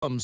Giving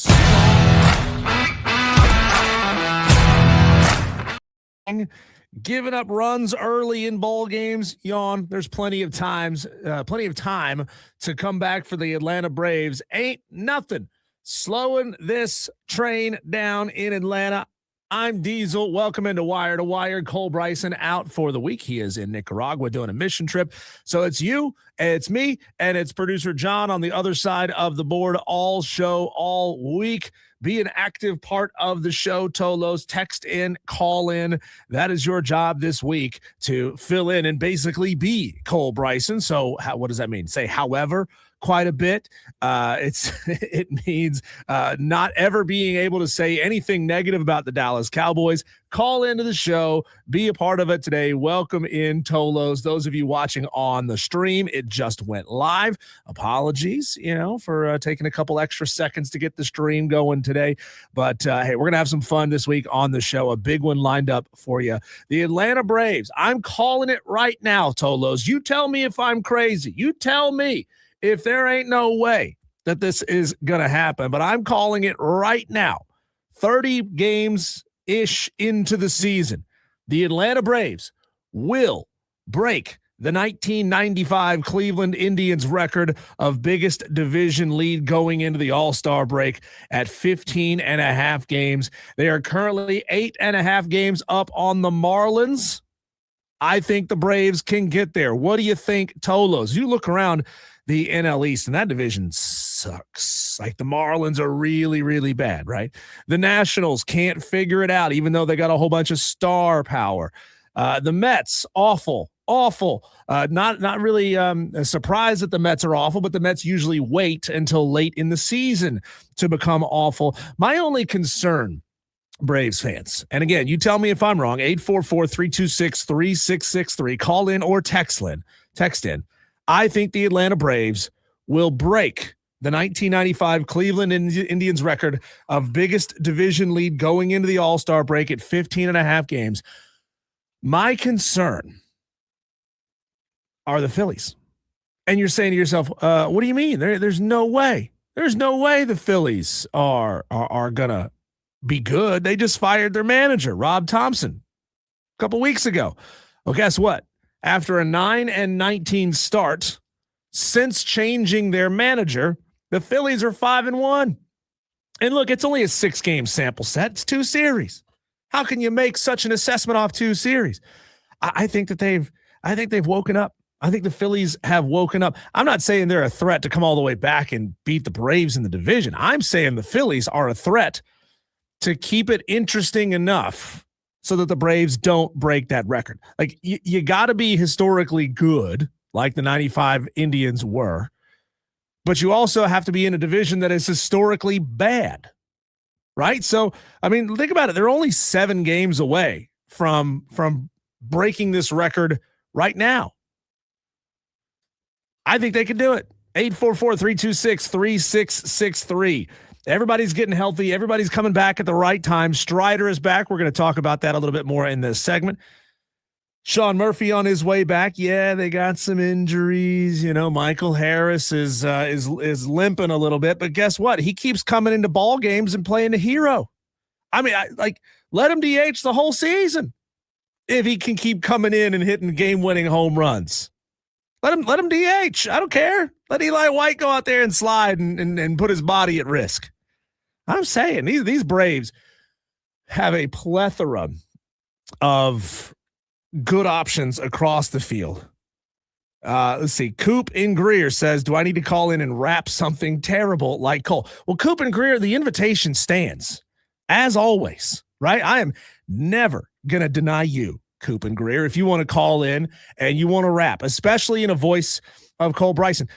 up runs early in ball games, yawn. There's plenty of time to come back for the Atlanta Braves. Ain't nothing slowing this train down in Atlanta. I'm Diesel. Welcome into Wire to Wire. Cole Bryson out for the week. He is in Nicaragua doing a mission trip. So it's you, it's me, and it's producer John on the other side of the board all show, all week. Be an active part of the show, Tolos. Text in, call in. That is your job this week, to fill in and basically be Cole Bryson. So what does that mean? Say however quite a bit. It means not ever being able to say anything negative about the Dallas Cowboys. Call into the show, be a part of it today. Welcome in, Tolos. Those of you watching on the stream, it just went live. Apologies, for taking a couple extra seconds to get the stream going today. But hey, we're gonna have some fun this week on the show. A big one lined up for you. The Atlanta Braves. I'm calling it right now, Tolos. You tell me if I'm crazy. You tell me if there ain't no way that this is going to happen, but I'm calling it right now. 30 games-ish into the season, the Atlanta Braves will break the 1995 Cleveland Indians record of biggest division lead going into the All-Star break at 15 and a half games. They are currently 8.5 games up on the Marlins. I think the Braves can get there. What do you think, Tolos? You look around the NL East, and that division sucks. Like, the Marlins are really, really bad, right? The Nationals can't figure it out, even though they got a whole bunch of star power. The Mets, awful. Not really surprised that the Mets are awful, but the Mets usually wait until late in the season to become awful. My only concern, Braves fans, and again, you tell me if I'm wrong, 844-326-3663. Call in or text in. I think the Atlanta Braves will break the 1995 Cleveland Indians record of biggest division lead going into the All-Star break at 15 and a half games. My concern are the Phillies. And you're saying to yourself, what do you mean? There's no way. There's no way the Phillies are going to be good. They just fired their manager, Rob Thompson, a couple weeks ago. Well, guess what? After a 9-19 start, since changing their manager, the Phillies are 5-1. And look, it's only a 6-game sample set. It's 2 series. How can you make such an assessment off 2 series? I think they've woken up. I think the Phillies have woken up. I'm not saying they're a threat to come all the way back and beat the Braves in the division. I'm saying the Phillies are a threat to keep it interesting enough so that the Braves don't break that record. Like, you got to be historically good, like the 95 Indians were, but you also have to be in a division that is historically bad, right? So, I mean, think about it. They're only 7 games away from breaking this record right now. I think they can do it. 844-326-3663. Everybody's getting healthy. Everybody's coming back at the right time. Strider is back. We're going to talk about that a little bit more in this segment. Sean Murphy on his way back. Yeah, they got some injuries. Michael Harris is limping a little bit, but guess what? He keeps coming into ball games and playing the hero. I mean, let him DH the whole season if he can keep coming in and hitting game-winning home runs. Let him DH. I don't care. Let Eli White go out there and slide and put his body at risk. I'm saying these Braves have a plethora of good options across the field. Let's see. Coop in Greer says, do I need to call in and rap something terrible like Cole? Well, Coop in Greer, the invitation stands, as always, right? I am never going to deny you, Coop and Greer, if you want to call in and you want to rap, especially in a voice of Cole Bryson.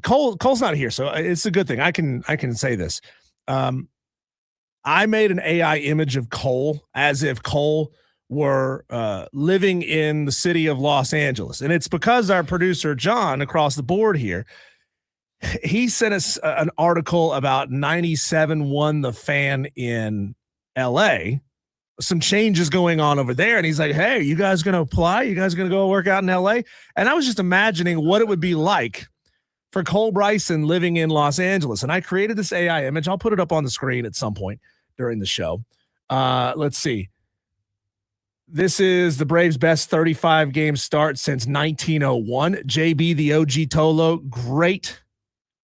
Cole's not here, so it's a good thing. I can say this. I made an AI image of Cole as if Cole were living in the city of Los Angeles. And it's because our producer, John, across the board here, he sent us an article about 97 won the fan in LA. Some changes going on over there. And he's like, hey, you guys going to apply? You guys going to go work out in LA? And I was just imagining what it would be like for Cole Bryson living in Los Angeles. And I created this AI image. I'll put it up on the screen at some point during the show. Let's see. This is the Braves' best 35-game start since 1901. JB, the OG Tolo,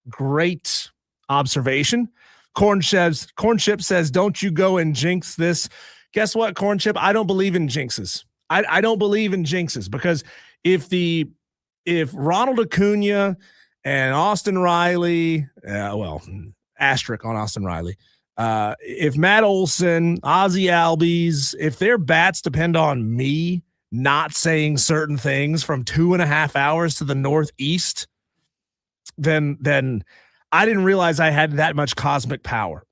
great observation. Corn Chip says, don't you go and jinx this. Guess what, Corn Chip? I don't believe in jinxes. I don't believe in jinxes because if Ronald Acuna and Austin Riley, asterisk on Austin Riley, if Matt Olson, Ozzie Albies, if their bats depend on me not saying certain things from 2.5 hours to the northeast, then I didn't realize I had that much cosmic power.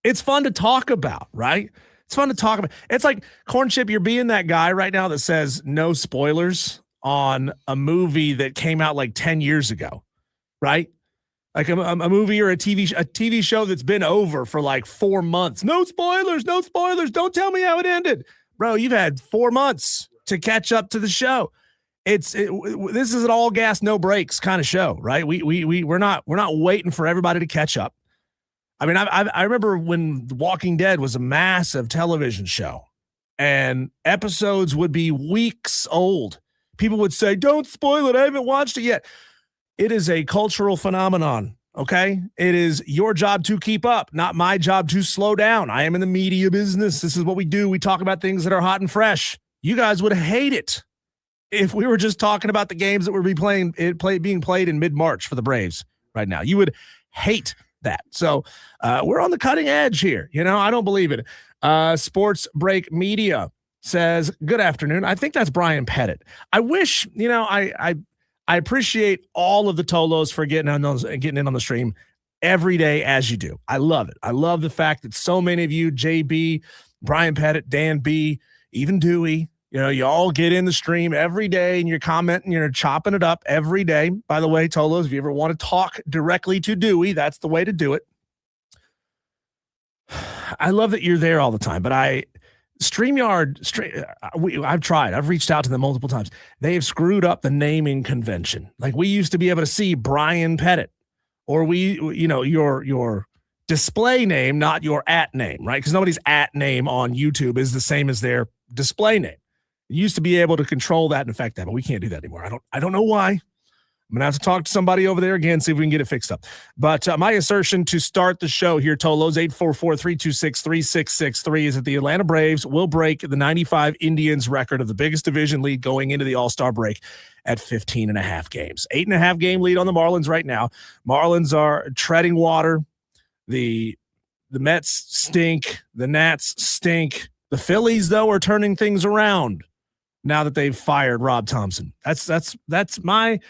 It's fun to talk about, right? It's fun to talk about. It's like, Corn Chip, you're being that guy right now that says no spoilers on a movie that came out like 10 years ago, right? Like a movie or a TV show that's been over for like 4 months. No spoilers, no spoilers. Don't tell me how it ended. Bro, you've had 4 months to catch up to the show. This is an all gas, no brakes kind of show, right? We're not waiting for everybody to catch up. I mean, I remember when The Walking Dead was a massive television show and episodes would be weeks old. People would say, don't spoil it. I haven't watched it yet. It is a cultural phenomenon, okay? It is your job to keep up, not my job to slow down. I am in the media business. This is what we do. We talk about things that are hot and fresh. You guys would hate it if we were just talking about the games that were being played in mid-March for the Braves right now. You would hate that. So we're on the cutting edge here. I don't believe it. Sports Break Media says, good afternoon. I think that's Brian Pettit. I wish, I appreciate all of the Tolos for getting in on the stream every day as you do. I love it. I love the fact that so many of you, JB, Brian Pettit, Dan B, even Dewey, you all get in the stream every day and you're commenting, you're chopping it up every day. By the way, Tolos, if you ever want to talk directly to Dewey, that's the way to do it. I love that you're there all the time, but I've tried. I've reached out to them multiple times. They have screwed up the naming convention. Like we used to be able to see Brian Pettit or your display name, not your at name, right? Because nobody's at name on YouTube is the same as their display name. You used to be able to control that and affect that, but we can't do that anymore. I don't know why. I'm going to have to talk to somebody over there again, see if we can get it fixed up. But my assertion to start the show here, Tolos, 844-326-3663, is that the Atlanta Braves will break the 95 Indians record of the biggest division lead going into the All-Star break at 15.5 games. 8.5 game lead on the Marlins right now. Marlins are treading water. The Mets stink. The Nats stink. The Phillies, though, are turning things around now that they've fired Rob Thompson. That's my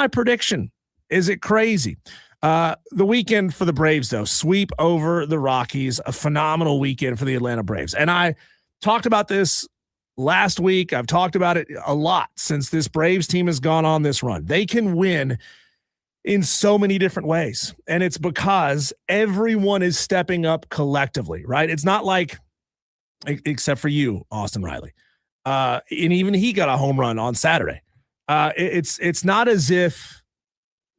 prediction. Is it crazy? The weekend for the Braves, though, sweep over the Rockies, a phenomenal weekend for the Atlanta Braves. And I talked about this last week. I've talked about it a lot since this Braves team has gone on this run. They can win in so many different ways. And it's because everyone is stepping up collectively, right? It's not like, except for you, Austin Riley. And even he got a home run on Saturday. It's not as if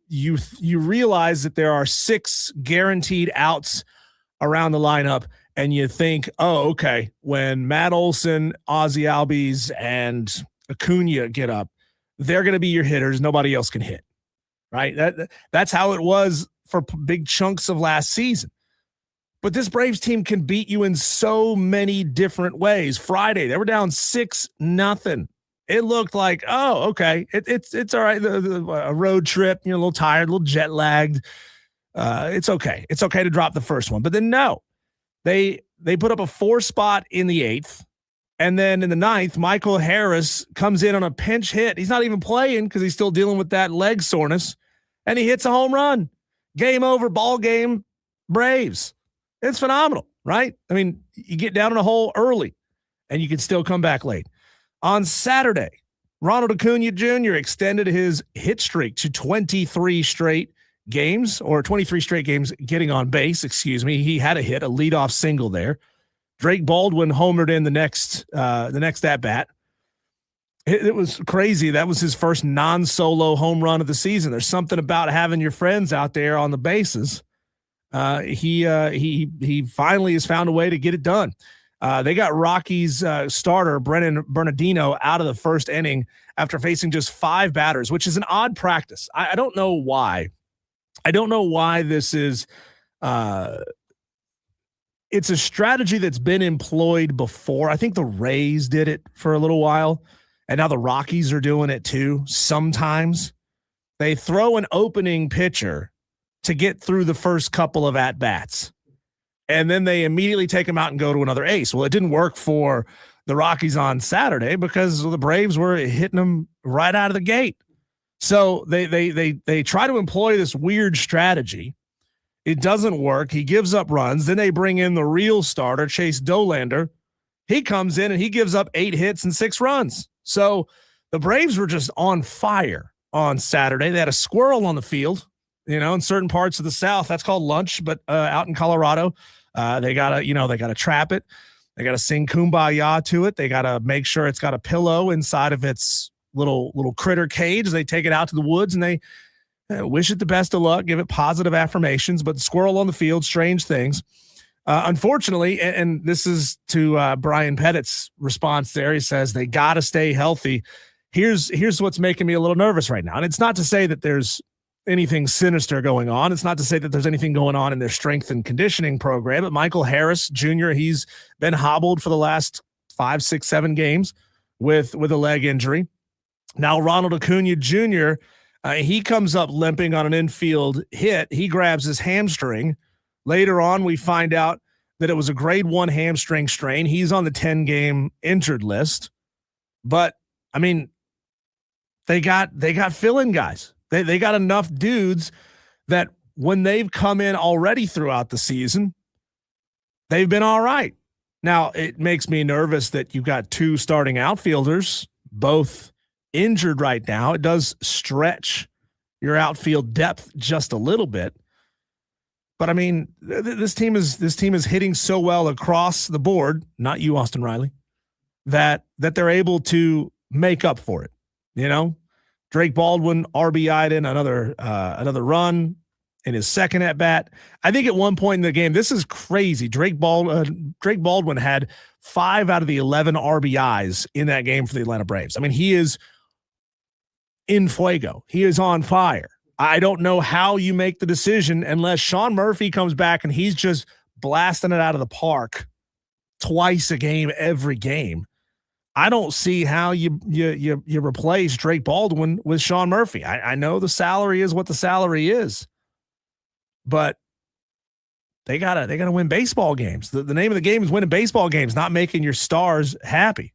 you realize that there are 6 guaranteed outs around the lineup and you think, oh, okay, when Matt Olson, Ozzie Albies, and Acuna get up, they're going to be your hitters. Nobody else can hit, right? That's how it was for big chunks of last season. But this Braves team can beat you in so many different ways. Friday, they were down 6-0. It looked like, oh, okay, it's all right. A road trip, a little tired, a little jet lagged. It's okay. It's okay to drop the first one. But then no, they put up a 4 spot in the 8th. And then in the 9th, Michael Harris comes in on a pinch hit. He's not even playing because he's still dealing with that leg soreness. And he hits a home run. Game over, ball game, Braves. It's phenomenal, right? I mean, you get down in a hole early and you can still come back late. On Saturday, Ronald Acuna Jr. extended his hit streak to 23 straight games, or 23 straight games getting on base, excuse me. He had a hit, a leadoff single there. Drake Baldwin homered in the next at-bat. It was crazy. That was his first non-solo home run of the season. There's something about having your friends out there on the bases. He finally has found a way to get it done. They got Rockies starter Brennan Bernardino out of the first inning after facing just 5 batters, which is an odd practice. I don't know why. I don't know why this is. It's a strategy that's been employed before. I think the Rays did it for a little while, and now the Rockies are doing it too. Sometimes they throw an opening pitcher to get through the first couple of at-bats, and then they immediately take him out and go to another ace. Well, it didn't work for the Rockies on Saturday because the Braves were hitting them right out of the gate. So they try to employ this weird strategy. It doesn't work. He gives up runs. Then they bring in the real starter, Chase Dolander. He comes in and he gives up 8 hits and 6 runs. So the Braves were just on fire on Saturday. They had a squirrel on the field. In certain parts of the South, that's called lunch, but out in Colorado, they gotta trap it. They gotta sing Kumbaya to it. They gotta make sure it's got a pillow inside of its little critter cage. They take it out to the woods and they wish it the best of luck, give it positive affirmations. But the squirrel on the field, strange things. Unfortunately, and this is to Brian Pettit's response there. He says they got to stay healthy. Here's what's making me a little nervous right now. And it's not to say that there's anything sinister going on. It's not to say that there's anything going on in their strength and conditioning program. But Michael Harris Jr., he's been hobbled for the last 5, 6, 7 games with a leg injury. Now Ronald Acuna Jr., he comes up limping on an infield hit. He grabs his hamstring. Later on, we find out that it was a grade 1 hamstring strain. He's on the 10-game injured list. But, I mean, they got fill-in guys. They got enough dudes that when they've come in already throughout the season, they've been all right. Now, it makes me nervous that you've got 2 starting outfielders, both injured right now. It does stretch your outfield depth just a little bit. But I mean, this team is hitting so well across the board, not you, Austin Riley, that they're able to make up for it. Drake Baldwin RBI'd in another run in his second at bat. I think at one point in the game, this is crazy. Drake Baldwin had 5 out of the 11 RBIs in that game for the Atlanta Braves. I mean, he is in fuego. He is on fire. I don't know how you make the decision unless Sean Murphy comes back and he's just blasting it out of the park twice a game, every game. I don't see how you replace Drake Baldwin with Sean Murphy. I know the salary is what the salary is, but they gotta win baseball games. The name of the game is winning baseball games, not making your stars happy.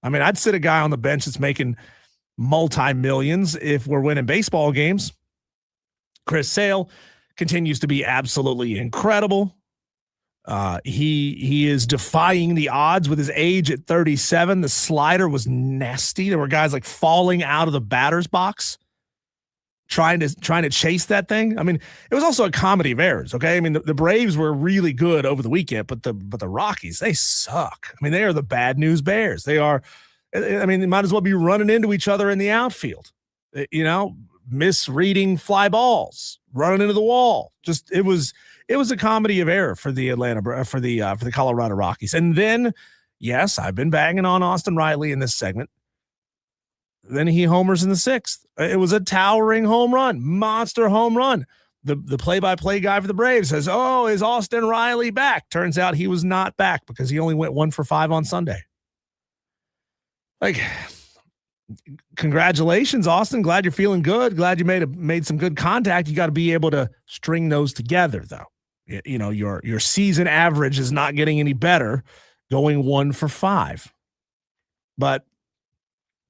I mean, I'd sit a guy on the bench that's making multi-millions if we're winning baseball games. Chris Sale continues to be absolutely incredible. He is defying the odds with his age at 37. The slider was nasty. There were guys like falling out of the batter's box trying to chase that thing. I mean, it was also a comedy of errors. Okay. I mean, the Braves were really good over the weekend, but the Rockies, they suck. I mean, they are the bad news bears. They are, I mean, they might as well be running into each other in the outfield, misreading fly balls, running into the wall. Just, it was a comedy of error for the for the Colorado Rockies. And then, yes, I've been banging on Austin Riley in this segment. Then he homers in the 6th. It was a towering home run, monster home run. The play-by-play guy for the Braves says, "Oh, is Austin Riley back?" Turns out he was not back because he only went 1 for 5 on Sunday. Like, congratulations, Austin. Glad you're feeling good. Glad you made some good contact. You got to be able to string those together, though. Your season average is not getting any better going 1 for 5. But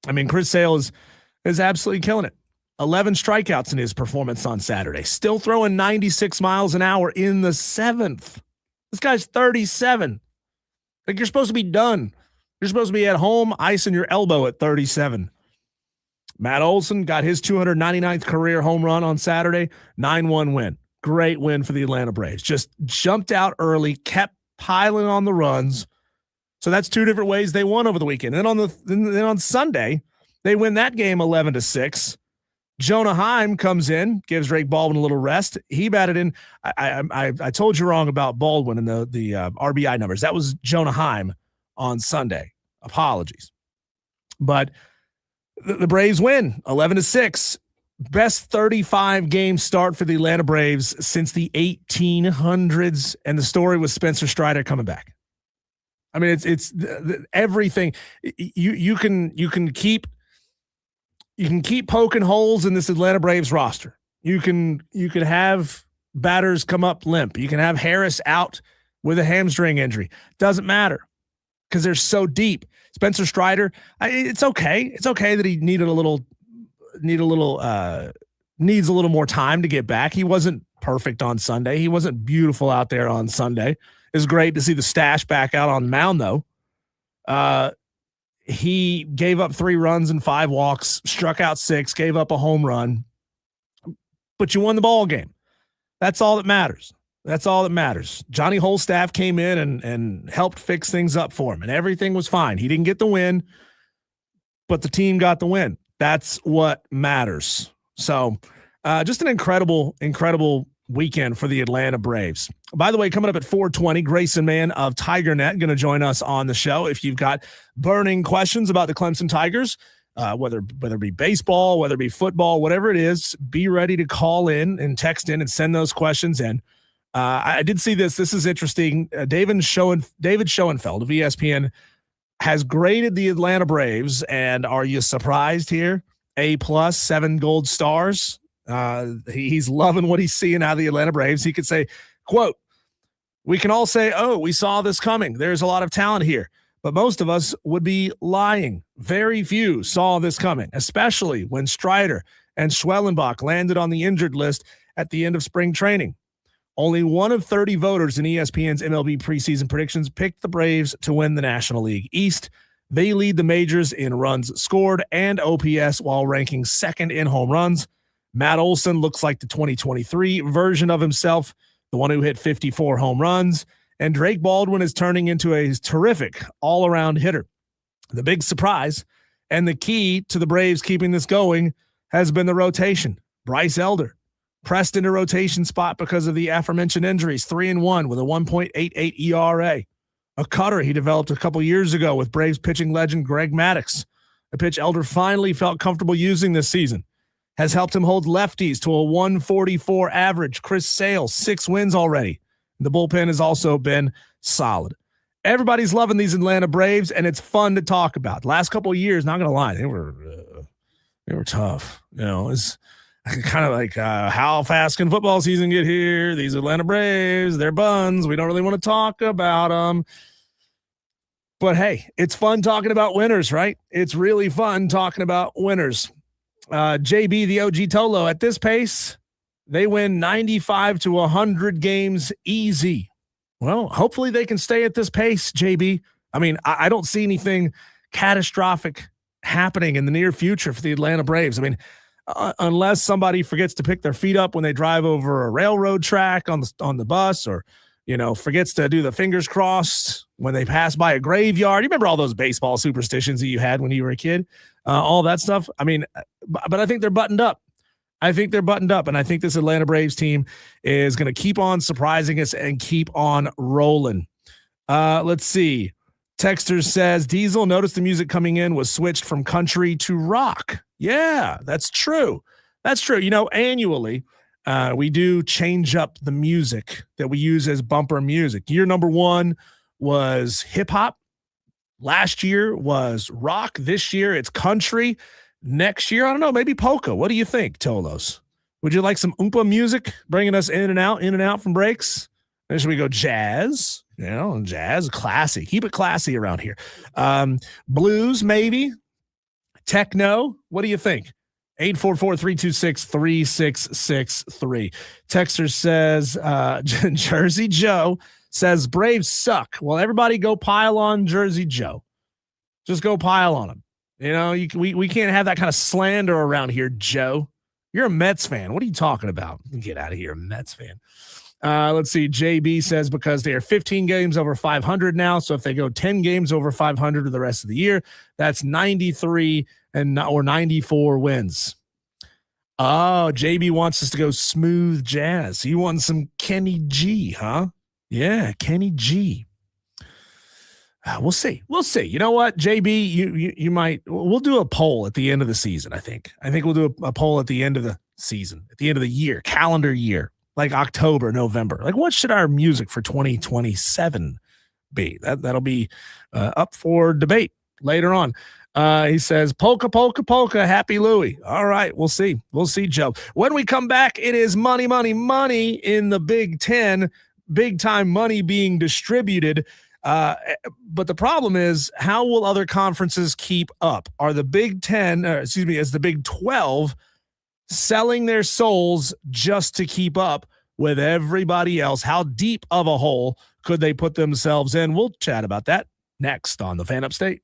I mean, Chris Sale is absolutely killing it. 11 strikeouts in his performance on Saturday. Still throwing 96 miles an hour in the 7th. This guy's 37. Like, you're supposed to be done. You're supposed to be at home icing your elbow at 37. Matt Olson got his 299th career home run on Saturday. 9-1 win. Great win for the Atlanta Braves. Just jumped out early, kept piling on the runs. So that's 2 different ways they won over the weekend. And then on Sunday, They win that game 11-6. Jonah Heim comes in, gives Drake Baldwin a little rest. He batted in. I told you wrong about Baldwin and the RBI numbers. That was Jonah Heim on Sunday. Apologies. But the Braves win 11-6. Best 35 game start for the Atlanta Braves since the 1800s. And the story was Spencer Strider coming back. I mean, it's everything. You can keep poking holes in this Atlanta Braves roster. You can have batters come up limp. You can have Harris out with a hamstring injury. Doesn't matter because they're so deep. Spencer Strider, it's okay. It's okay that he needs a little more time to get back. He wasn't perfect on Sunday. He wasn't beautiful out there on Sunday. It's great to see the stash back out on the mound, though. He gave up 3 runs and 5 walks, struck out 6, gave up a home run, but you won the ball game. That's all that matters. That's all that matters. Johnny Holstaff came in and helped fix things up for him, and everything was fine. He didn't get the win, but the team got the win. That's what matters. So just an incredible weekend for the Atlanta Braves. By the way, coming up at 4:20, Grayson Mann of TigerNet going to join us on the show. If you've got burning questions about the Clemson Tigers, whether it be baseball, whether it be football, whatever it is, be ready to call in and text in and send those questions in. I did see this. This is interesting. David Schoenfeld of ESPN has graded the Atlanta Braves, and are you surprised here? A+, 7 gold stars. He's loving what he's seeing out of the Atlanta Braves. He could say, quote, "We can all say, oh, we saw this coming. There's a lot of talent here, but most of us would be lying. Very few saw this coming, especially when Strider and Schwellenbach landed on the injured list at the end of spring training. Only 1 of 30 voters in ESPN's MLB preseason predictions picked the Braves to win the National League East. They lead the majors in runs scored and OPS while ranking second in home runs. Matt Olson looks like the 2023 version of himself, the one who hit 54 home runs. And Drake Baldwin is turning into a terrific all-around hitter. The big surprise and the key to the Braves keeping this going has been the rotation. Bryce Elder pressed into rotation spot because of the aforementioned injuries, 3-1 with a 1.88 ERA. A cutter he developed a couple years ago with Braves pitching legend Greg Maddux, a pitch Elder finally felt comfortable using this season, has helped him hold lefties to a 144 average. Chris Sale, 6 wins already. The bullpen has also been solid. Everybody's loving these Atlanta Braves, and it's fun to talk about. The last couple of years, not going to lie, they were tough. You know, it's kind of like how fast can football season get here? These Atlanta Braves, they're buns. We don't really want to talk about them. But hey, it's fun talking about winners, right? It's really fun talking about winners. JB, the OG Tolo, at this pace, they win 95 to 100 games easy. Well, hopefully they can stay at this pace, JB. I mean, I don't see anything catastrophic happening in the near future for the Atlanta Braves. I mean, unless somebody forgets to pick their feet up when they drive over a railroad track on the bus, or, you know, forgets to do the fingers crossed when they pass by a graveyard. You remember all those baseball superstitions that you had when you were a kid? All that stuff. I mean, but I think they're buttoned up. And I think this Atlanta Braves team is going to keep on surprising us and keep on rolling. Let's see. Texter says, Diesel, noticed the music coming in was switched from country to rock. Yeah, that's true. That's true. You know, annually, we do change up the music that we use as bumper music. Year number 1 was hip hop. Last year was rock. This year it's country. Next year, I don't know, maybe polka. What do you think, Tolos? Would you like some Oompa music bringing us in and out from breaks? Then should we go jazz? You know, jazz, classy. Keep it classy around here. Blues, maybe. Techno. What do you think? 844-326-3663. Texter says, Jersey Joe says, Braves suck. Well, everybody go pile on Jersey Joe. Just go pile on him. You know, we can't have that kind of slander around here, Joe. You're a Mets fan. What are you talking about? Get out of here, Mets fan. Let's see. JB says because they are 15 games over 500 now. So if they go 10 games over 500 for the rest of the year, that's 93 or 94 wins. Oh, JB wants us to go smooth jazz. He wants some Kenny G, huh? Yeah, Kenny G. We'll see. We'll see. You know what, JB, you might. We'll do a poll at the end of the season. I think we'll do a poll at the end of the season, at the end of the year, calendar year, like October, November. Like, what should our music for 2027 be? That'll be up for debate later on. He says, polka, polka, polka, happy Louie. All right, we'll see. We'll see, Joe. When we come back, it is money, money, money in the Big Ten. Big time money being distributed. But the problem is, how will other conferences keep up? Are the Big Ten, is the Big 12 selling their souls just to keep up with everybody else? How deep of a hole could they put themselves in? We'll chat about that next on the Fan Upstate.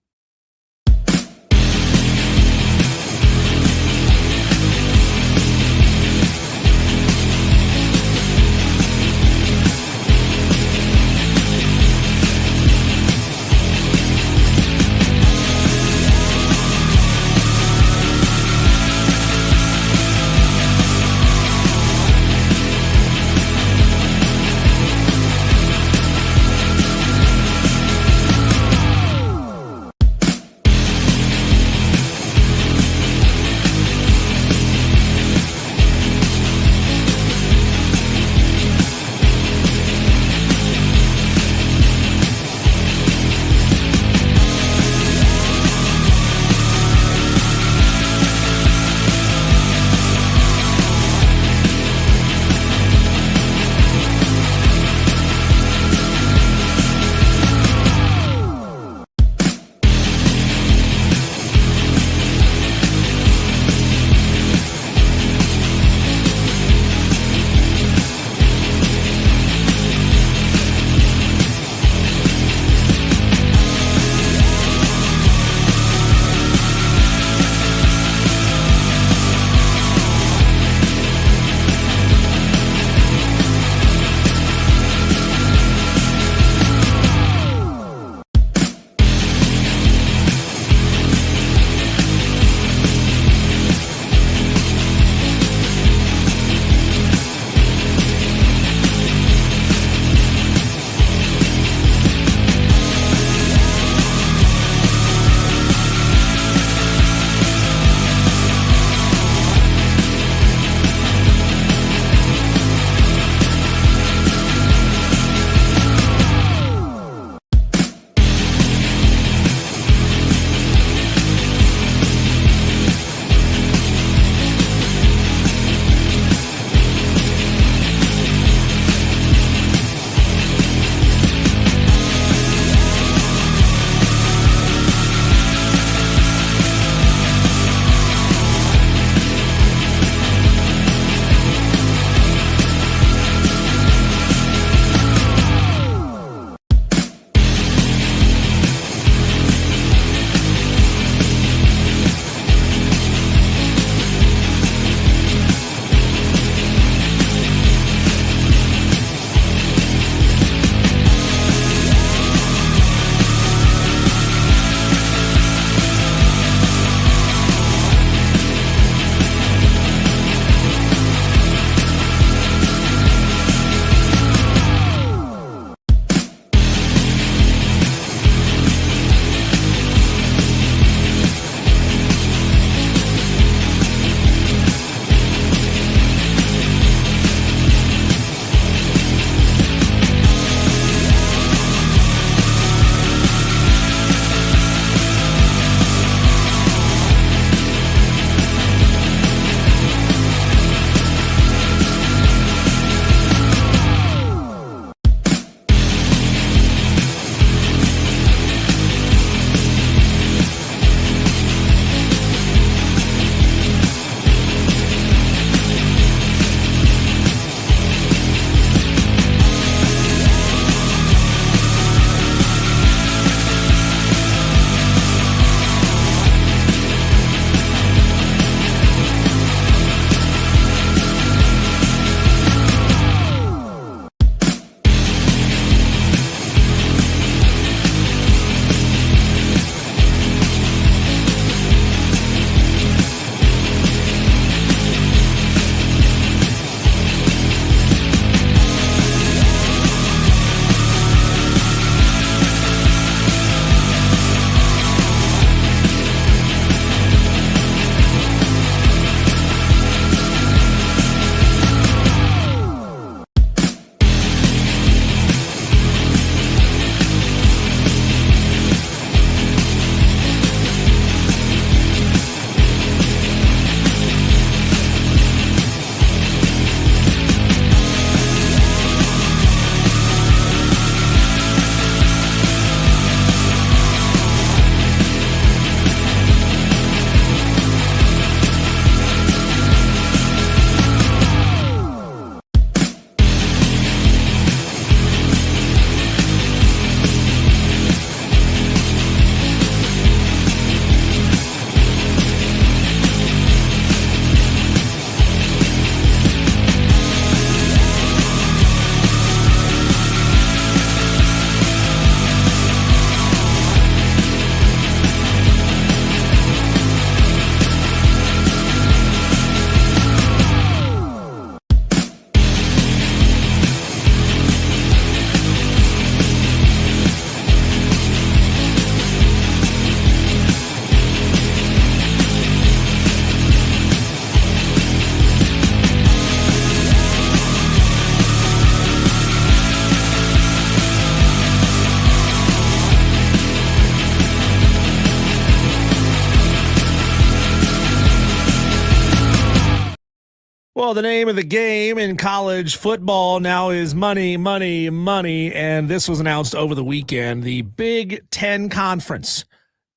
Well, the name of the game in college football now is money, money, money. And this was announced over the weekend. The Big Ten Conference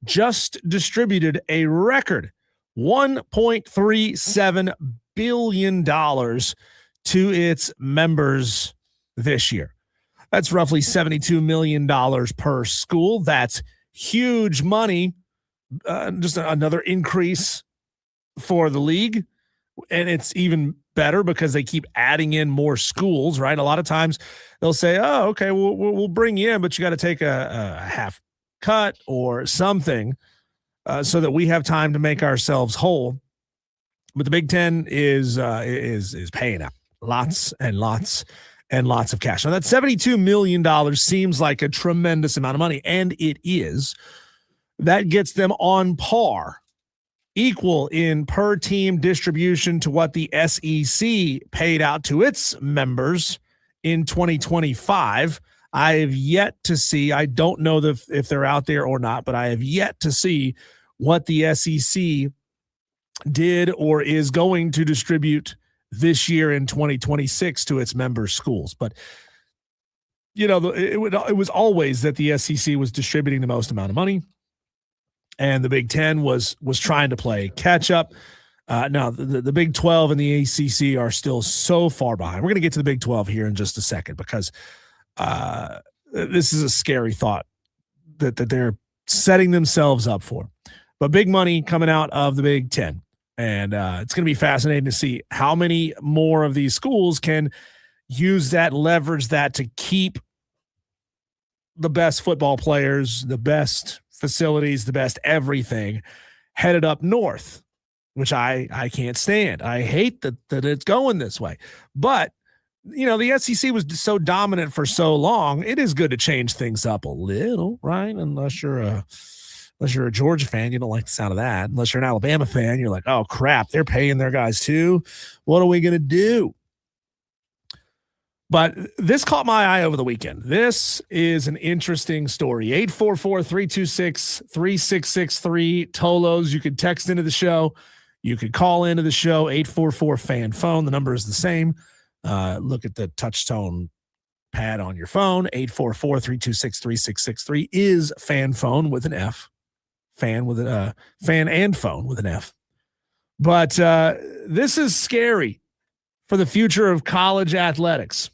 just distributed a record $1.37 billion to its members this year. That's roughly $72 million per school. That's huge money. Just another increase for the league. And it's even better because they keep adding in more schools, right? A lot of times they'll say, oh, okay, we'll bring you in, but you got to take a half cut or something so that we have time to make ourselves whole. But the Big Ten is paying out lots and lots and lots of cash. Now that $72 million seems like a tremendous amount of money, and it is. That gets them on par, equal in per team distribution to what the SEC paid out to its members in 2025. I have yet to see, I don't know if they're out there or not, but I have yet to see what the SEC did or is going to distribute this year in 2026 to its member schools. But, you know, it was always that the SEC was distributing the most amount of money, and the Big Ten was trying to play catch up. Now, the Big 12 and the ACC are still so far behind. We're going to get to the Big 12 here in just a second because this is a scary thought that they're setting themselves up for. But big money coming out of the Big Ten. And it's going to be fascinating to see how many more of these schools can use that, leverage that to keep the best football players, the best facilities, the best everything headed up north, which I can't stand. I hate that it's going this way. But, you know, the SEC was so dominant for so long, it is good to change things up a little, right? Unless you're a Georgia fan, you don't like the sound of that. Unless you're an Alabama fan, you're like, oh, crap, they're paying their guys too. What are we going to do? But this caught my eye over the weekend. This is an interesting story. 844-326-3663. Tolos, you could text into the show. You could call into the show, 844-FAN-PHONE. The number is the same. Look at the touch tone pad on your phone. 844-326-3663 is FAN-PHONE with an F. Fan with a fan and phone with an F. But this is scary for the future of college athletics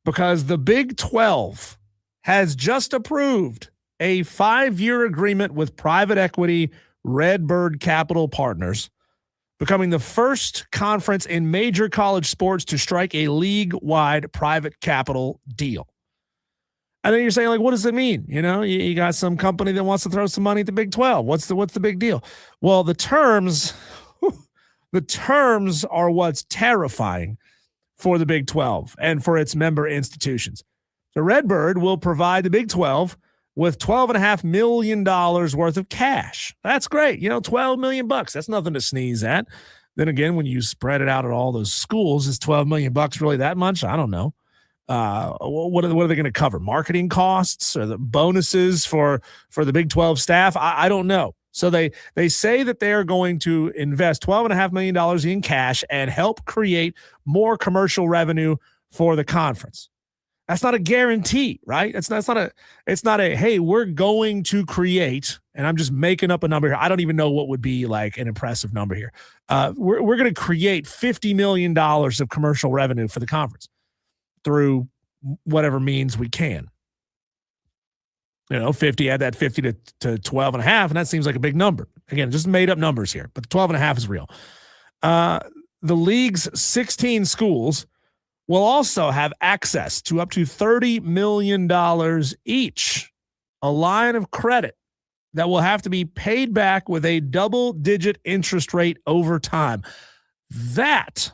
because the Big 12 has just approved a 5-year agreement with private equity Redbird Capital Partners, becoming the first conference in major college sports to strike a league-wide private capital deal. And then you're saying, like, what does it mean? You know, you got some company that wants to throw some money at the Big 12. What's the big deal? Well, the terms are what's terrifying for the Big 12 and for its member institutions. The Redbird will provide the Big 12 with $12.5 million worth of cash. That's great. You know, $12 million. That's nothing to sneeze at. Then again, when you spread it out at all those schools, is $12 million really that much? I don't know. What are they going to cover? Marketing costs or the bonuses for the Big 12 staff? I don't know. So they say that they are going to invest $12.5 million in cash and help create more commercial revenue for the conference. That's not a guarantee, right? It's not a, hey, we're going to create, and I'm just making up a number here. I don't even know what would be like an impressive number here. We're going to create $50 million of commercial revenue for the conference through whatever means we can. You know, 50, add that 50 to 12 and a half, and that seems like a big number. Again, just made up numbers here, but the 12 and a half is real. The league's 16 schools will also have access to up to $30 million each, a line of credit that will have to be paid back with a double-digit interest rate over time. That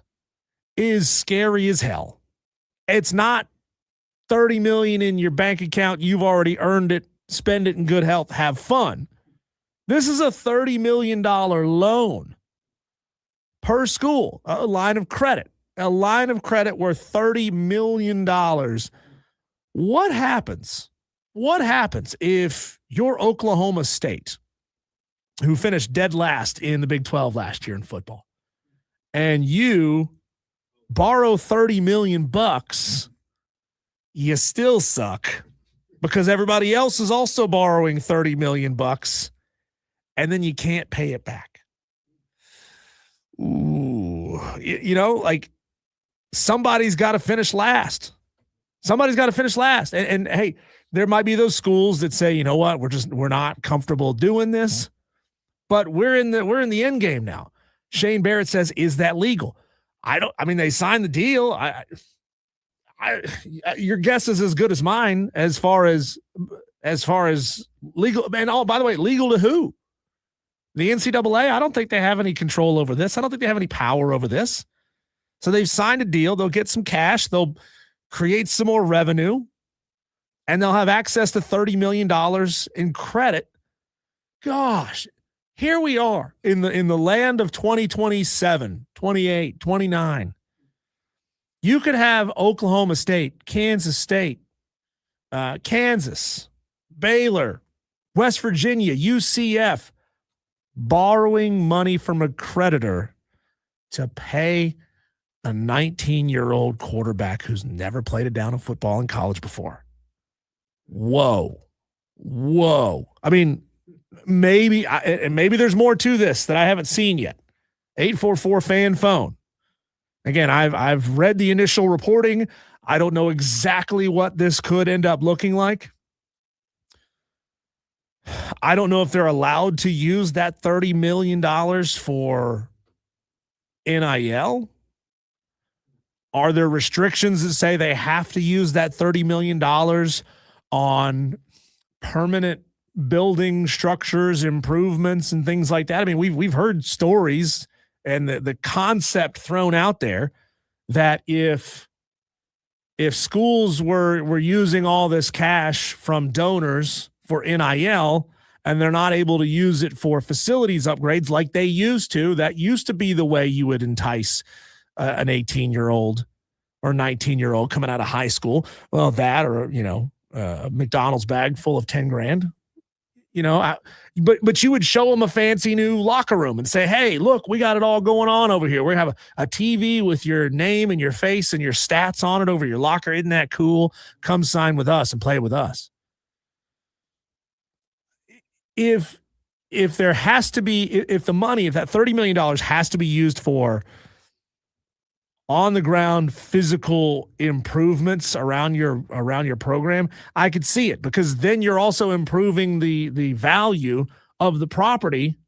is scary as hell. It's not $30 million in your bank account. You've already earned it. Spend it in good health. Have fun. This is a $30 million loan per school, a line of credit worth $30 million. What happens? What happens if you're Oklahoma State, who finished dead last in the Big 12 last year in football, and you borrow 30 million bucks, you still suck because everybody else is also borrowing 30 million bucks and then you can't pay it back. Ooh, like somebody's got to finish last. Somebody's got to finish last. And hey, there might be those schools that say, you know what, we're not comfortable doing this, but we're in the end game now. Shane Barrett says, is that legal? They signed the deal. Your guess is as good as mine as far as legal. And by the way, legal to who? The NCAA? I don't think they have any control over this. I don't think they have any power over this. So they've signed a deal. They'll get some cash. They'll create some more revenue, and they'll have access to $30 million in credit. Gosh, here we are in the land of 2027, 28, 29. You could have Oklahoma State, Kansas State, Kansas, Baylor, West Virginia, UCF, borrowing money from a creditor to pay a 19-year-old quarterback who's never played a down of football in college before. Whoa. I mean, maybe there's more to this that I haven't seen yet. 844 fan phone. Again, I've read the initial reporting. I don't know exactly what this could end up looking like. I don't know if they're allowed to use that $30 million for NIL. Are there restrictions that say they have to use that $30 million on permanent building structures, improvements, and things like that? I mean, we've heard stories and the concept thrown out there that if schools were using all this cash from donors for NIL and they're not able to use it for facilities upgrades like they used to, that used to be the way you would entice an 18-year-old or 19-year-old coming out of high school. Well, that or, a McDonald's bag full of 10 grand. But you would show them a fancy new locker room and say, hey, look, we got it all going on over here. We have a TV with your name and your face and your stats on it over your locker. Isn't that cool? Come sign with us and play with us. If there has to be, if that $30 million has to be used for on the ground physical improvements around your program, I could see it, because then you're also improving the value of the property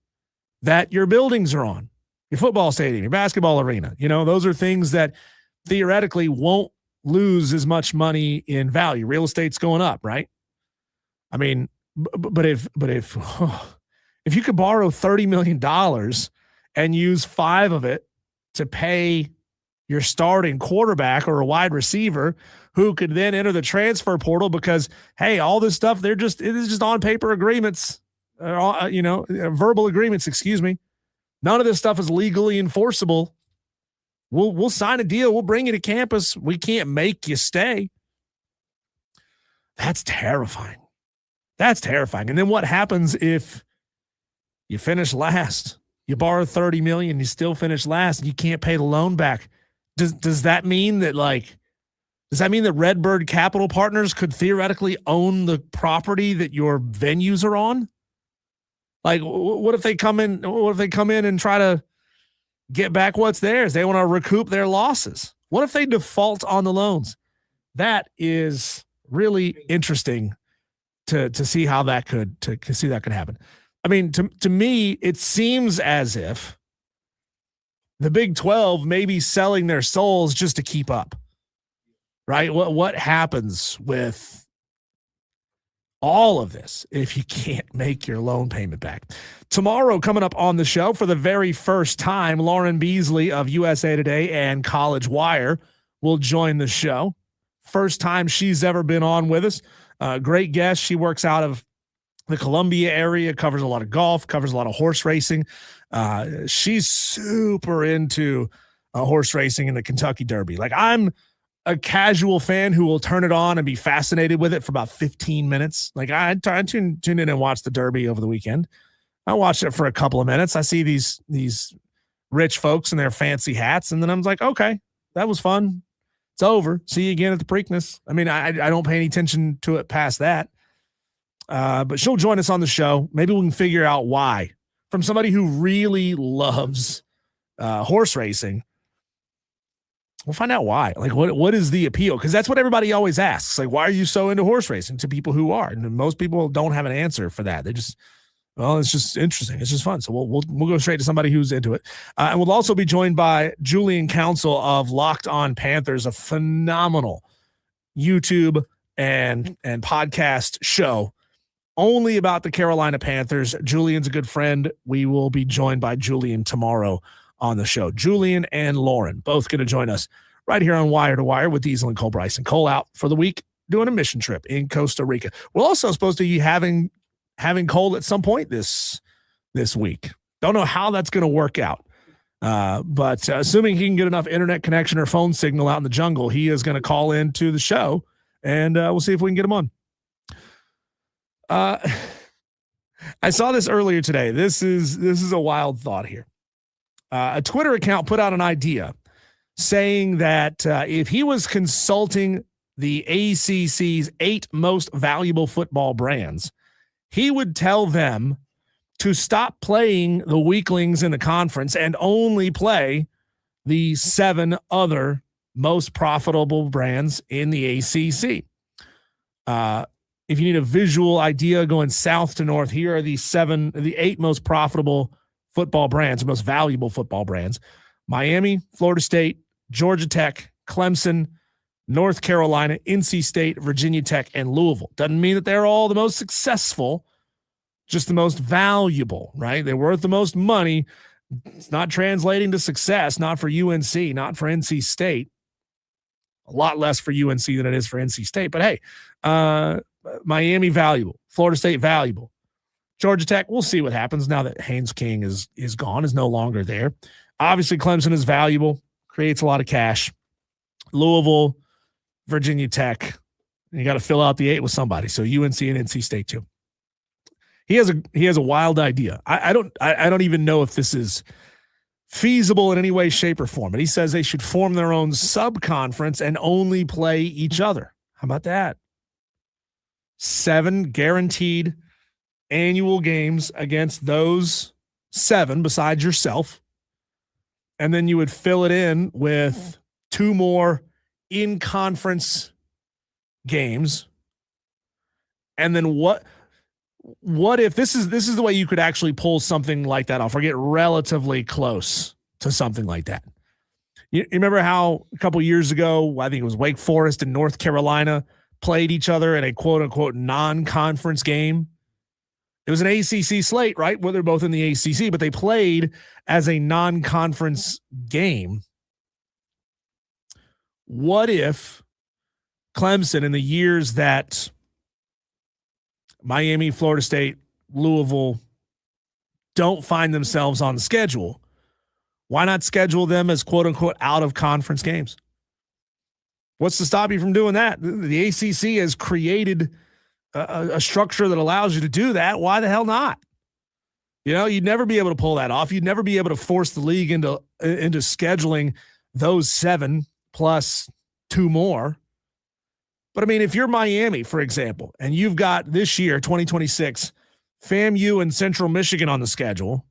that your buildings are on, your football stadium, your basketball arena. Those are things that theoretically won't lose as much money in value. Real estate's going up, right? I mean, but if you could borrow $30 million and use 5 of it to pay your starting quarterback or a wide receiver who could then enter the transfer portal, because, hey, all this stuff, it is just on paper agreements, verbal agreements, excuse me. None of this stuff is legally enforceable. We'll sign a deal. We'll bring you to campus. We can't make you stay. That's terrifying. And then what happens if you finish last? You borrow $30 million, you still finish last, and you can't pay the loan back. Does that mean that Redbird Capital Partners could theoretically own the property that your venues are on? Like, what if they come in and try to get back what's theirs? They want to recoup their losses. What if they default on the loans? That is really interesting to see how that could happen. I mean, to me, it seems as if the Big 12 may be selling their souls just to keep up, right? What happens with all of this if you can't make your loan payment back? Tomorrow, coming up on the show for the very first time, Lauren Beasley of USA Today and College Wire will join the show. First time she's ever been on with us. Great guest. She works out of the Columbia area, covers a lot of golf, covers a lot of horse racing. She's super into horse racing in the Kentucky Derby. Like, I'm a casual fan who will turn it on and be fascinated with it for about 15 minutes. Like, I tune in and watch the Derby over the weekend. I watched it for a couple of minutes. I see these rich folks in their fancy hats, and then I'm like, okay, That was fun. It's over. See you again at the Preakness. I mean, I don't pay any attention to it past that. But she'll join us on the show. Maybe we can figure out why. From somebody who really loves horse racing, we'll find out why. Like, what is the appeal? Because that's what everybody always asks. Like, why are you so into horse racing? To people who are. And most people don't have an answer for that. They just, well, it's just interesting. It's just fun. So we'll go straight to somebody who's into it. And we'll also be joined by Julian Council of Locked On Panthers, a phenomenal YouTube and podcast show only about the Carolina Panthers. Julian's a good friend. We will be joined by Julian tomorrow on the show. Julian and Lauren, both going to join us right here on Wire to Wire with Diesel and Cole. Bryson Cole out for the week doing a mission trip in Costa Rica. We're also supposed to be having Cole at some point this week. Don't know how that's going to work out. But assuming he can get enough internet connection or phone signal out in the jungle, he is going to call into the show, and we'll see if we can get him on. I saw this earlier today. This is a wild thought here. A Twitter account put out an idea saying that if he was consulting the ACC's 8 most valuable football brands, he would tell them to stop playing the weaklings in the conference and only play the 7 other most profitable brands in the ACC. If you need a visual idea going south to north, here are the 8 most profitable football brands, most valuable football brands: Miami, Florida State, Georgia Tech, Clemson, North Carolina, NC State, Virginia Tech, and Louisville. Doesn't mean that they're all the most successful, just the most valuable, right? They're worth the most money. It's not translating to success, not for UNC, not for NC State. A lot less for UNC than it is for NC State. But hey, Miami valuable, Florida State valuable, Georgia Tech, we'll see what happens now that Haynes King is gone, is no longer there. Obviously, Clemson is valuable, creates a lot of cash. Louisville, Virginia Tech, you got to fill out the 8 with somebody. So UNC and NC State too. He has a wild idea. I don't even know if this is feasible in any way, shape, or form. But he says they should form their own sub-conference and only play each other. How about that? 7 guaranteed annual games against those 7 besides yourself. And then you would fill it in with 2 more in-conference games. And then what if this is the way you could actually pull something like that off or get relatively close to something like that? You remember how a couple years ago, I think it was Wake Forest and North Carolina played each other in a quote-unquote non-conference game? It was an ACC slate, right? Well, they're both in the ACC, but they played as a non-conference game. What if Clemson, in the years that Miami, Florida State, Louisville don't find themselves on the schedule, why not schedule them as quote-unquote out-of-conference games? What's to stop you from doing that? The ACC has created a structure that allows you to do that. Why the hell not? You know, you'd never be able to pull that off. You'd never be able to force the league into scheduling those 7 plus 2 more. But I mean, if you're Miami, for example, and you've got this year, 2026, FAMU and Central Michigan on the schedule,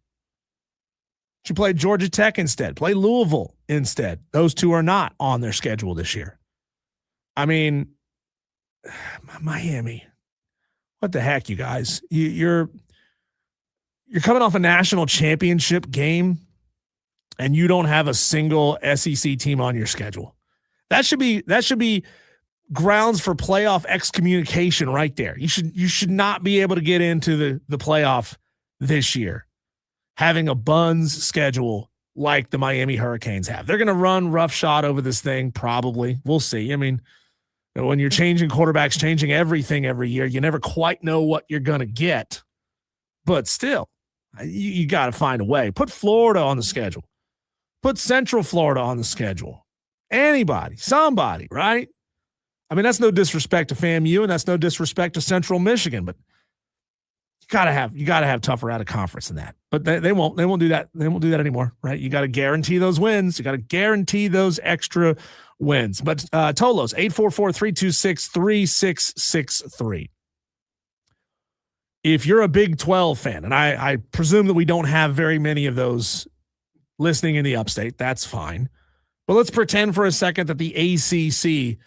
you play Georgia Tech instead, play Louisville instead. Those 2 are not on their schedule this year. I mean, Miami, what the heck, you guys? You're coming off a national championship game, and you don't have a single SEC team on your schedule. That should be grounds for playoff excommunication right there. You should not be able to get into the playoff this year, having a buns schedule like the Miami Hurricanes have. They're going to run roughshod over this thing, probably. We'll see. I mean, when you're changing quarterbacks, changing everything every year, you never quite know what you're going to get. But still, you got to find a way. Put Florida on the schedule. Put Central Florida on the schedule. Anybody, somebody, right? I mean, that's no disrespect to FAMU, and that's no disrespect to Central Michigan, but you you gotta have tougher out of conference than that. But they won't do that. They won't do that anymore, right? You got to guarantee those wins. You got to guarantee those extra wins. But Tolos 844-326-3663. If you're a Big 12 fan, and I presume that we don't have very many of those listening in the upstate, that's fine. But let's pretend for a second that the ACC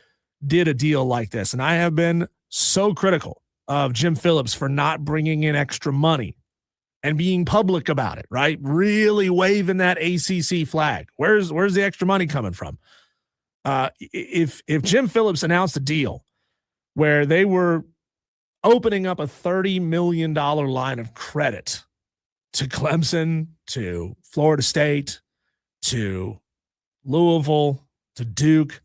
did a deal like this. And I have been so critical of Jim Phillips for not bringing in extra money and being public about it, right? Really waving that ACC flag. Where's the extra money coming from? If Jim Phillips announced a deal where they were opening up a $30 million line of credit to Clemson, to Florida State, to Louisville, to Duke,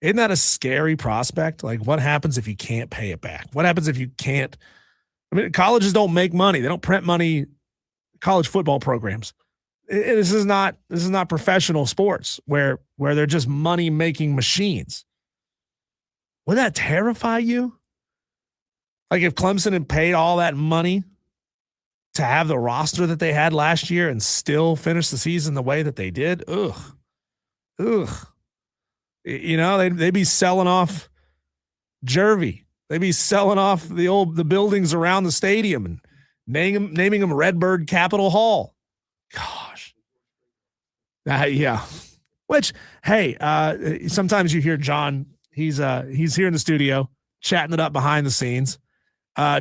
isn't that a scary prospect? Like, what happens if you can't pay it back? What happens if you can't? I mean, colleges don't make money. They don't print money. College football programs. This is not professional sports where they're just money making machines. Would that terrify you? Like if Clemson had paid all that money to have the roster that they had last year and still finish the season the way that they did, ugh. You know, they'd be selling off Jervy. They'd be selling off the buildings around the stadium and naming them Redbird Capitol Hall. Gosh. Yeah. Which, hey, sometimes you hear John, he's here in the studio chatting it up behind the scenes.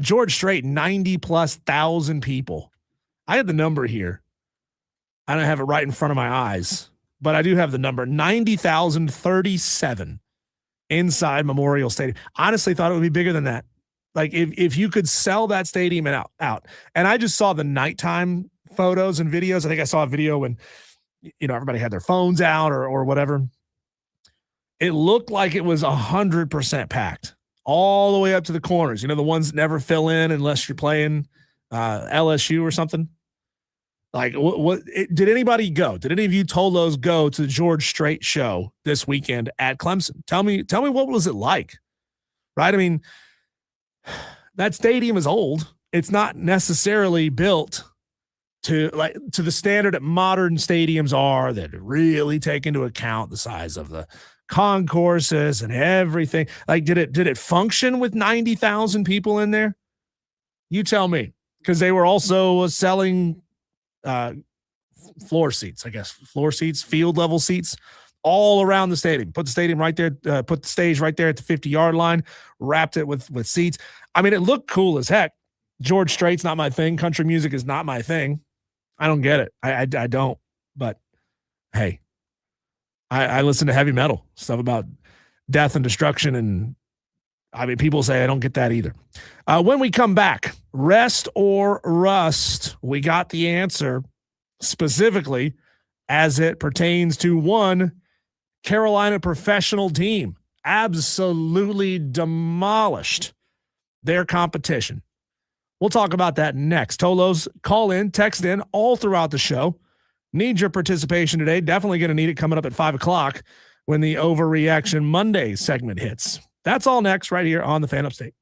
George Strait, 90,000+ people. I had the number here. I don't have it right in front of my eyes, but I do have the number, 90,037 inside Memorial Stadium. Honestly, thought it would be bigger than that. Like if you could sell that stadium and out. And I just saw the nighttime photos and videos. I think I saw a video when, you know, everybody had their phones out or whatever. It looked like it was 100% packed all the way up to the corners. You know, the ones that never fill in unless you're playing LSU or something. Like, did anybody go? Did any of you Tolos go to the George Strait show this weekend at Clemson? Tell me what was it like? Right? I mean, that stadium is old. It's not necessarily built to the standard that modern stadiums are that really take into account the size of the concourses and everything. Like, did it function with 90,000 people in there? You tell me, because they were also selling floor seats, field level seats all around the stadium. Put the stadium right there, put the stage right there at the 50-yard line, wrapped it with seats. I mean, it looked cool as heck. George Strait's not my thing. Country music is not my thing. I don't get it. I don't. But hey, I listen to heavy metal stuff about death and destruction, and I mean, people say I don't get that either. When we come back, rest or rust, we got the answer specifically as it pertains to one Carolina professional team. Absolutely demolished their competition. We'll talk about that next. Tolos, call in, text in all throughout the show. Need your participation today. Definitely going to need it coming up at 5 o'clock when the Overreaction Monday segment hits. That's all next right here on the Fan Upstate.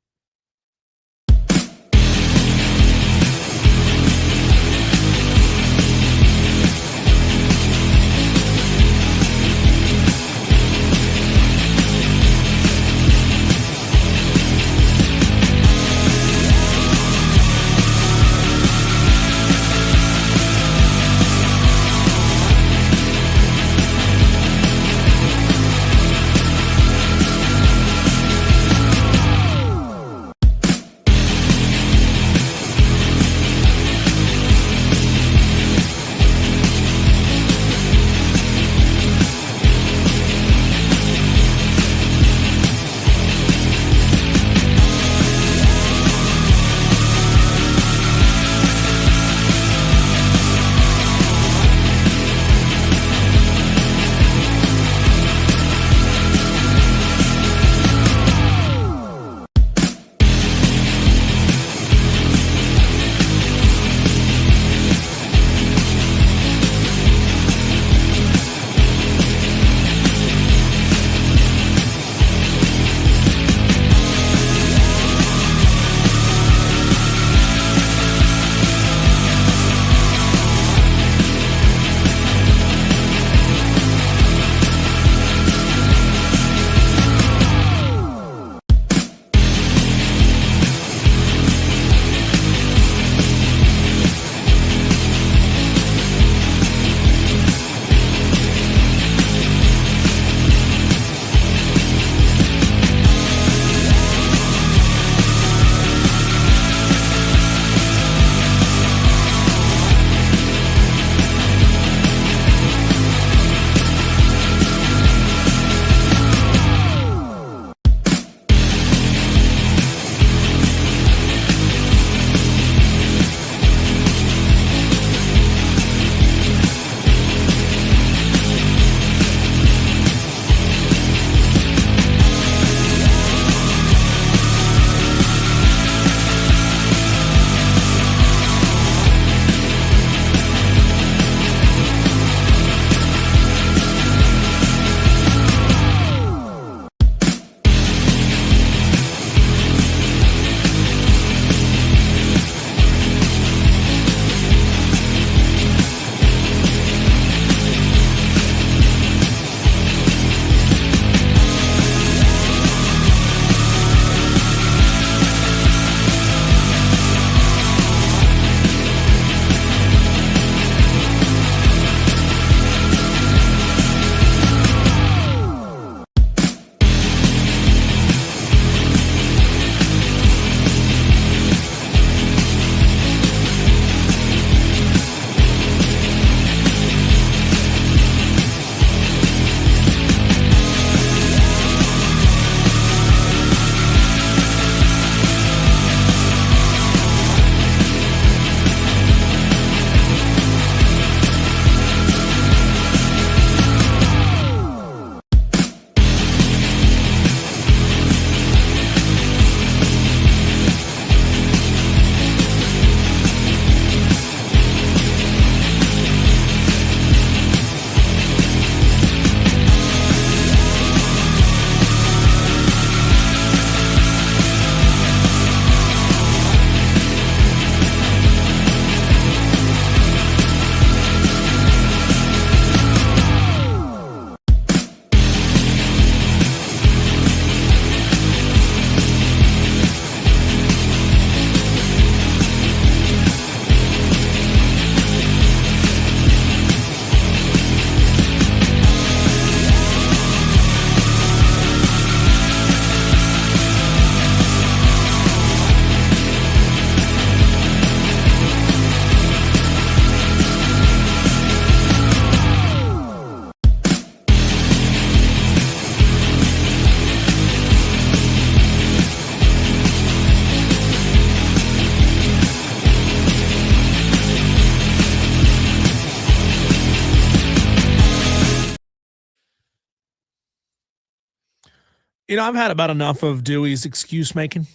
I've had about enough of Dewey's excuse making.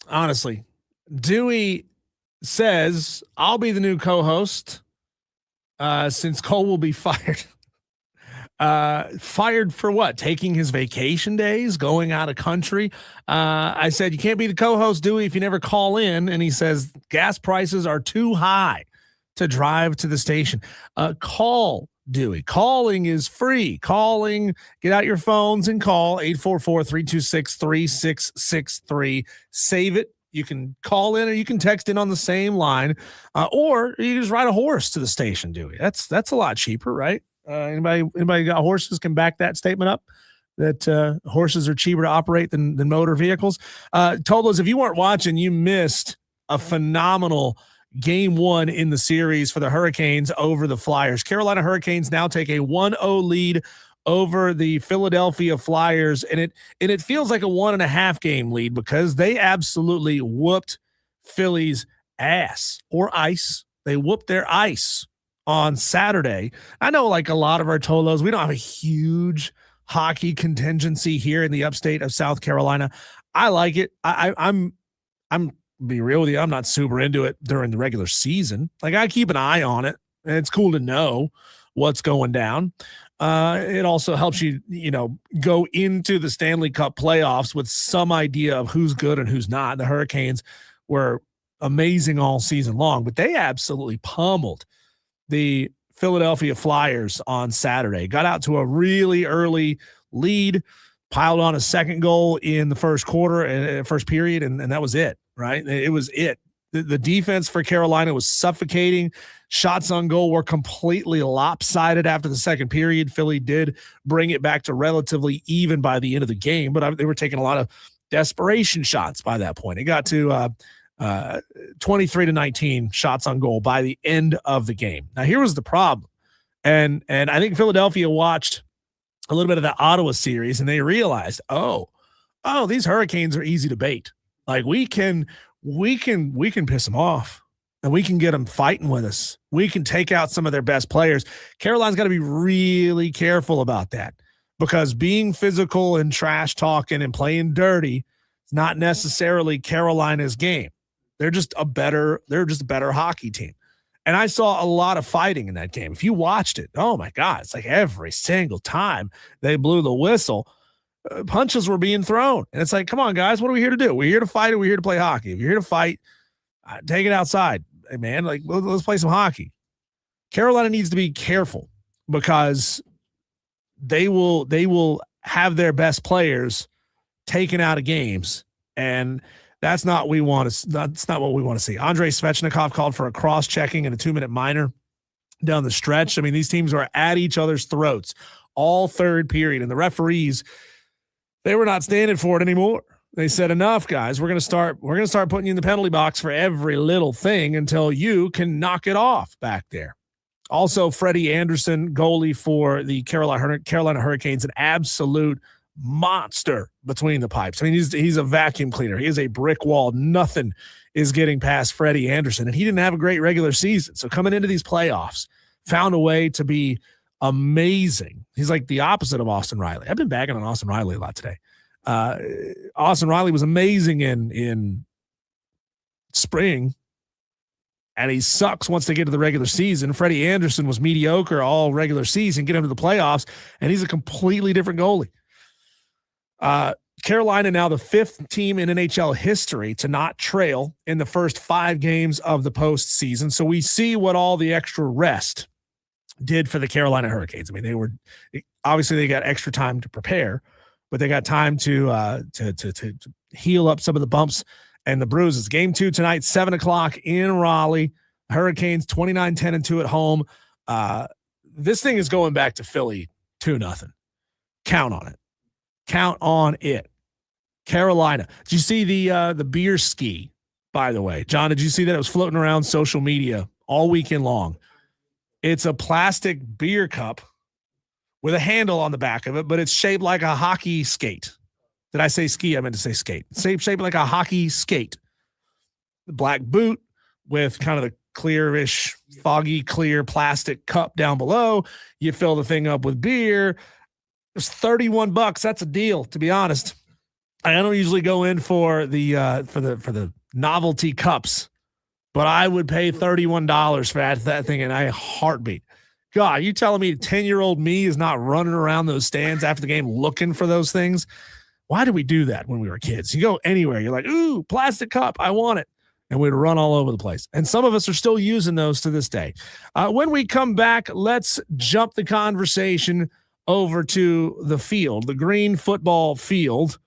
Honestly, Dewey says, I'll be the new co-host since Cole will be fired. Fired for what? Taking his vacation days, going out of country. I said, you can't be the co-host, Dewey, if you never call in. And he says, gas prices are too high to drive to the station. Call Dewey. Calling is free. Calling, get out your phones and call 844-326-3663. Save it. You can call in or you can text in on the same line, or you can just ride a horse to the station, Dewey. That's a lot cheaper, right? Anybody got horses can back that statement up, that horses are cheaper to operate than motor vehicles. Tolos, if you weren't watching, you missed a phenomenal game one in the series for the Hurricanes over the Flyers. Carolina Hurricanes now take a 1-0 lead over the Philadelphia Flyers, and it feels like a 1.5 game lead because they absolutely whooped Philly's ass, or ice. They whooped their ice on Saturday. I know, like a lot of our Tolos, we don't have a huge hockey contingency here in the upstate of South Carolina. I like it. I'm be real with you, I'm not super into it during the regular season. Like, I keep an eye on it, and it's cool to know what's going down. It also helps you, go into the Stanley Cup playoffs with some idea of who's good and who's not. The Hurricanes were amazing all season long, but they absolutely pummeled the Philadelphia Flyers on Saturday. Got out to a really early lead, piled on a second goal in the first quarter and first period, and that was it, right? It was it. The defense for Carolina was suffocating. Shots on goal were completely lopsided after the second period. Philly did bring it back to relatively even by the end of the game, but they were taking a lot of desperation shots by that point. It got to 23-19 shots on goal by the end of the game. Now, here was the problem. And I think Philadelphia watched a little bit of the Ottawa series, and they realized, oh, these Hurricanes are easy to bait. Like, we can piss them off, and we can get them fighting with us. We can take out some of their best players. Carolina's got to be really careful about that, because being physical and trash talking and playing dirty is not necessarily Carolina's game. They're just a better hockey team. And I saw a lot of fighting in that game. If you watched it, oh my God, it's like every single time they blew the whistle, punches were being thrown. And it's like, come on, guys, what are we here to do? We're here to fight, or we're here to play hockey? If you're here to fight, take it outside. Hey, man, like, let's play some hockey. Carolina needs to be careful, because they will have their best players taken out of games, and that's not what we want to see. Andrei Svechnikov called for a cross-checking and a 2-minute minor down the stretch. I mean, these teams were at each other's throats all third period, and the referees, they were not standing for it anymore. They said, enough, guys. We're going to start putting you in the penalty box for every little thing until you can knock it off back there. Also, Freddie Anderson, goalie for the Carolina Hurricanes, an absolute monster between the pipes. I mean, he's a vacuum cleaner. He is a brick wall. Nothing is getting past Freddie Anderson, and he didn't have a great regular season. So coming into these playoffs, found a way to be amazing. He's like the opposite of Austin Riley. I've been bagging on Austin Riley a lot today. Austin Riley was amazing in spring, and he sucks once they get to the regular season. Freddie Anderson was mediocre all regular season, get him to the playoffs, and he's a completely different goalie. Carolina now the 5th team in NHL history to not trail in the first 5 games of the postseason. So we see what all the extra rest did for the Carolina Hurricanes. I mean, they got extra time to prepare, but they got time to heal up some of the bumps and the bruises. Game 2 tonight, 7:00 in Raleigh. Hurricanes 29-10-2 at home. This thing is going back to Philly 2-0. Count on it. Count on it. Carolina. Did you see the beer ski, by the way? John, did you see that? It was floating around social media all weekend long. It's a plastic beer cup with a handle on the back of it, but it's shaped like a hockey skate. Did I say ski? I meant to say skate. It's shaped like a hockey skate. The black boot with kind of the clearish, foggy, clear plastic cup down below. You fill the thing up with beer. It's $31. That's a deal, to be honest. I don't usually go in for the novelty cups, but I would pay $31 for that thing in a heartbeat. God, you telling me 10-year-old me is not running around those stands after the game looking for those things? Why did we do that when we were kids? You go anywhere, you're like, ooh, plastic cup, I want it. And we'd run all over the place. And some of us are still using those to this day. When we come back, let's jump the conversation over to the field, the green football field.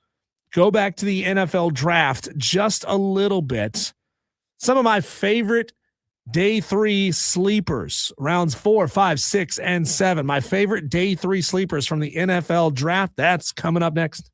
Go back to the NFL draft just a little bit. Some of my favorite day 3 sleepers, rounds 4, 5, 6, and 7. My favorite day 3 sleepers from the NFL draft. That's coming up next.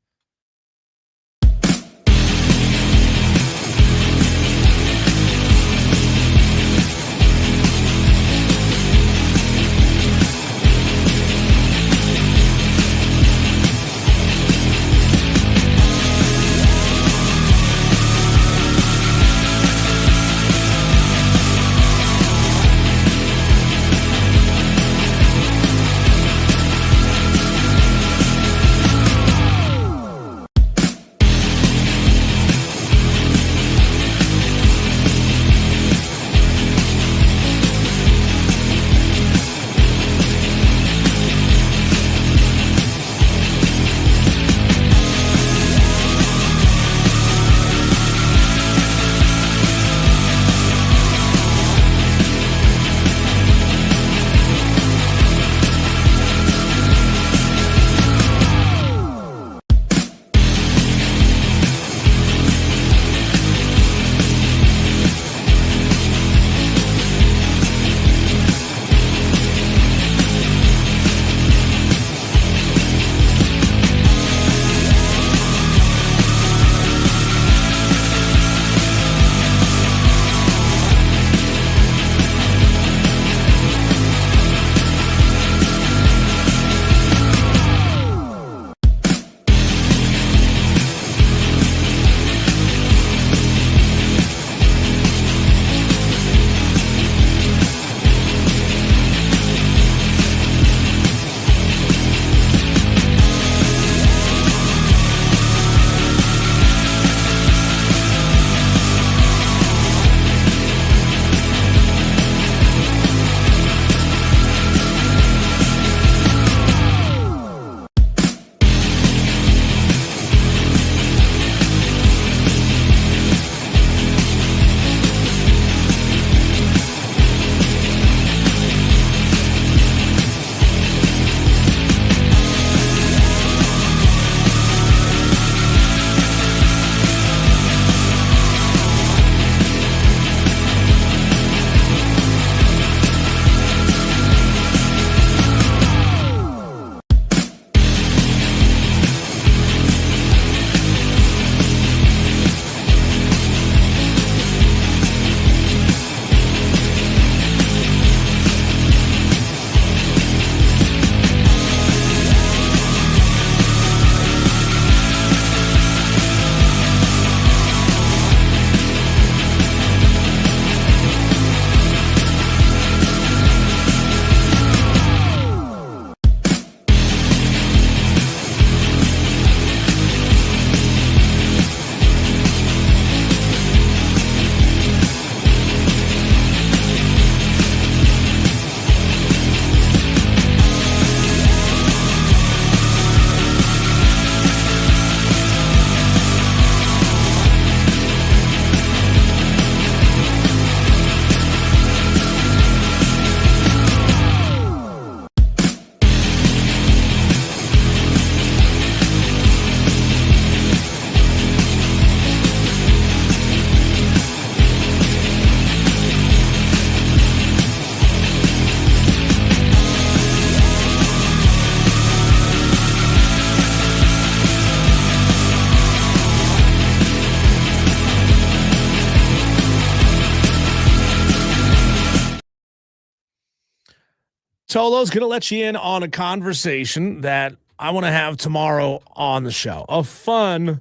Tolo's going to let you in on a conversation that I want to have tomorrow on the show. A fun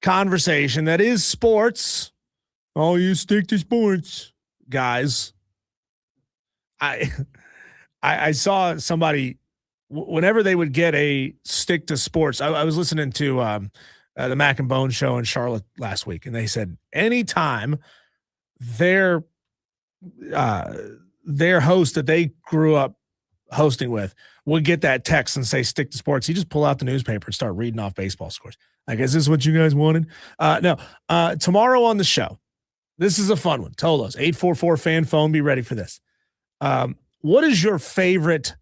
conversation that is sports. Oh, you stick to sports, guys. I I saw somebody whenever they would get a stick to sports. I was listening to the Mac and Bone show in Charlotte last week, and they said anytime their host that they grew up hosting with would get that text and say stick to sports, he just pull out the newspaper and start reading off baseball scores. I guess this is what you guys wanted. No, tomorrow on the show, this is a fun one. Tolos, 844 fan phone. Be ready for this. What is your favorite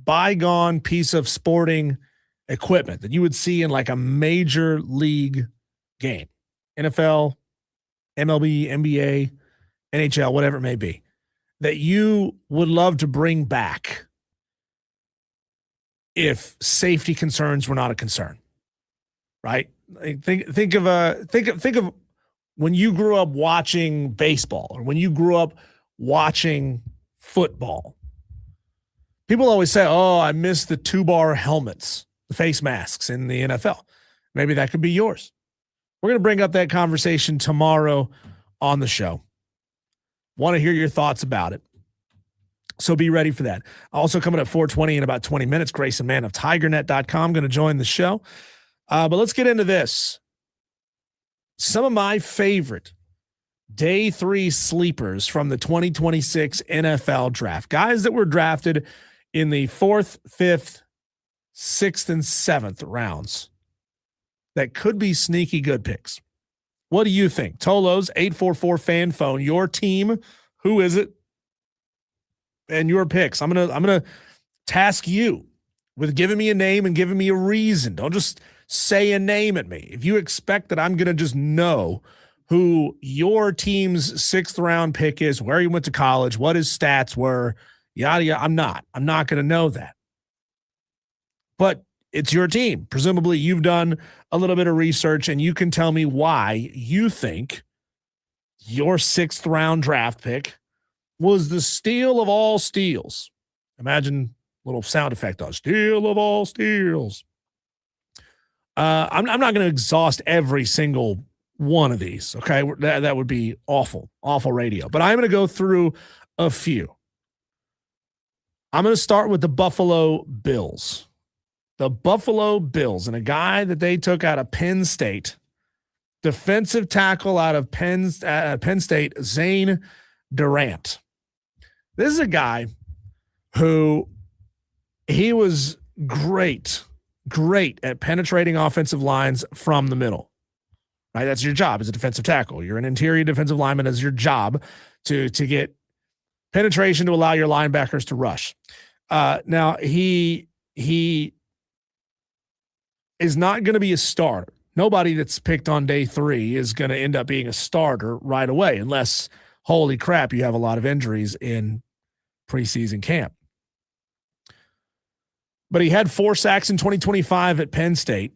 bygone piece of sporting equipment that you would see in like a major league game? NFL, MLB, NBA, NHL, whatever it may be, that you would love to bring back if safety concerns were not a concern, right? Like think of when you grew up watching baseball or when you grew up watching football. People always say, "Oh, I miss the 2-bar helmets, the face masks in the NFL." Maybe that could be yours. We're going to bring up that conversation tomorrow on the show. Want to hear your thoughts about it. So be ready for that. Also coming at 4:20 in about 20 minutes, Grayson Mann of TigerNet.com going to join the show. But let's get into this. Some of my favorite day 3 sleepers from the 2026 NFL draft. Guys that were drafted in the 4th, 5th, 6th, and 7th rounds that could be sneaky good picks. What do you think? Tolos, 844 fan phone. Your team, who is it? And your picks. I'm gonna task you with giving me a name and giving me a reason. Don't just say a name at me. If you expect that I'm gonna just know who your team's 6th round pick is, where he went to college, what his stats were, yada yada. I'm not gonna know that. But it's your team. Presumably you've done a little bit of research and you can tell me why you think your 6th round draft pick was the steal of all steals. Imagine a little sound effect on steal of all steals. I'm not going to exhaust every single one of these. Okay. That would be awful radio, but I'm going to go through a few. I'm going to start with the Buffalo Bills. The Buffalo Bills and a guy that they took out of Penn State, defensive tackle out of Penn State, Zane Durant. This is a guy who he was great at penetrating offensive lines from the middle. Right? That's your job as a defensive tackle. You're an interior defensive lineman. It's your job to get penetration to allow your linebackers to rush. Now he is not going to be a starter. Nobody that's picked on day 3 is going to end up being a starter right away, unless, holy crap, you have a lot of injuries in preseason camp. But he had 4 sacks in 2025 at Penn State,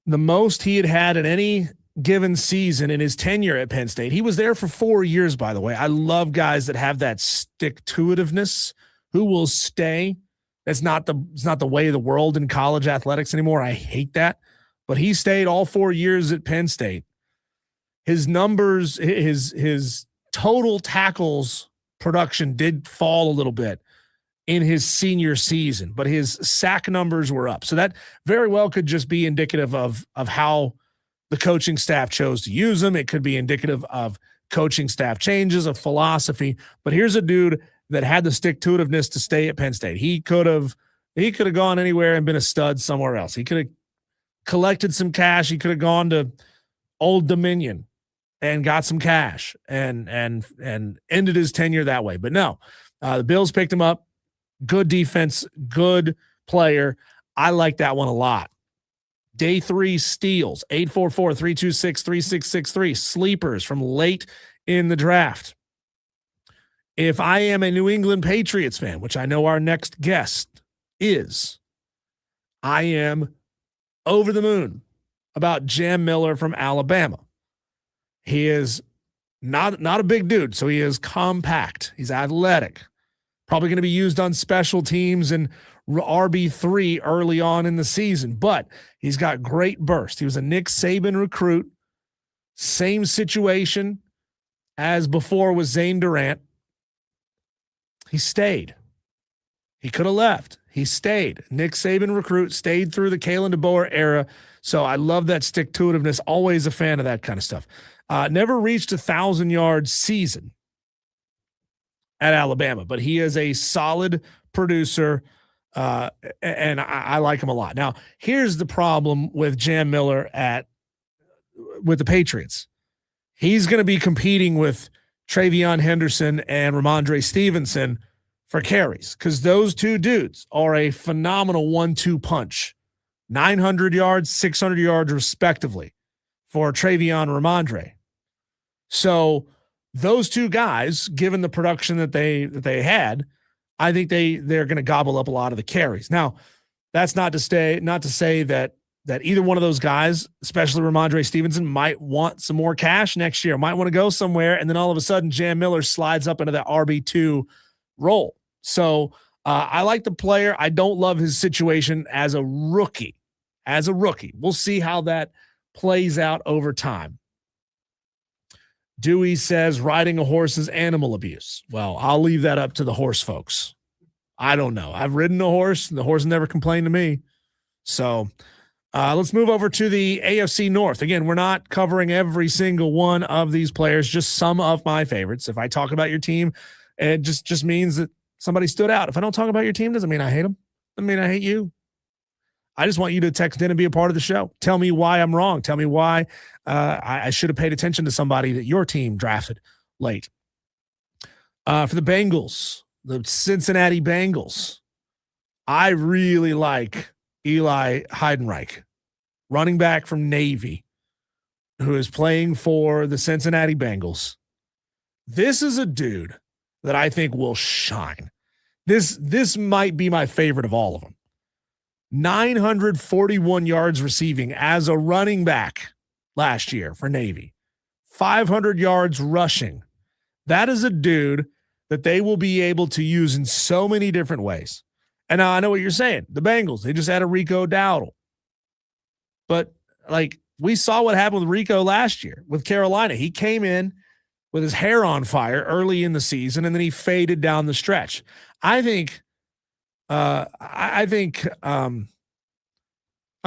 the most he had in any given season in his tenure at Penn State. He was there for 4 years, by the way. I love guys that have that stick-to-itiveness, who will stay. It's not the way of the world in college athletics anymore. I hate that. But he stayed all 4 years at Penn State. His numbers, his total tackles production did fall a little bit in his senior season, but his sack numbers were up. So that very well could just be indicative of how the coaching staff chose to use him. It could be indicative of coaching staff changes, of philosophy. But here's a dude that had the stick-to-itiveness to stay at Penn State. He could have gone anywhere and been a stud somewhere else. He could have collected some cash. He could have gone to Old Dominion and got some cash and ended his tenure that way. But no, the Bills picked him up. Good defense, good player. I like that one a lot. Day 3 steals, 844-326-3663. Sleepers from late in the draft. If I am a New England Patriots fan, which I know our next guest is, I am over the moon about Jam Miller from Alabama. He is not a big dude, so he is compact. He's athletic. Probably going to be used on special teams and RB3 early on in the season, but he's got great burst. He was a Nick Saban recruit. Same situation as before with Zane Durant. He stayed. He could have left. He stayed. Nick Saban recruit, stayed through the Kalen DeBoer era, So I love that stick-to-itiveness. Always a fan of that kind of stuff. Never reached 1,000-yard season at Alabama, but he is a solid producer, and I like him a lot. Now, here's the problem with Jam Miller with the Patriots. He's going to be competing with Travion Henderson and Ramondre Stevenson for carries because those two dudes are a phenomenal 1-2 punch. 900 yards, 600 yards respectively for Travion and Ramondre. So those two guys, given the production that they had, I think they're going to gobble up a lot of the carries. Now, that's not to say that either one of those guys, especially Ramondre Stevenson, might want some more cash next year, might want to go somewhere, and then all of a sudden Jam Miller slides up into that RB2 role. So I like the player. I don't love his situation as a rookie. We'll see how that plays out over time. Dewey says riding a horse is animal abuse. Well, I'll leave that up to the horse folks. I don't know. I've ridden a horse, and the horse never complained to me. So let's move over to the AFC North. Again, we're not covering every single one of these players, just some of my favorites. If I talk about your team, it just means that somebody stood out. If I don't talk about your team, doesn't mean I hate them. Doesn't mean I hate you. I just want you to text in and be a part of the show. Tell me why I'm wrong. Tell me why I should have paid attention to somebody that your team drafted late. For the Bengals, the Cincinnati Bengals, I really like Eli Heidenreich, running back from Navy, who is playing for the Cincinnati Bengals. This is a dude that I think will shine. This might be my favorite of all of them. 941 yards receiving as a running back last year for Navy. 500 yards rushing. That is a dude that they will be able to use in so many different ways. And now I know what you're saying. The Bengals, they just had a Rico Dowdle. But, we saw what happened with Rico last year with Carolina. He came in with his hair on fire early in the season, and then he faded down the stretch. I'm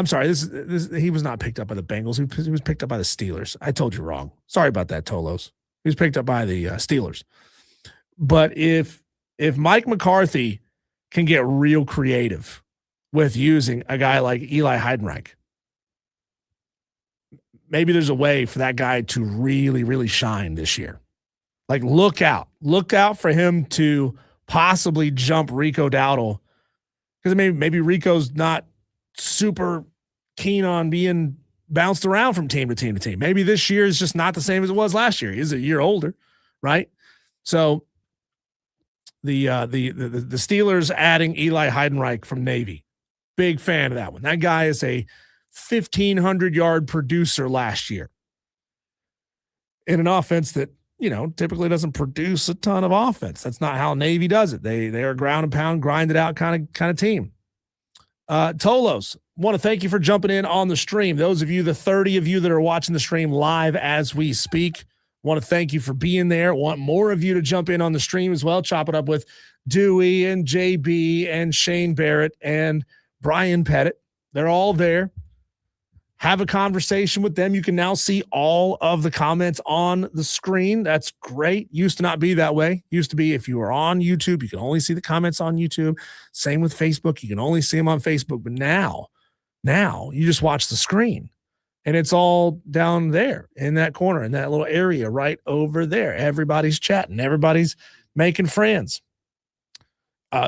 sorry. This he was not picked up by the Bengals. He was picked up by the Steelers. I told you wrong. Sorry about that, Tolos. He was picked up by the Steelers. But if Mike McCarthy can get real creative with using a guy like Eli Heidenreich, maybe there's a way for that guy to really, really shine this year. Look out for him to possibly jump Rico Dowdle, because maybe Rico's not super keen on being bounced around from team to team to team. Maybe this year is just not the same as it was last year. He's a year older, right? So the Steelers adding Eli Heidenreich from Navy, big fan of that one. That guy is a 1,500-yard producer last year in an offense that typically doesn't produce a ton of offense. That's not how Navy does it. They are ground and pound, grind it out kind of team. Tolos, want to thank you for jumping in on the stream. Those of you, the 30 of you that are watching the stream live as we speak, want to thank you for being there. Want more of you to jump in on the stream as well. Chop it up with Dewey and JB and Shane Barrett and Brian Pettit. They're all there. Have a conversation with them. You can now see all of the comments on the screen. That's great. Used to not be that way. Used to be if you were on YouTube, you can only see the comments on YouTube. Same with Facebook. You can only see them on Facebook. But now you just watch the screen, and it's all down there in that corner, in that little area right over there. Everybody's chatting. Everybody's making friends.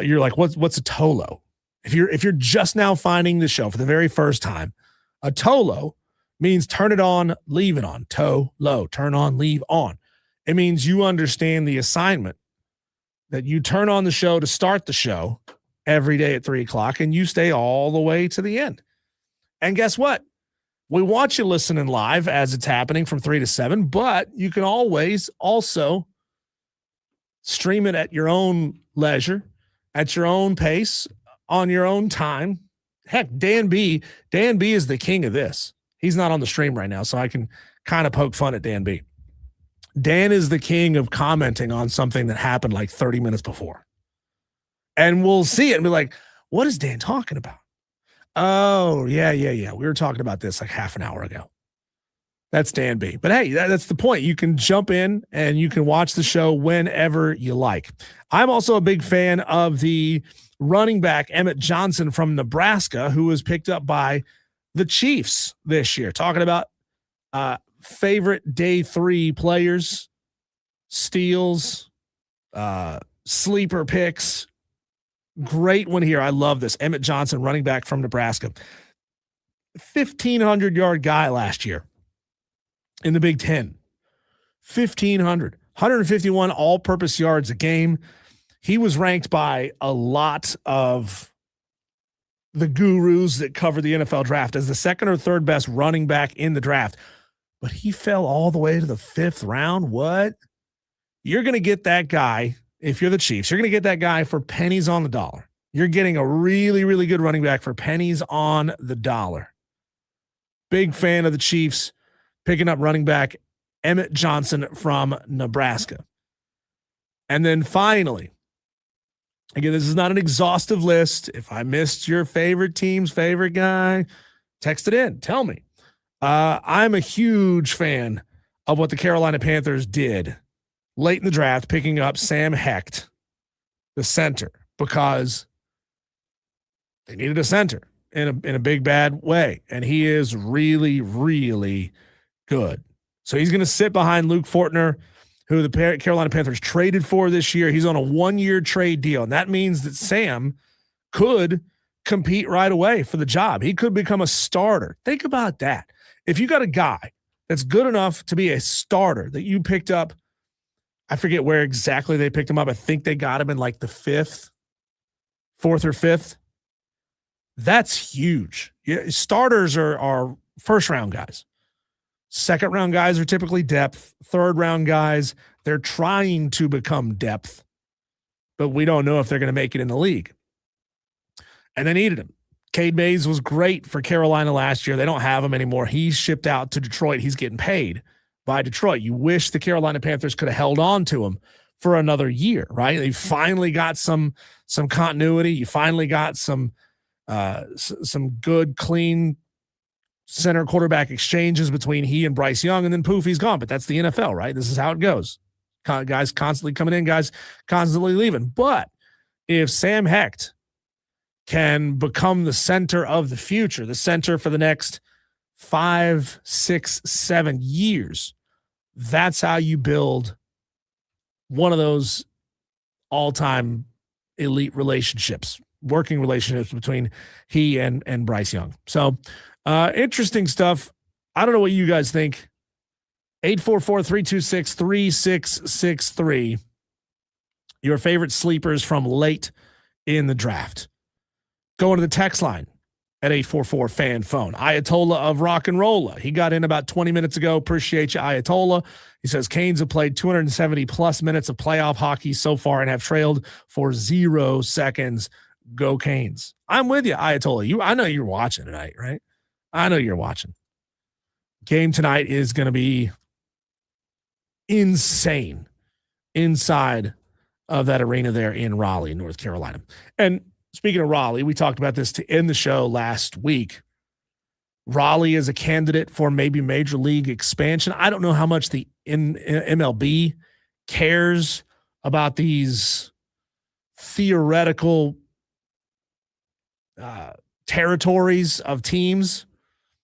You're like, what's a Tolo? If you're just now finding the show for the very first time, a Tolo means turn it on, leave it on. Low, turn on, leave on. It means you understand the assignment that you turn on the show to start the show every day at 3:00, and you stay all the way to the end. And guess what? We want you listening live as it's happening from 3 to 7, but you can always also stream it at your own leisure, at your own pace, on your own time. Heck, Dan B is the king of this. He's not on the stream right now, so I can kind of poke fun at Dan B. Dan is the king of commenting on something that happened 30 minutes before. And we'll see it and be like, what is Dan talking about? Oh, yeah. We were talking about this like half an hour ago. That's Dan B. But hey, that's the point. You can jump in and you can watch the show whenever you like. I'm also a big fan of the running back, Emmett Johnson from Nebraska, who was picked up by the Chiefs this year. Talking about favorite day 3 players, steals, sleeper picks. Great one here. I love this. Emmett Johnson, running back from Nebraska. 1,500-yard guy last year in the Big Ten. 1,500. 151 all-purpose yards a game. He was ranked by a lot of the gurus that cover the NFL draft as the second or third best running back in the draft. But he fell all the way to the 5th round. What? You're going to get that guy, if you're the Chiefs, you're going to get that guy for pennies on the dollar. You're getting a really, really good running back for pennies on the dollar. Big fan of the Chiefs picking up running back Emmett Johnson from Nebraska. And then finally, again, this is not an exhaustive list. If I missed your favorite team's favorite guy, text it in. Tell me. I'm a huge fan of what the Carolina Panthers did late in the draft, picking up Sam Hecht, the center, because they needed a center in a big bad way. And he is really, really good. So he's going to sit behind Luke Fortner, who the Carolina Panthers traded for this year. He's on a 1-year trade deal. And that means that Sam could compete right away for the job. He could become a starter. Think about that. If you got a guy that's good enough to be a starter that you picked up, I forget where exactly they picked him up. I think they got him in like the 4th or 5th. That's huge. Yeah, starters are first-round guys. Second-round guys are typically depth. Third-round guys, they're trying to become depth, but we don't know if they're going to make it in the league. And they needed him. Cade Mays was great for Carolina last year. They don't have him anymore. He's shipped out to Detroit. He's getting paid by Detroit. You wish the Carolina Panthers could have held on to him for another year, right? They finally got some continuity. You finally got some good, clean center quarterback exchanges between he and Bryce Young, and then poof, he's gone. But that's the NFL, right? This is how it goes. Guys constantly coming in, guys constantly leaving. But if Sam Hecht can become the center of the future, the center for the next 5, 6, 7 years, that's how you build one of those all-time elite relationships, working relationships between he and Bryce Young. So interesting stuff. I don't know what you guys think. 844-326-3663. Your favorite sleepers from late in the draft. Going to the text line at 844-FAN-PHONE. Ayatollah of Rock and Rolla. He got in about 20 minutes ago. Appreciate you, Ayatollah. He says Canes have played 270-plus minutes of playoff hockey so far and have trailed for 0 seconds. Go Canes. I'm with you, Ayatollah. I know you're watching tonight, right? I know you're watching. Game tonight is going to be insane inside of that arena there in Raleigh, North Carolina. And speaking of Raleigh, we talked about this to end the show last week. Raleigh is a candidate for maybe major league expansion. I don't know how much the MLB cares about these theoretical territories of teams.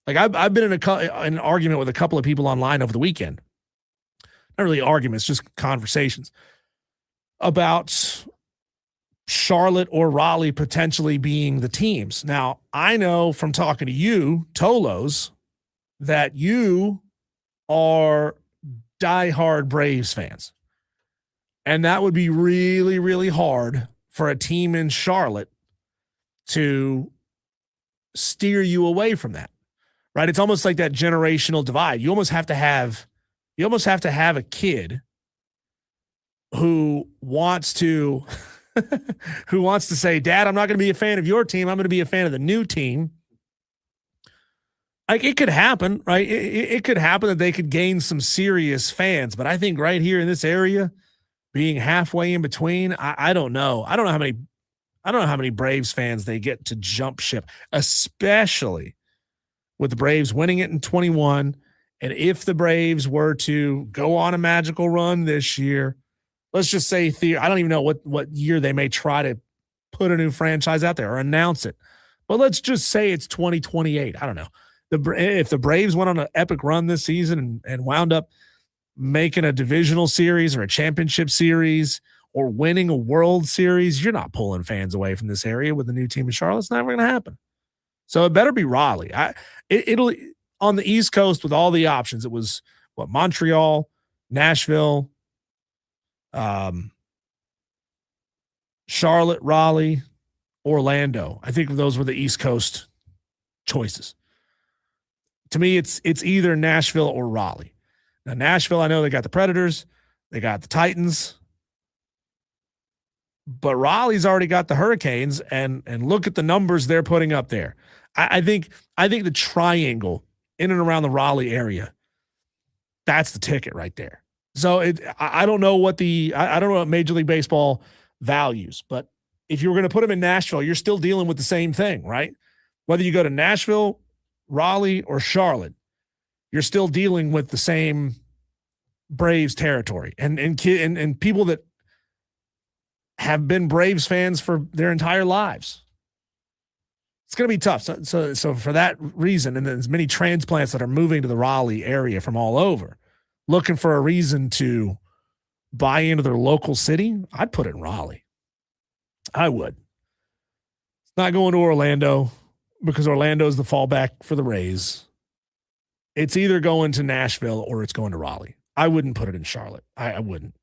Like I've been in an argument with a couple of people online over the weekend. Not really arguments, just conversations about Charlotte or Raleigh potentially being the teams. Now, I know from talking to you, Tolos, that you are diehard Braves fans. And that would be really, really hard for a team in Charlotte to steer you away from that, right? It's almost like that generational divide. You almost have to have a kid who wants to say, Dad, I'm not going to be a fan of your team. I'm going to be a fan of the new team. Like it could happen, right? It could happen that they could gain some serious fans, but I think right here in this area, being halfway in between, I don't know. I don't know how many I don't know how many Braves fans they get to jump ship, especially with the Braves winning it in 21. And if the Braves were to go on a magical run this year, let's just say, I don't even know what year they may try to put a new franchise out there or announce it. But let's just say it's 2028. I don't know. If the Braves went on an epic run this season and wound up making a divisional series or a championship series or winning a World Series, you're not pulling fans away from this area with the new team in Charlotte. It's never going to happen. So it better be Raleigh. It'll on the East Coast with all the options. It was Montreal, Nashville, Charlotte, Raleigh, Orlando. I think those were the East Coast choices. To me, it's either Nashville or Raleigh. Now, Nashville, I know they got the Predators, they got the Titans, but Raleigh's already got the Hurricanes, and look at the numbers they're putting up there. I think the triangle in and around the Raleigh area, that's the ticket right there. So I don't know what I don't know what Major League Baseball values, but if you were going to put them in Nashville, you're still dealing with the same thing, right? Whether you go to Nashville, Raleigh, or Charlotte, you're still dealing with the same Braves territory and people that have been Braves fans for their entire lives. It's going to be tough. So for that reason, and there's many transplants that are moving to the Raleigh area from all over, looking for a reason to buy into their local city, I'd put it in Raleigh. I would. It's not going to Orlando because Orlando is the fallback for the Rays. It's either going to Nashville or it's going to Raleigh. I wouldn't put it in Charlotte. I wouldn't.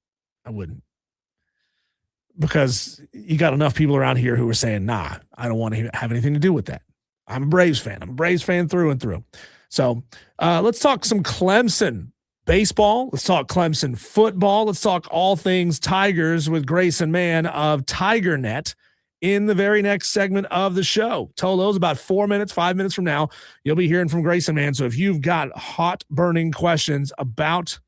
Because you got enough people around here who are saying, nah, I don't want to have anything to do with that. I'm a Braves fan. I'm a Braves fan through and through. So let's talk some Clemson baseball. Let's talk Clemson football. Let's talk all things Tigers with Grayson Mann of TigerNet in the very next segment of the show. Tolo's about 5 minutes from now. You'll be hearing from Grayson Mann. So if you've got hot burning questions about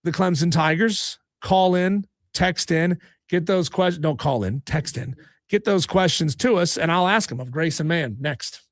the Clemson Tigers, call in, text in, get those questions. Don't call in, text in. Get those questions to us, and I'll ask them of Grayson Mann next.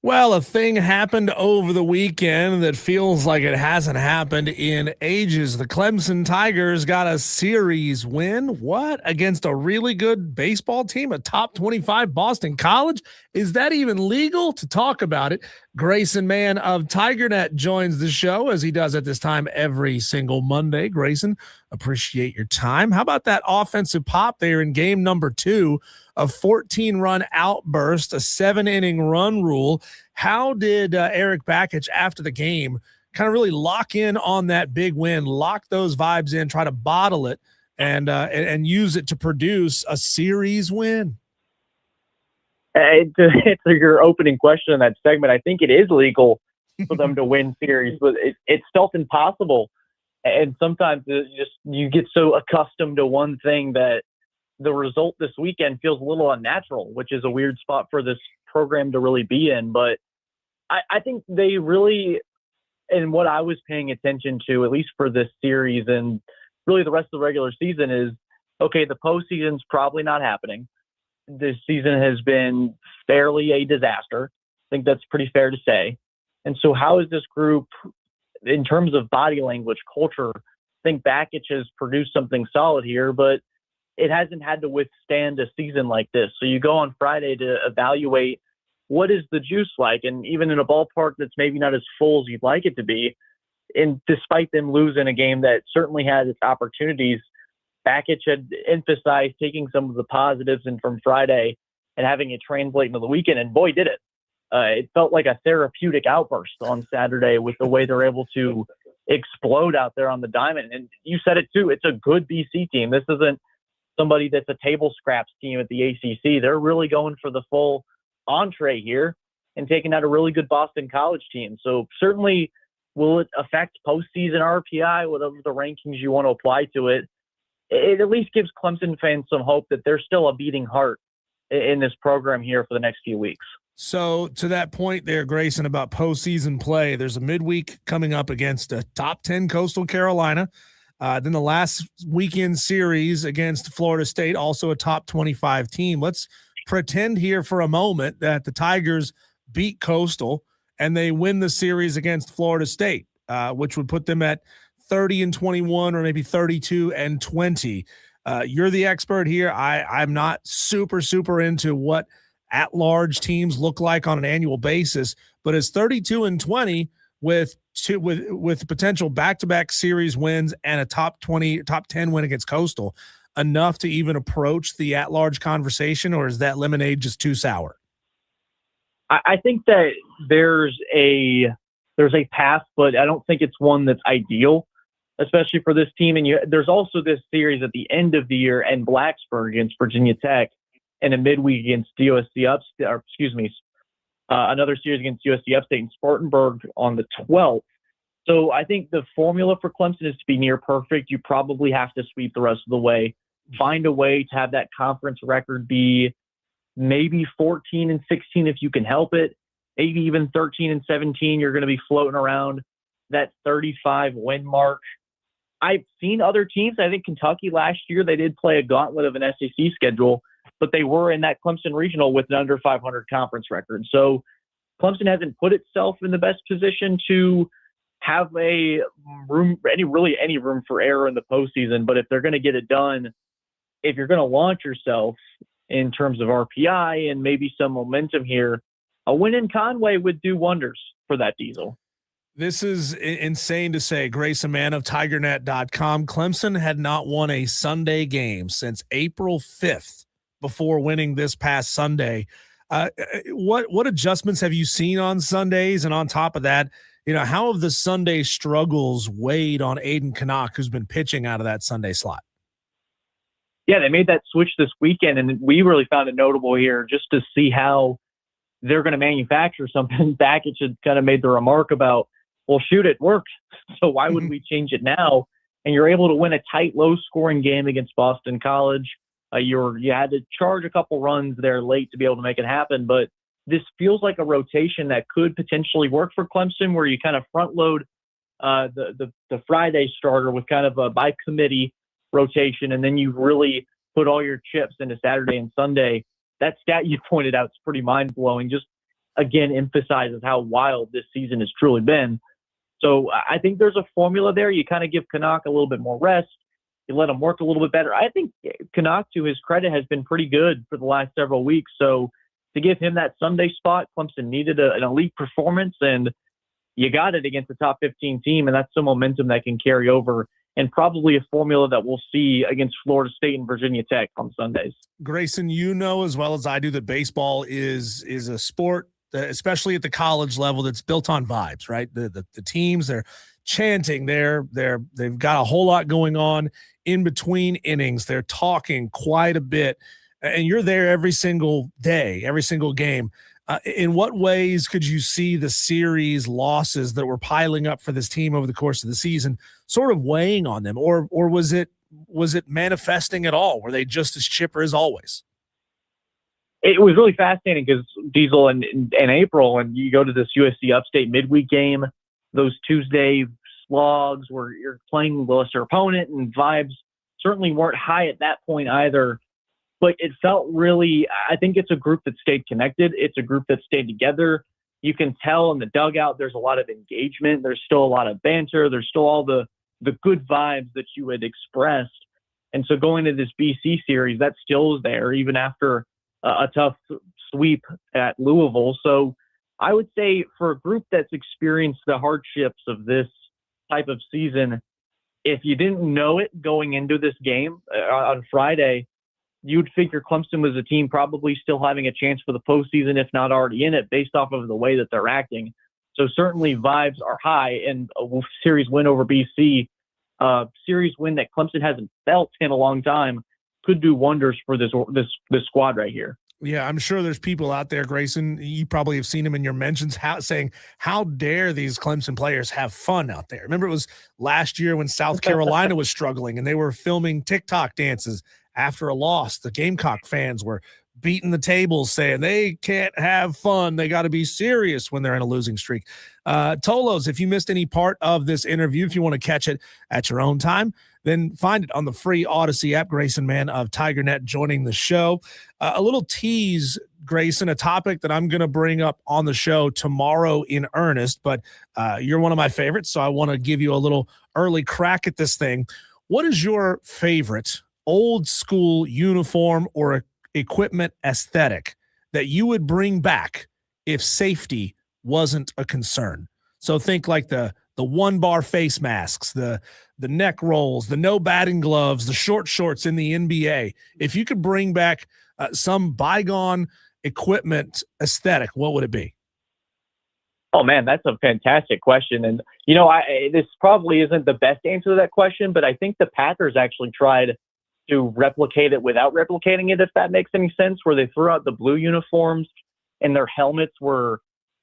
Well, a thing happened over the weekend that feels like it hasn't happened in ages. The Clemson Tigers got a series win. What? Against a really good baseball team, a top 25 Boston College? Is that even legal? To talk about it, Grayson Mann of TigerNet joins the show as he does at this time every single Monday. Grayson, appreciate your time. How about that offensive pop there in game number 2? A 14-run outburst, a 7-inning run rule. How did Eric Bakich after the game kind of really lock in on that big win, lock those vibes in, try to bottle it, and use it to produce a series win? To your opening question in that segment, I think it is legal for them to win series, but it's felt impossible. And sometimes you get so accustomed to one thing that the result this weekend feels a little unnatural, which is a weird spot for this program to really be in. But I think they really, and what I was paying attention to, at least for this series and really the rest of the regular season, is okay, the postseason's probably not happening. This season has been fairly a disaster. I think that's pretty fair to say. And so how is this group, in terms of body language, culture? I think Bakich has produced something solid here, but it hasn't had to withstand a season like this. So you go on Friday to evaluate what is the juice like, and even in a ballpark that's maybe not as full as you'd like it to be, and despite them losing a game that certainly had its opportunities, Bakich had emphasized taking some of the positives in from Friday and having it translate into the weekend, and boy, did it. It felt like a therapeutic outburst on Saturday with the way they're able to explode out there on the diamond. And you said it too, it's a good BC team. This isn't somebody that's a table scraps team at the ACC. They're really going for the full entree here and taking out a really good Boston College team. So certainly, will it affect postseason RPI, whatever the rankings you want to apply to it? It at least gives Clemson fans some hope that there's still a beating heart in this program here for the next few weeks. So to that point there, Grayson, about postseason play, there's a midweek coming up against a top 10 Coastal Carolina. Then the last weekend series against Florida State, also a top 25 team. Let's pretend here for a moment that the Tigers beat Coastal and they win the series against Florida State, which would put them at 30-21 or maybe 32-20. You're the expert here. I'm not super into what at-large teams look like on an annual basis, but is 32-20 with potential back-to-back series wins and a top 10 win against Coastal enough to even approach the at-large conversation, or is that lemonade just too sour? I think that there's a path, but I don't think it's one that's ideal, especially for this team. And there's also this series at the end of the year in Blacksburg against Virginia Tech and a midweek against another series against USC Upstate in Spartanburg on the 12th. So I think the formula for Clemson is to be near perfect. You probably have to sweep the rest of the way, find a way to have that conference record be maybe 14-16 if you can help it, maybe even 13-17. You're going to be floating around that 35 win mark. I've seen other teams. I think Kentucky last year, they did play a gauntlet of an SEC schedule, but they were in that Clemson regional with an under 500 conference record. So Clemson hasn't put itself in the best position to have any room for error in the postseason. But if they're going to get it done, if you're going to launch yourself in terms of RPI and maybe some momentum here, a win in Conway would do wonders for that Diesel. This is insane to say. Grayson Mann of TigerNet.com. Clemson had not won a Sunday game since April 5th before winning this past Sunday. What adjustments have you seen on Sundays? And on top of that, how have the Sunday struggles weighed on Aiden Canuck, who's been pitching out of that Sunday slot? Yeah, they made that switch this weekend, and we really found it notable here just to see how they're going to manufacture something. Bakich had kind of made the remark about, well, shoot, it worked, so why would we change it now? And you're able to win a tight, low-scoring game against Boston College. You had to charge a couple runs there late to be able to make it happen, but this feels like a rotation that could potentially work for Clemson, where you kind of front load the Friday starter with kind of a by committee rotation, and then you really put all your chips into Saturday and Sunday. That stat you pointed out is pretty mind blowing. Just again emphasizes how wild this season has truly been. So I think there's a formula there. You kind of give Canuck a little bit more rest. You let him work a little bit better. I think Canuck, to his credit, has been pretty good for the last several weeks. So to give him that Sunday spot, Clemson needed an elite performance, and you got it against the top 15 team, and that's some momentum that can carry over, and probably a formula that we'll see against Florida State and Virginia Tech on Sundays. Grayson, you know as well as I do that baseball is a sport, especially at the college level, that's built on vibes, right? The teams, they're chanting, they've got a whole lot going on in between innings. They're talking quite a bit, and you're there every single day, every single game. In what ways could you see the series losses that were piling up for this team over the course of the season sort of weighing on them, or was it manifesting at all? Were they just as chipper as always? It was really fascinating because Diesel in April, and you go to this USC Upstate midweek game, those Tuesday slogs where you're playing the lesser opponent, and vibes certainly weren't high at that point either. But it felt really, I think it's a group that stayed connected. It's a group that stayed together. You can tell in the dugout there's a lot of engagement. There's still a lot of banter. There's still all the good vibes that you had expressed. And so going to this BC series, that still is there, even after a tough sweep at Louisville. So I would say for a group that's experienced the hardships of this type of season, if you didn't know it going into this game on Friday, you'd figure Clemson was a team probably still having a chance for the postseason, if not already in it, based off of the way that they're acting. So certainly vibes are high, and a series win over BC, series win that Clemson hasn't felt in a long time, could do wonders for this squad right here. Yeah, I'm sure there's people out there, Grayson, you probably have seen them in your mentions saying, how dare these Clemson players have fun out there? Remember, it was last year when South Carolina was struggling and they were filming TikTok dances after a loss. The Gamecock fans were beating the tables saying they can't have fun. They got to be serious when they're in a losing streak. Tolos, if you missed any part of this interview, if you want to catch it at your own time, then find it on the free Odyssey app. Grayson Mann of TigerNet joining the show. A little tease, Grayson, a topic that I'm going to bring up on the show tomorrow in earnest, but you're one of my favorites, so I want to give you a little early crack at this thing. What is your favorite old school uniform or equipment aesthetic that you would bring back if safety wasn't a concern? So think like the one bar face masks, the neck rolls, the no batting gloves, the short shorts in the NBA. If you could bring back some bygone equipment aesthetic, what would it be? Oh man, that's a fantastic question. And this probably isn't the best answer to that question, but I think the Packers actually tried to replicate it without replicating it, if that makes any sense, where they threw out the blue uniforms and their helmets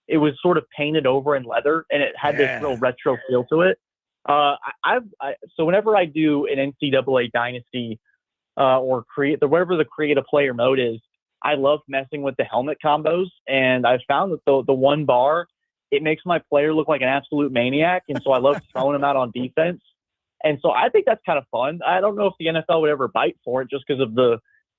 it was sort of painted over in leather, and it had this real retro feel to it. So whenever I do an NCAA Dynasty or whatever the create a player mode is, I love messing with the helmet combos, and I've found that the one bar, it makes my player look like an absolute maniac, and so I love throwing him out on defense. And so I think that's kind of fun. I don't know if the NFL would ever bite for it just because of the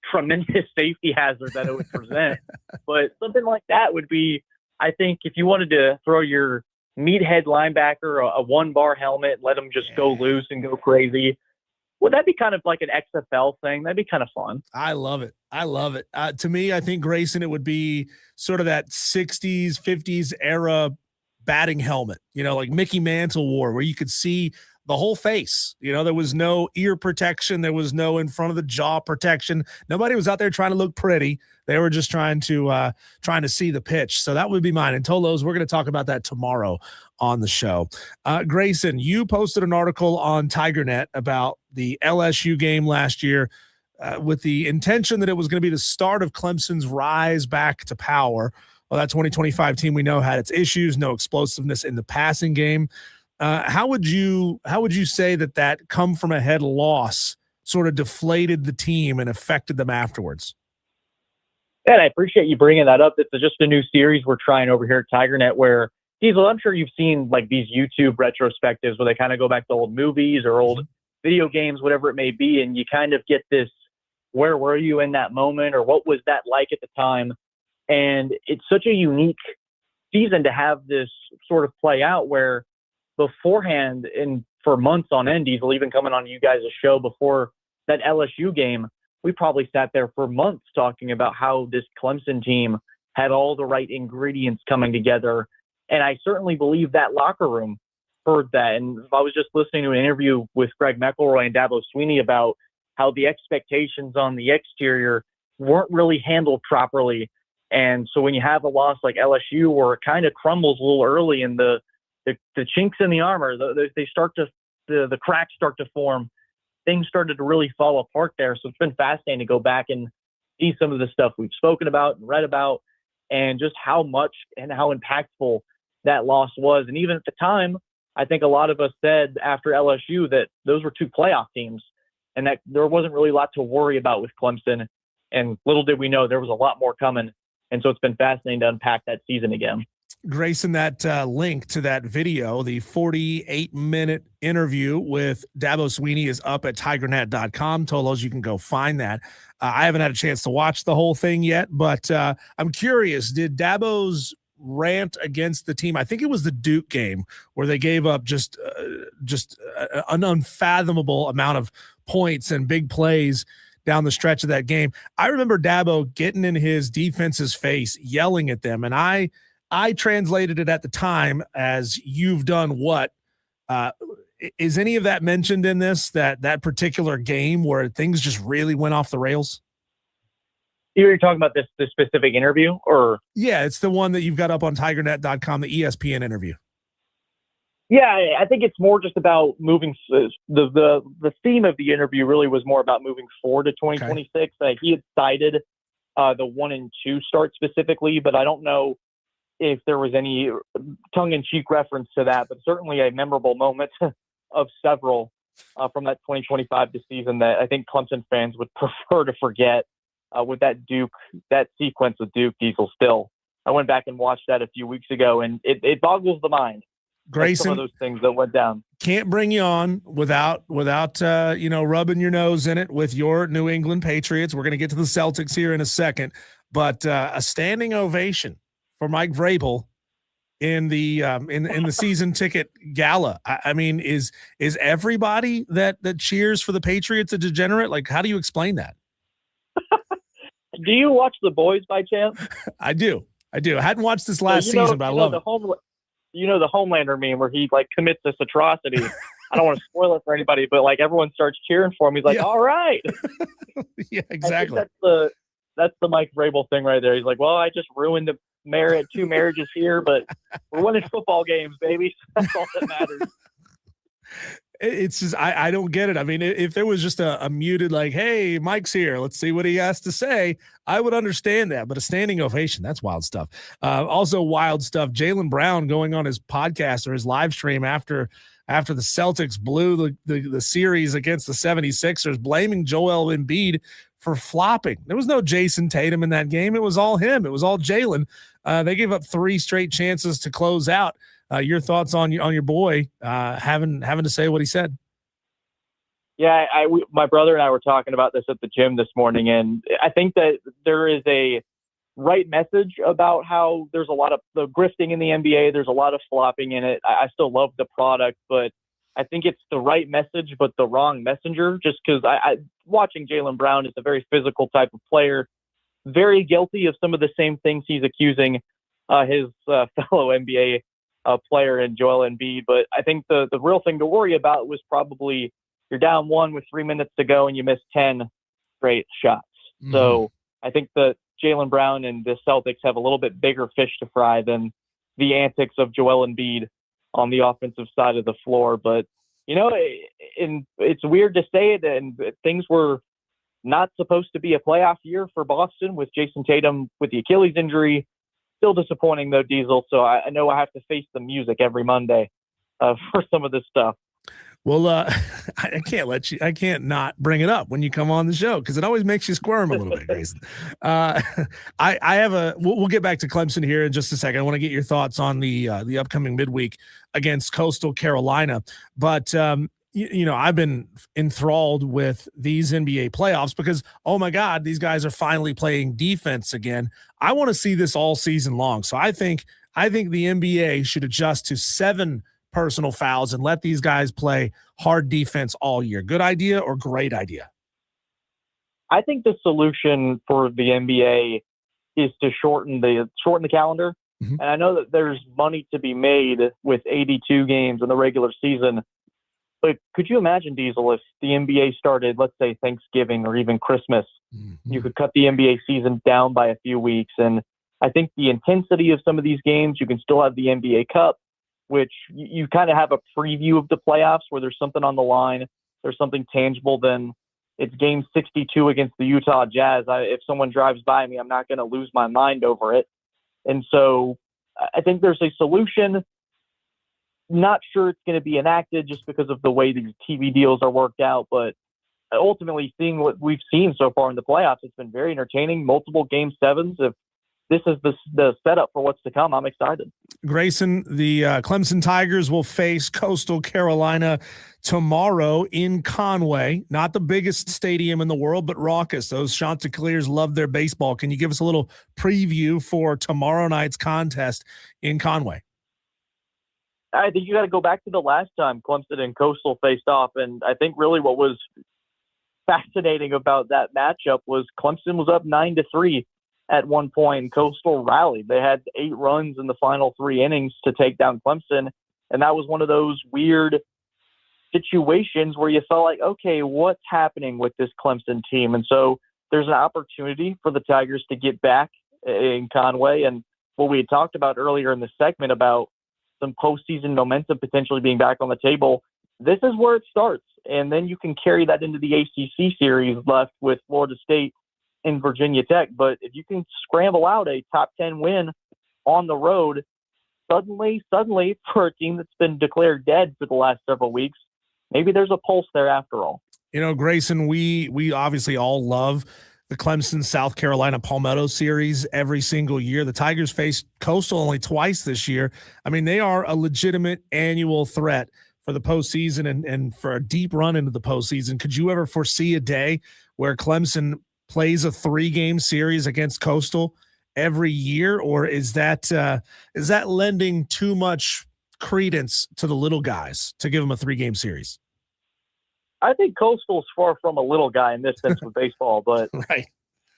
tremendous safety hazard that it would present. But something like that would be, I think, if you wanted to throw your meathead linebacker a one-bar helmet, let him just go loose and go crazy, would that be kind of like an XFL thing? That'd be kind of fun. I love it. I love it. To me, I think, Grayson, it would be sort of that 60s, 50s era batting helmet, like Mickey Mantle wore, where you could see the whole face. There was no ear protection. There was no in front of the jaw protection. Nobody was out there trying to look pretty. They were just trying to see the pitch. So that would be mine. And Tolos, we're going to talk about that tomorrow on the show. Grayson, you posted an article on TigerNet about the LSU game last year with the intention that it was going to be the start of Clemson's rise back to power. Well, that 2025 team we know had its issues, no explosiveness in the passing game. How would you say that come from ahead loss sort of deflated the team and affected them afterwards? Yeah, I appreciate you bringing that up. It's just a new series we're trying over here at TigerNet where, Diesel, I'm sure you've seen like these YouTube retrospectives where they kind of go back to old movies or old video games, whatever it may be, and you kind of get this, where were you in that moment or what was that like at the time? And it's such a unique season to have this sort of play out where beforehand and for months on end, Diesel, even coming on you guys' show before that LSU game, we probably sat there for months talking about how this Clemson team had all the right ingredients coming together. And I certainly believe that locker room heard that. And I was just listening to an interview with Greg McElroy and Dabo Swinney about how the expectations on the exterior weren't really handled properly. And so when you have a loss like LSU where it kind of crumbles a little early and the chinks in the armor, the cracks start to form, things started to really fall apart there. So it's been fascinating to go back and see some of the stuff we've spoken about and read about and just how much and how impactful that loss was. And even at the time, I think a lot of us said after LSU that those were two playoff teams and that there wasn't really a lot to worry about with Clemson. And little did we know there was a lot more coming. And so it's been fascinating to unpack that season again. Grayson, that link to that video, the 48-minute interview with Dabo Swinney is up at tigernet.com. Tolos, you can go find that. I haven't had a chance to watch the whole thing yet, but I'm curious, did Dabo's rant against the team, I think it was the Duke game, where they gave up just an unfathomable amount of points and big plays down the stretch of that game. I remember Dabo getting in his defense's face, yelling at them, and I translated it at the time as "you've done what." Is any of that mentioned in that particular game where things just really went off the rails? You're talking about this specific interview, or? Yeah, it's the one that you've got up on tigernet.com, the ESPN interview. Yeah, I think it's more just about moving. The theme of the interview really was more about moving forward to 2026. Okay. He had cited the 1-2 start specifically, but I don't know if there was any tongue-in-cheek reference to that, but certainly a memorable moment of several from that 2025 season that I think Clemson fans would prefer to forget with that sequence with Duke Diesel still. I went back and watched that a few weeks ago, and it boggles the mind. Grayson, some of those things that went down. Can't bring you on without rubbing your nose in it with your New England Patriots. We're going to get to the Celtics here in a second, but a standing ovation for Mike Vrabel in the in the season ticket gala. I mean, is everybody that cheers for the Patriots a degenerate? Like, how do you explain that? Do you watch The Boys by chance? I do. I hadn't watched this last season, but I love it. The Homelander meme where he like commits this atrocity. I don't want to spoil it for anybody, but like everyone starts cheering for him. He's like, all right. Yeah, exactly. That's the Mike Vrabel thing right there. He's like, well, I just ruined two marriages here, but we're winning football games, baby. That's all that matters. It's just, I don't get it. I mean, if there was just a muted, like, hey, Mike's here, let's see what he has to say, I would understand that. But a standing ovation, that's wild stuff. Also wild stuff, Jaylen Brown going on his podcast or his live stream after the Celtics blew the series against the 76ers, blaming Joel Embiid for flopping. There was no Jason Tatum in that game. It was all him. It was all Jaylen. They gave up 3 straight chances to close out. Your thoughts on your boy having to say what he said? Yeah, my brother and I were talking about this at the gym this morning, and I think that there is a right message about how there's a lot of the grifting in the NBA. There's a lot of flopping in it. I still love the product, but I think it's the right message, but the wrong messenger, just because I watching Jaylen Brown is a very physical type of player, very guilty of some of the same things he's accusing his fellow NBA player in Joel Embiid. But I think the real thing to worry about was probably you're down 1 with 3 minutes to go and you miss 10 straight shots. Mm-hmm. So I think that Jaylen Brown and the Celtics have a little bit bigger fish to fry than the antics of Joel Embiid on the offensive side of the floor. But, it's weird to say it, and things were not supposed to be a playoff year for Boston with Jason Tatum with the Achilles injury. Still disappointing, though, Diesel. So I know I have to face the music every Monday for some of this stuff. Well, I can't not bring it up when you come on the show because it always makes you squirm a little bit, Grayson. We'll get back to Clemson here in just a second. I want to get your thoughts on the upcoming midweek against Coastal Carolina. But, I've been enthralled with these NBA playoffs because, oh my God, these guys are finally playing defense again. I want to see this all season long. So I think I think the NBA should adjust to 7 personal fouls and let these guys play hard defense all year. Good idea or great idea? I think the solution for the NBA is to shorten the calendar. Mm-hmm. And I know that there's money to be made with 82 games in the regular season. But could you imagine, Diesel, if the NBA started, let's say, Thanksgiving or even Christmas? Mm-hmm. You could cut the NBA season down by a few weeks. And I think the intensity of some of these games, you can still have the NBA Cup, which you kind of have a preview of the playoffs where there's something on the line, there's something tangible. Then it's game 62 against the Utah Jazz. If someone drives by me, I'm not going to lose my mind over it. And so I think there's a solution. Not sure it's going to be enacted just because of the way these TV deals are worked out. But ultimately, seeing what we've seen so far in the playoffs, it's been very entertaining. Multiple game 7s. If this is the setup for what's to come, I'm excited. Grayson, the Clemson Tigers will face Coastal Carolina tomorrow in Conway. Not the biggest stadium in the world, but raucous. Those Chanticleers love their baseball. Can you give us a little preview for tomorrow night's contest in Conway? I think you got to go back to the last time Clemson and Coastal faced off. And I think really what was fascinating about that matchup was Clemson was up 9-3 at one point, and Coastal rallied. They had 8 runs in the final 3 innings to take down Clemson. And that was one of those weird situations where you felt like, okay, what's happening with this Clemson team? And so there's an opportunity for the Tigers to get back in Conway. And what we had talked about earlier in the segment about some postseason momentum potentially being back on the table, this is where it starts. And then you can carry that into the ACC series left with Florida State and Virginia Tech. But if you can scramble out a top 10 win on the road, suddenly for a team that's been declared dead for the last several weeks, maybe there's a pulse there after all. You know, Grayson, we obviously all love the Clemson South Carolina Palmetto series every single year. The Tigers faced Coastal only twice this year. I mean, they are a legitimate annual threat for the postseason and for a deep run into the postseason. Could you ever foresee a day where Clemson plays a 3-game series against Coastal every year, or is that lending too much credence to the little guys to give them a 3-game series? I think Coastal's far from a little guy in this sense with baseball, but right.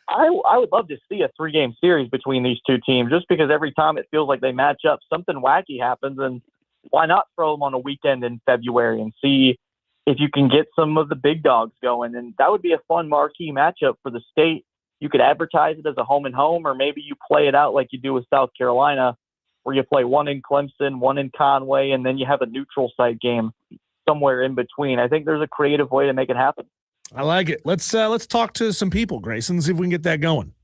I would love to see a 3-game series between these two teams, just because every time it feels like they match up, something wacky happens, and why not throw them on a weekend in February and see if you can get some of the big dogs going? And that would be a fun marquee matchup for the state. You could advertise it as a home and home, or maybe you play it out like you do with South Carolina, where you play one in Clemson, one in Conway, and then you have a neutral site game somewhere in between. I think there's a creative way to make it happen. I like it. Let's talk to some people, Grayson, see if we can get that going.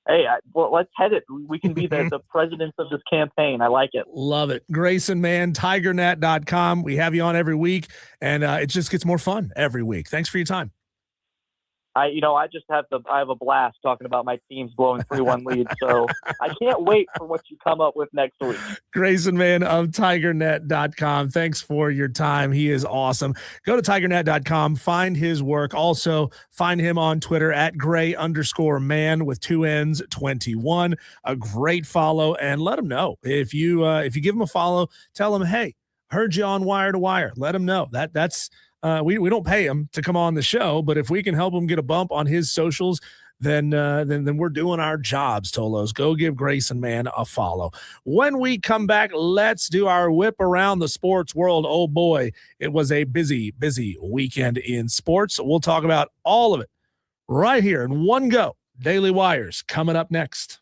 Hey, well, let's head it. We can be the presidents of this campaign. I like it. Love it. Grayson, man, tigernet.com. We have you on every week, and it just gets more fun every week. Thanks for your time. I have a blast talking about my teams blowing 3-1 leads. So I can't wait for what you come up with next week. Grayson, man, of tigernet.com. Thanks for your time. He is awesome. Go to tigernet.com, find his work. Also find him on Twitter at Gray_man with 2 N's 21. A great follow, and let him know if you give him a follow, tell him, hey, heard you on Wire to Wire. Let him know that's we don't pay him to come on the show, but if we can help him get a bump on his socials, then we're doing our jobs, Tolos. Go give Grayson, man, a follow. When we come back, let's do our whip around the sports world. Oh boy, it was a busy weekend in sports. We'll talk about all of it right here in one go. Daily Wires coming up next.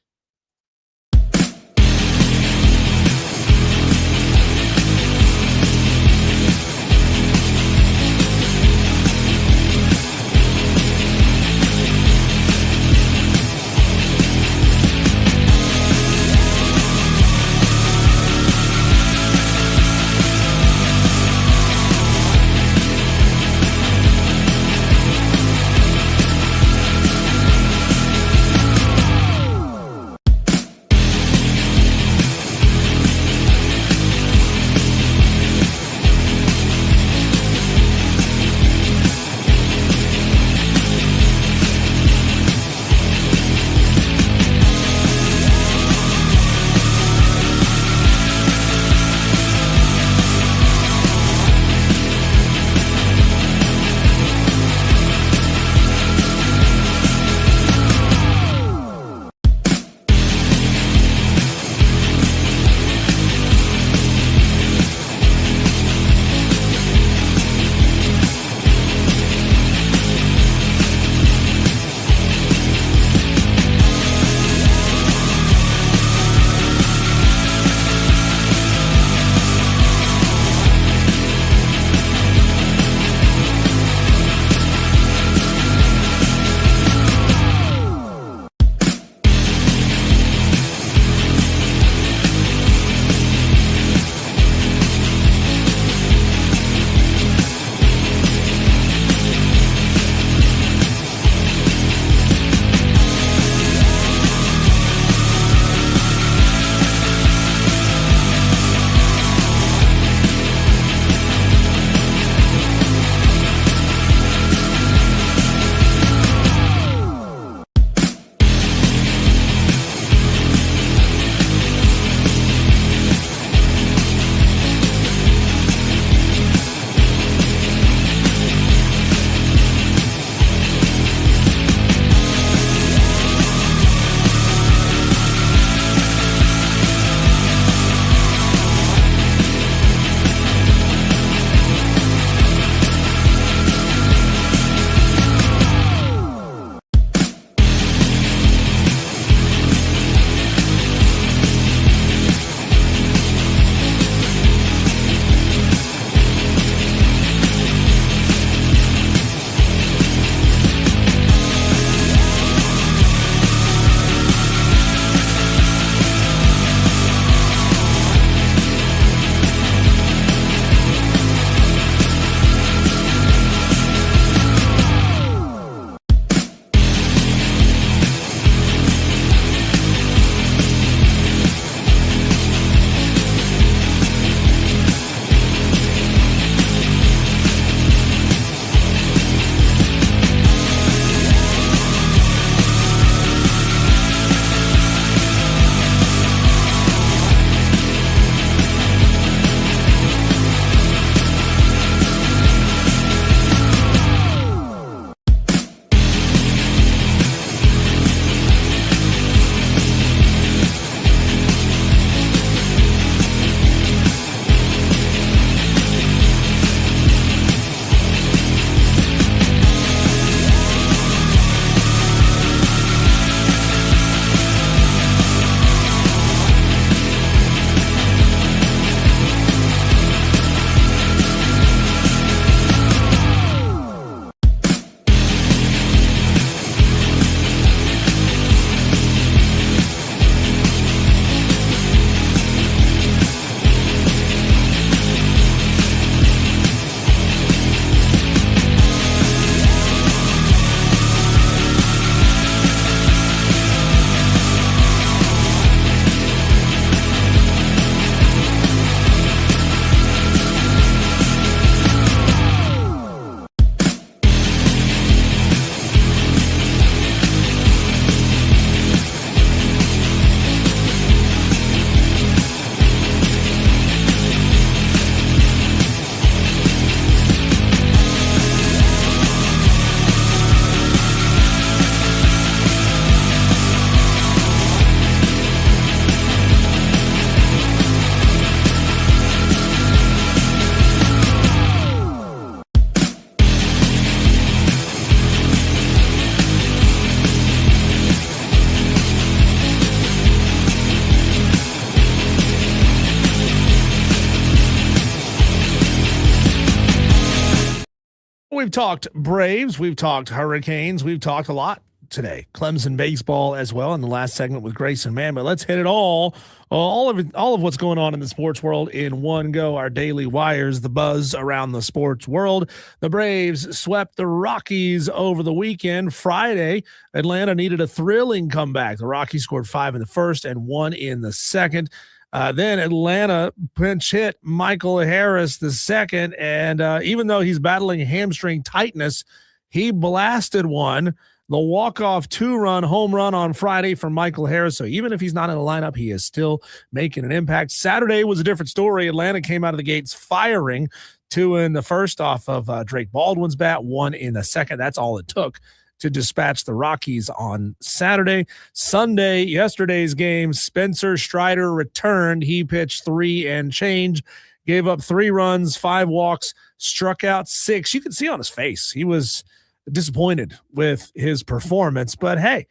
we've talked Braves, we've talked Hurricanes, we've talked a lot today. Clemson baseball as well in the last segment with Grayson Mann. But let's hit it all of what's going on in the sports world in one go. Our daily wires, the buzz around the sports world. The Braves swept the Rockies over the weekend. Friday, Atlanta needed a thrilling comeback. The Rockies scored 5 in the first and 1 in the second. Then Atlanta pinch hit Michael Harris the second, and even though he's battling hamstring tightness, he blasted one. The walk-off 2-run home run on Friday for Michael Harris. So even if he's not in the lineup, he is still making an impact. Saturday was a different story. Atlanta came out of the gates firing, 2 in the first off of Drake Baldwin's bat, 1 in the second. That's all it took to dispatch the Rockies on Saturday. Sunday, yesterday's game, Spencer Strider returned. He pitched 3 and change, gave up 3 runs, 5 walks, struck out 6. You could see on his face he was disappointed with his performance, but hey,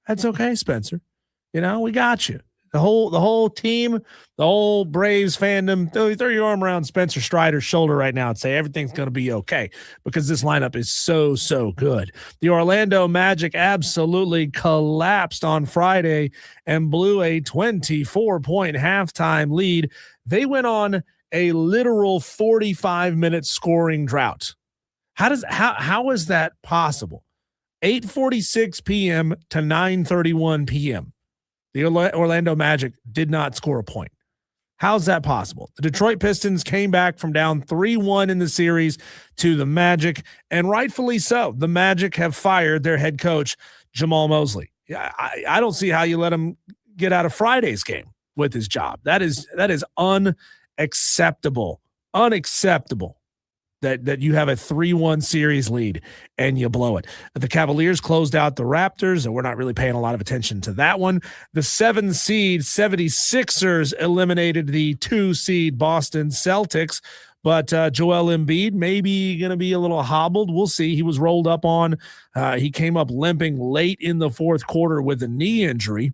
that's okay, Spencer. We got you. The whole team, the whole Braves fandom, throw your arm around Spencer Strider's shoulder right now and say everything's going to be okay, because this lineup is so good. The Orlando Magic absolutely collapsed on Friday and blew a 24-point halftime lead. They went on a literal 45-minute scoring drought. How is that possible? 8:46 p.m. to 9:31 p.m. The Orlando Magic did not score a point. How's that possible? The Detroit Pistons came back from down 3-1 in the series to the Magic, and rightfully so. The Magic have fired their head coach, Jamal Mosley. I don't see how you let him get out of Friday's game with his job. That is unacceptable. Unacceptable. That you have a 3-1 series lead and you blow it. The Cavaliers closed out the Raptors, and we're not really paying a lot of attention to that one. The 7-seed 76ers eliminated the 2-seed Boston Celtics, but Joel Embiid maybe going to be a little hobbled. We'll see. He was rolled up on. He came up limping late in the fourth quarter with a knee injury.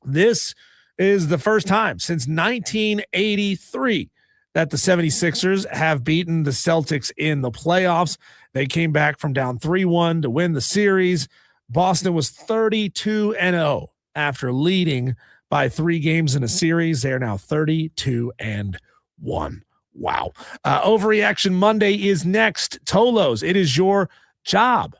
This is the first time since 1983 that the 76ers have beaten the Celtics in the playoffs. They came back from down 3-1 to win the series. Boston was 32-0 after leading by 3 games in a series. They are now 32-1. Wow. Overreaction Monday is next. Tolos, it is your job.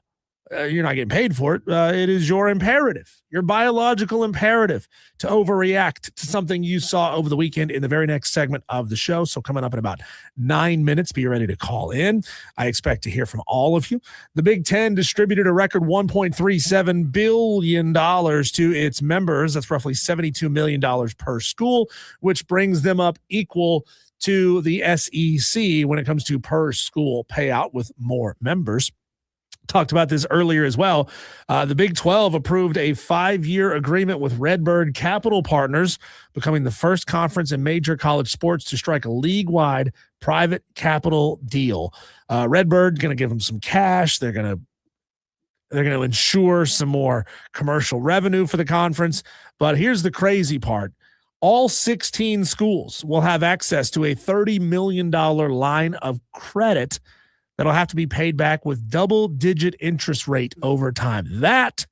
You're not getting paid for it. It is your imperative, your biological imperative to overreact to something you saw over the weekend in the very next segment of the show. So coming up in about 9 minutes, be ready to call in. I expect to hear from all of you. The Big Ten distributed a record $1.37 billion to its members. That's roughly $72 million per school, which brings them up equal to the SEC when it comes to per school payout with more members. Talked about this earlier as well. The Big 12 approved a 5-year agreement with Redbird Capital Partners, becoming the first conference in major college sports to strike a league-wide private capital deal. Redbird going to give them some cash. They're going to ensure some more commercial revenue for the conference. But here's the crazy part. All 16 schools will have access to a $30 million line of credit that'll have to be paid back with double-digit interest rate over time. That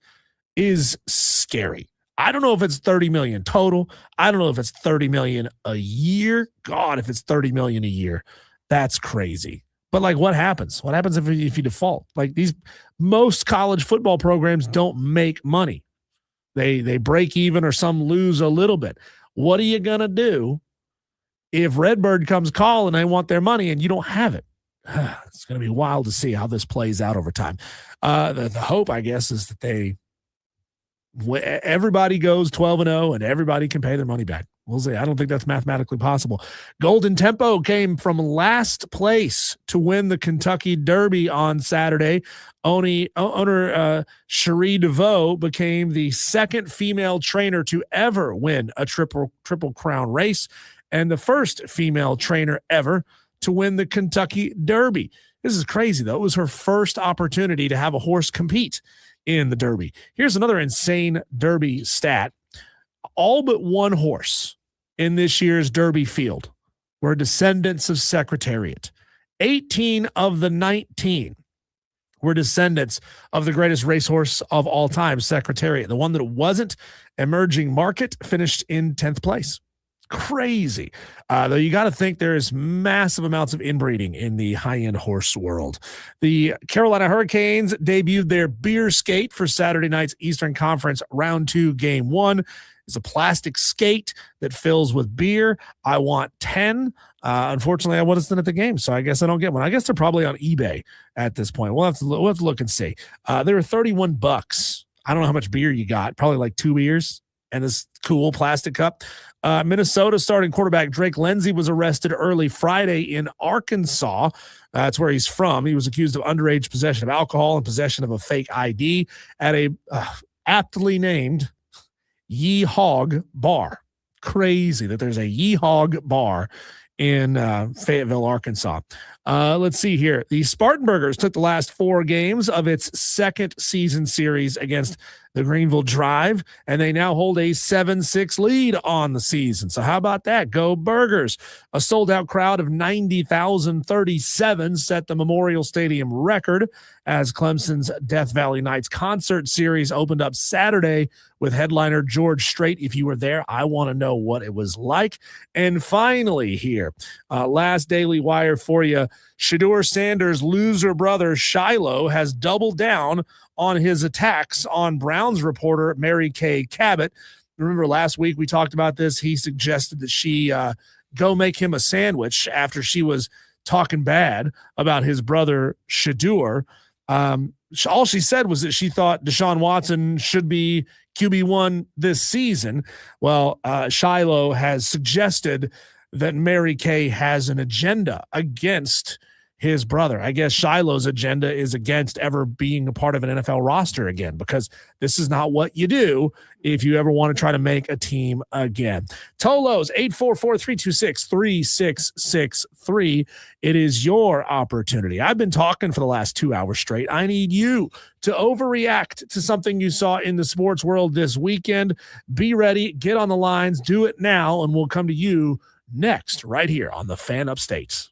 is scary. I don't know if it's 30 million total. I don't know if it's 30 million a year. God, if it's 30 million a year, that's crazy. But what happens? What happens if you default? Most college football programs don't make money. They break even, or some lose a little bit. What are you gonna do if Redbird comes calling and they want their money and you don't have it? It's going to be wild to see how this plays out over time. The hope, I guess, is that everybody goes 12-0 and everybody can pay their money back. We'll see. I don't think that's mathematically possible. Golden Tempo came from last place to win the Kentucky Derby on Saturday. Owner Cherie DeVoe became the second female trainer to ever win a triple crown race, and the first female trainer ever to win the Kentucky Derby. This is crazy, though. It was her first opportunity to have a horse compete in the Derby. Here's another insane Derby stat. All but one horse in this year's Derby field were descendants of Secretariat. 18 of the 19 were descendants of the greatest racehorse of all time, Secretariat. The one that wasn't, Emerging Market, finished in 10th place. Crazy. Though you got to think there's massive amounts of inbreeding in the high-end horse world. The Carolina Hurricanes debuted their beer skate for Saturday night's Eastern Conference Round 2, Game 1. It's a plastic skate that fills with beer. I want 10. Unfortunately, I wasn't at the game, so I guess I don't get one. I guess they're probably on eBay at this point. We'll have to look and see. They were $31. I don't know how much beer you got. Probably like 2 beers and this cool plastic cup. Minnesota starting quarterback Drake Lindsey was arrested early Friday in Arkansas. That's where he's from. He was accused of underage possession of alcohol and possession of a fake ID at a aptly named Yeehog bar. Crazy that there's a Yeehog bar in Fayetteville, Arkansas. Let's see here. The Spartanburgers took the last 4 games of its second season series against the Greenville Drive, and they now hold a 7-6 lead on the season. So how about that? Go Burgers. A sold-out crowd of 90,037 set the Memorial Stadium record as Clemson's Death Valley Nights concert series opened up Saturday with headliner George Strait. If you were there, I want to know what it was like. And finally here, last Daily Wire for you, Shedeur Sanders' loser brother Shiloh has doubled down on his attacks on Browns reporter Mary Kay Cabot. Remember last week we talked about this. He suggested that she go make him a sandwich after she was talking bad about his brother Shedeur. All she said was that she thought Deshaun Watson should be QB1 this season. Well, Shiloh has suggested that Mary Kay has an agenda against his brother. I guess Shiloh's agenda is against ever being a part of an NFL roster again, because this is not what you do if you ever want to try to make a team again. Tolos, 844-326-3663. It is your opportunity. I've been talking for the last 2 hours straight. I need you to overreact to something you saw in the sports world this weekend. Be ready, get on the lines, do it now, and we'll come to you next right here on the Fan Upstate.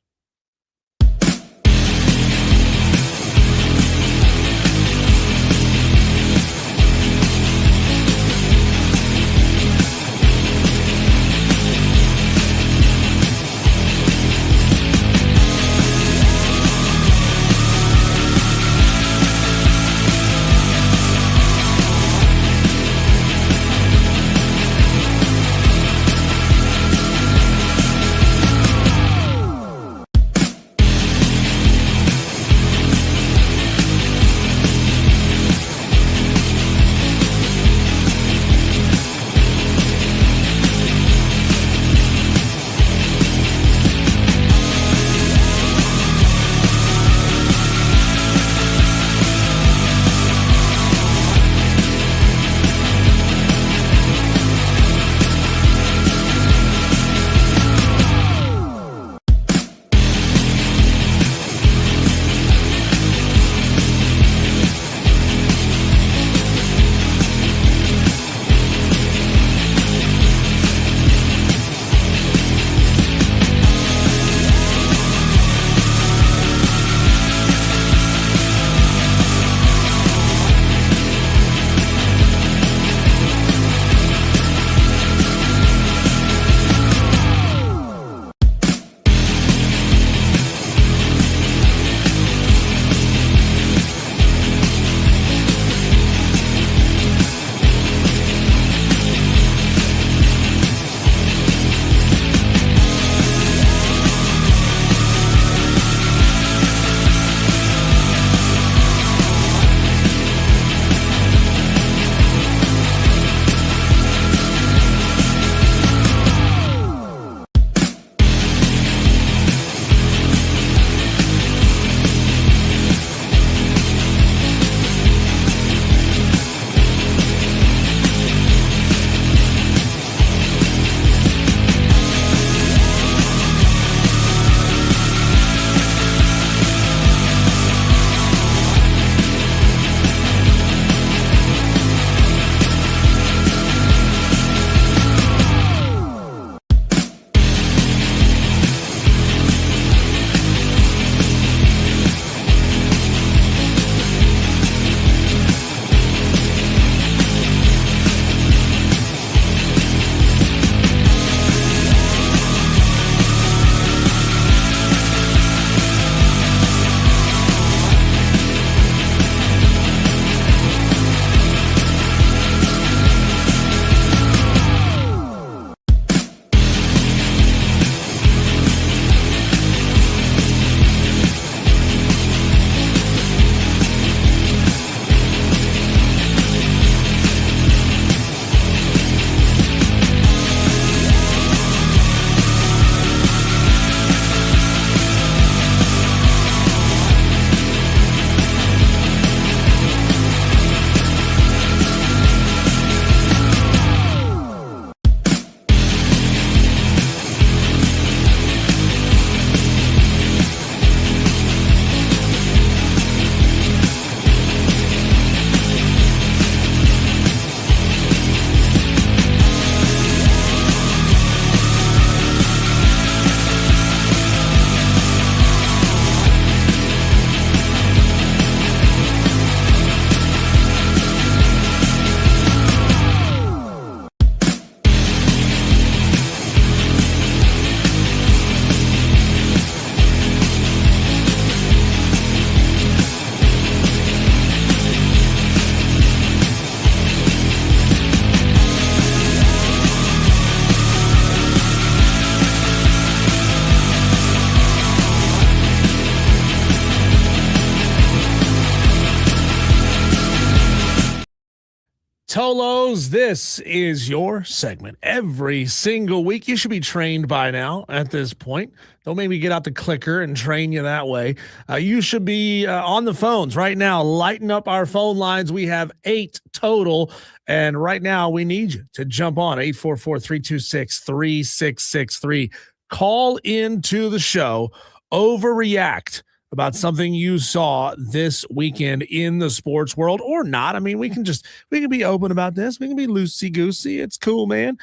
Tolos, this is your segment every single week. You should be trained by now at this point. Don't make me get out the clicker and train you that way. You should be on the phones right now. Lighten up our phone lines. We have 8 total. And right now we need you to jump on 844-326-3663. Call into the show. Overreact about something you saw this weekend in the sports world or not. I mean, we can be open about this. We can be loosey goosey. It's cool, man.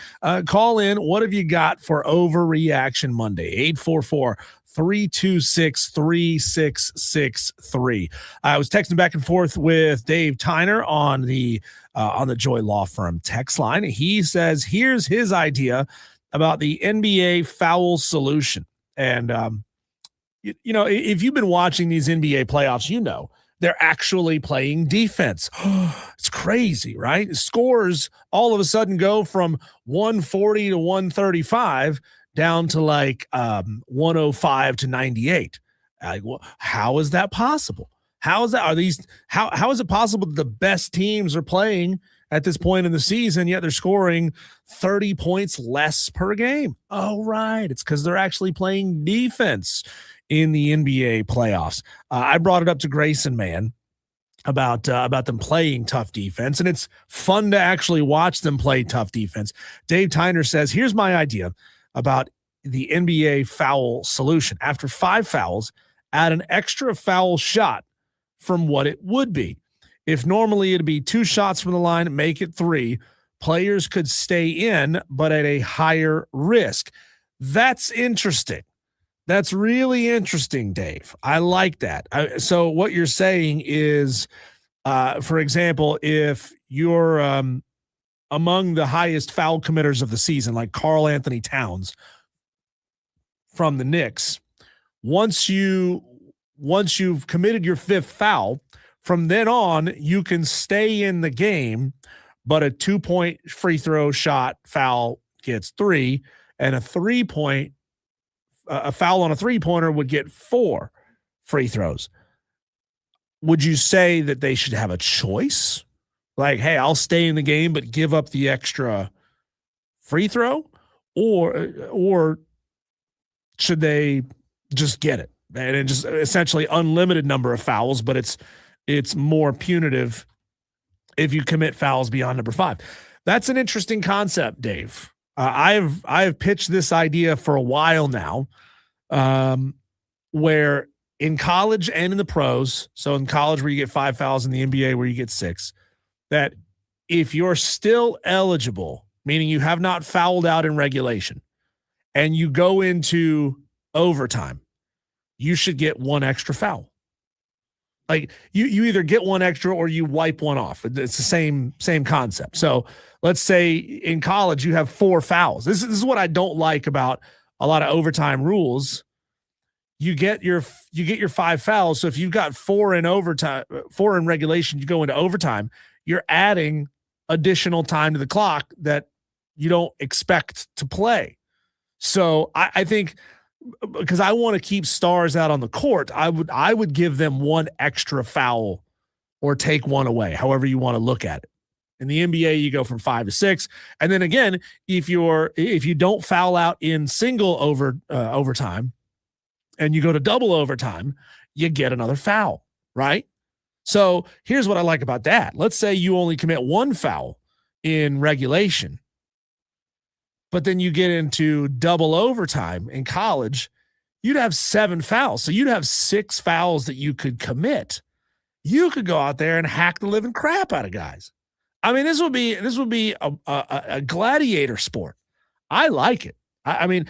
Call in. What have you got for Overreaction Monday? 844-326-3663. I was texting back and forth with Dave Tyner on the Joy Law Firm text line. He says, here's his idea about the NBA foul solution. And, you know, if you've been watching these NBA playoffs, you know they're actually playing defense. It's crazy, right? Scores all of a sudden go from 140 to 135 down to like 105 to 98. How is that possible? How is it possible that the best teams are playing at this point in the season, yet they're scoring 30 points less per game? Oh, right. It's because they're actually playing defense in the NBA playoffs. I brought it up to Grayson, man, about them playing tough defense, and it's fun to actually watch them play tough defense. Dave Tyner says, here's my idea about the NBA foul solution. After 5 fouls, add an extra foul shot from what it would be. If normally it'd be 2 shots from the line, make it 3. Players could stay in, but at a higher risk. That's interesting. That's really interesting, Dave. I like that. So what you're saying is, for example, if you're among the highest foul committers of the season, like Karl Anthony Towns from the Knicks, once you've committed your 5th foul, from then on, you can stay in the game, but a 2-point free throw shot foul gets 3, and a foul on a 3-pointer would get 4 free throws. Would you say that they should have a choice? Like, hey, I'll stay in the game, but give up the extra free throw? Or should they just get it? And it just essentially unlimited number of fouls, but it's more punitive if you commit fouls beyond number 5. That's an interesting concept, Dave. I've pitched this idea for a while now, where in college and in the pros, so in college where you get 5 fouls, in the NBA where you get 6, that if you're still eligible, meaning you have not fouled out in regulation, and you go into overtime, you should get 1 extra foul. Like you either get 1 extra or you wipe 1 off. It's the same concept. So let's say in college you have 4 fouls. This is what I don't like about a lot of overtime rules. You get your 5 fouls. So if you've got 4 in overtime, 4 in regulation, you go into overtime, you're adding additional time to the clock that you don't expect to play. So I think, because I want to keep stars out on the court, I would give them 1 extra foul or take 1 away, however you want to look at it. In the NBA, you go from 5 to 6. And then again, if you don't foul out in single overtime and you go to double overtime, you get another foul, right? So here's what I like about that. Let's say you only commit 1 foul in regulation, but then you get into double overtime in college, you'd have 7 fouls. So you'd have 6 fouls that you could commit. You could go out there and hack the living crap out of guys. I mean, this would be a gladiator sport. I like it. I don't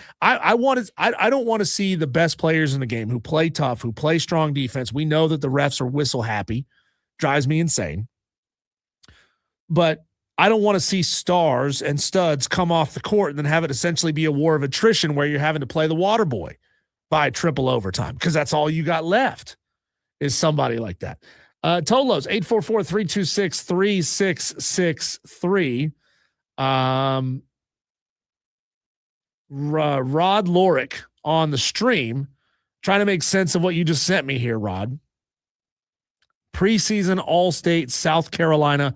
want to see the best players in the game who play tough, who play strong defense. We know that the refs are whistle happy. Drives me insane. But I don't want to see stars and studs come off the court and then have it essentially be a war of attrition where you're having to play the water boy by triple overtime, because that's all you got left is somebody like that. Tolos, 844-326-3663. Rod Lorick on the stream, trying to make sense of what you just sent me here, Rod. Preseason All-State South Carolina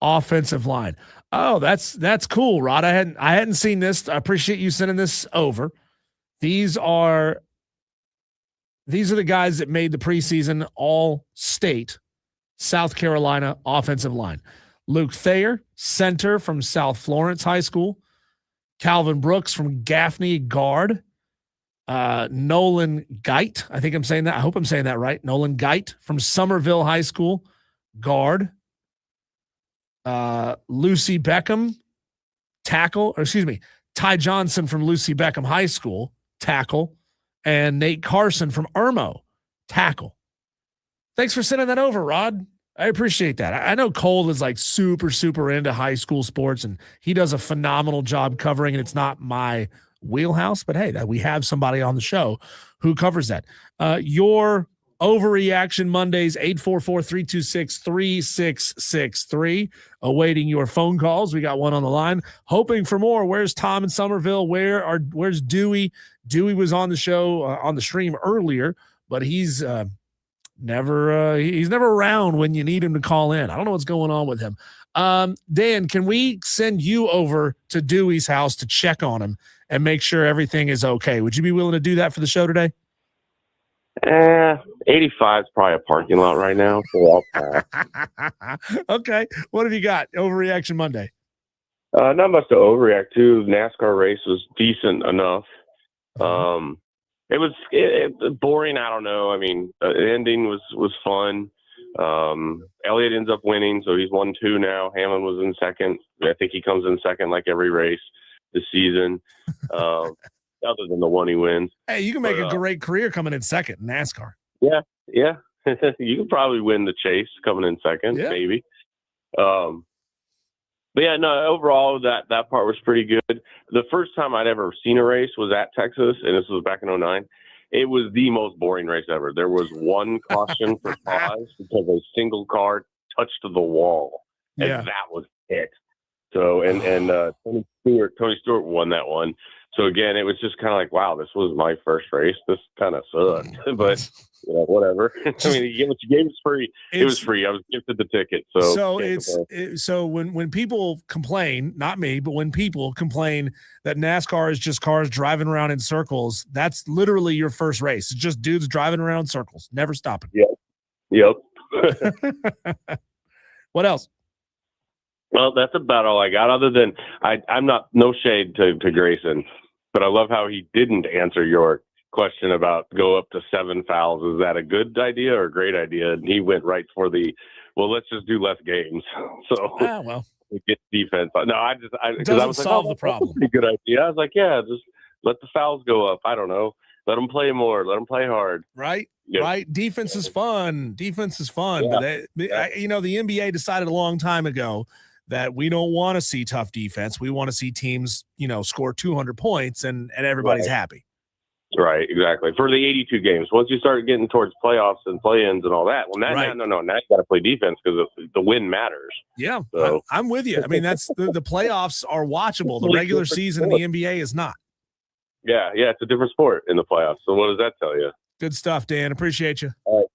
offensive line. Oh, that's cool, Rod. I hadn't seen this. I appreciate you sending this over. These are the guys that made the preseason All-State South Carolina offensive line. Luke Thayer, center from South Florence High School. Calvin Brooks from Gaffney, guard. Nolan Geit, I think I'm saying that. I hope I'm saying that right. Nolan Geit from Somerville High School, guard. Lucy Beckham, tackle. Ty Johnson from Lucy Beckham High School, tackle. And Nate Carson from Irmo, tackle. Thanks for sending that over, Rod. I appreciate that. I know Cole is like super, super into high school sports, and he does a phenomenal job covering, and it's not my wheelhouse, but hey, we have somebody on the show who covers that. Your Overreaction Mondays, 844-326-3663. Awaiting your phone calls. We got one on the line. Hoping for more. Where's Tom in Somerville? Where's Dewey? Dewey was on the show, on the stream earlier, but he's never around when you need him to call in. I don't know what's going on with him. Dan, can we send you over to Dewey's house to check on him and make sure everything is okay? Would you be willing to do that for the show today? 85 is probably a parking lot right now. So I'll pass. Okay. What have you got? Overreaction Monday. Not much to overreact to. NASCAR race was decent enough. It was boring. I don't know. I mean, the ending was fun. Elliott ends up winning, so he's 1-2 now. Hamlin was in second. I think he comes in second like every race this season. Other than the one he wins. Hey, you can make a great career coming in second in NASCAR. Yeah. You can probably win the chase coming in second, maybe. But yeah, no, overall that part was pretty good. The first time I'd ever seen a race was at Texas, and this was back in 2009. It was the most boring race ever. There was one caution for pause because a single car touched the wall, and that was it. So, and Tony Stewart won that one. So again, it was just kind of like, wow, this was my first race. This kind of sucked, but whatever. I mean, you get what you gave. It's free. It was free. I was gifted the ticket. So when people complain, not me, but when people complain that NASCAR is just cars driving around in circles, that's literally your first race. It's just dudes driving around in circles, never stopping. Yep. What else? Well, that's about all I got. Other than I'm not no shade to Grayson, but I love how he didn't answer your question about go up to 7 fouls. Is that a good idea or a great idea? And he went right for let's just do less games. So we get defense. No, because I was solve the problem. Pretty good idea. I was like, just let the fouls go up. I don't know. Let them play more. Let them play hard. Right. Right. Defense is fun. But the NBA decided a long time ago that we don't want to see tough defense. We want to see teams, score 200 points and everybody's happy. Right, exactly. For the 82 games, once you start getting towards playoffs and play-ins and all that, now you got to play defense because the win matters. Yeah, so. I'm with you. I mean, that's the playoffs are watchable. The regular season in the NBA is not. Yeah, it's a different sport in the playoffs. So what does that tell you? Good stuff, Dan. Appreciate you. All right.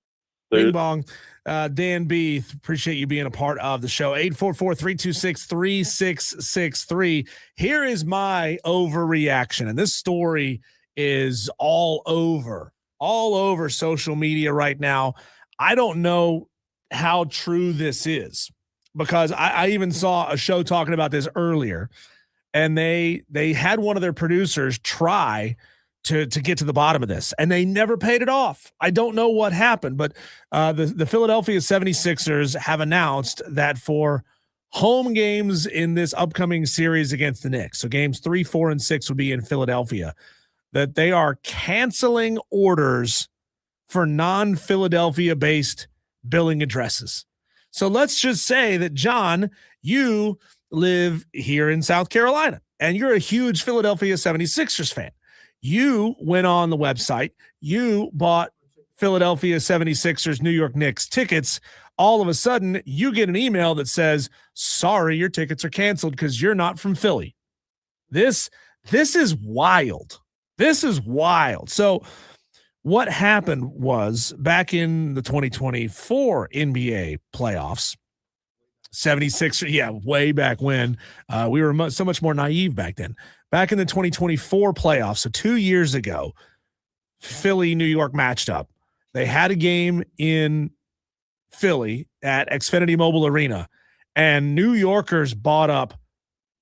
Bing bong. Dan B, appreciate you being a part of the show. 844-326-3663. Here is my overreaction. And this story is all over social media right now. I don't know how true this is because I even saw a show talking about this earlier, and they had one of their producers try to get to the bottom of this, and they never paid it off. I don't know what happened, but the Philadelphia 76ers have announced that for home games in this upcoming series against the Knicks, so games 3, 4, and 6 would be in Philadelphia, that they are canceling orders for non-Philadelphia-based billing addresses. So let's just say that, John, you live here in South Carolina, and you're a huge Philadelphia 76ers fan. You went on the website, you bought Philadelphia 76ers New York Knicks tickets. All of a sudden, you get an email that says, sorry, your tickets are canceled because you're not from Philly. This is wild. This is wild. So what happened was back in the 2024 NBA playoffs, 76, yeah, way back when. We were so much more naive back then. Back in the 2024 playoffs, so 2 years ago, Philly, New York matched up. They had a game in Philly at Xfinity Mobile Arena, and New Yorkers bought up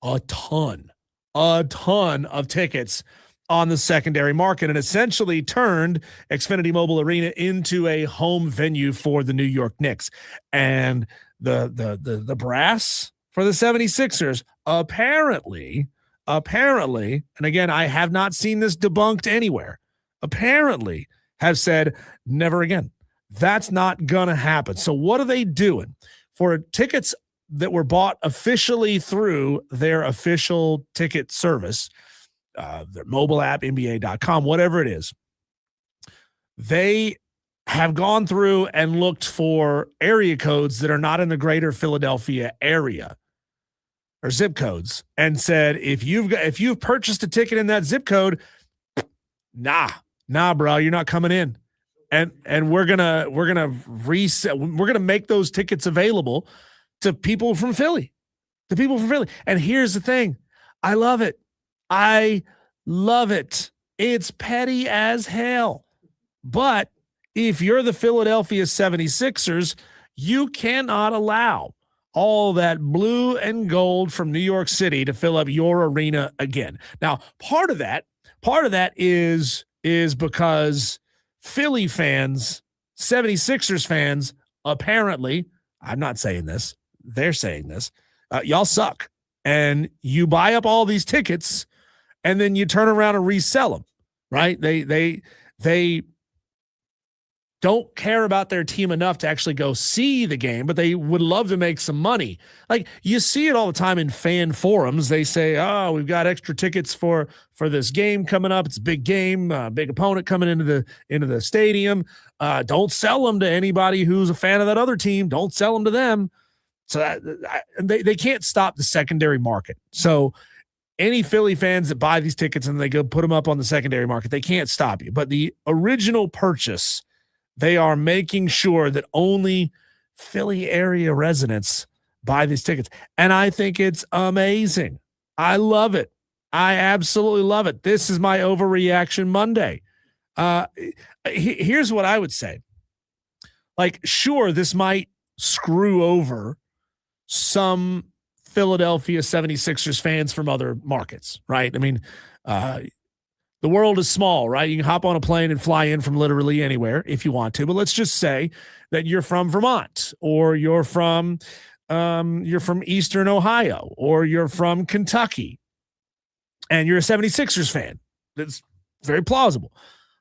a ton of tickets on the secondary market and essentially turned Xfinity Mobile Arena into a home venue for the New York Knicks. And the brass for the 76ers apparently, and again, I have not seen this debunked anywhere, apparently have said never again. That's not going to happen. So what are they doing? For tickets that were bought officially through their official ticket service, their mobile app, NBA.com, whatever it is, they have gone through and looked for area codes that are not in the greater Philadelphia area or zip codes and said, if you've purchased a ticket in that zip code, nah, bro, you're not coming in. And we're gonna reset. We're gonna make those tickets available to people from Philly, And here's the thing, I love it. It's petty as hell. But if you're the Philadelphia 76ers, you cannot allow all that blue and gold from New York City to fill up your arena again. Now, part of that is because Philly fans, 76ers fans, apparently, I'm not saying this, they're saying this, y'all suck. And you buy up all these tickets and then you turn around and resell them, right? They don't care about their team enough to actually go see the game, but they would love to make some money. Like, you see it all the time in fan forums. They say, oh, we've got extra tickets for this game coming up. It's a big game, big opponent coming into the stadium. Don't sell them to anybody who's a fan of that other team. Don't sell them to them. So they can't stop the secondary market. So any Philly fans that buy these tickets and they go put them up on the secondary market, they can't stop you. But the original purchase, they are making sure that only Philly area residents buy these tickets. And I think it's amazing. I love it. I absolutely love it. This is my overreaction Monday. Here's what I would say. Like, sure, this might screw over some Philadelphia 76ers fans from other markets, right? I mean, the world is small, right? You can hop on a plane and fly in from literally anywhere if you want to. But let's just say that you're from Vermont, or you're from Eastern Ohio, or you're from Kentucky, and you're a 76ers fan. That's very plausible.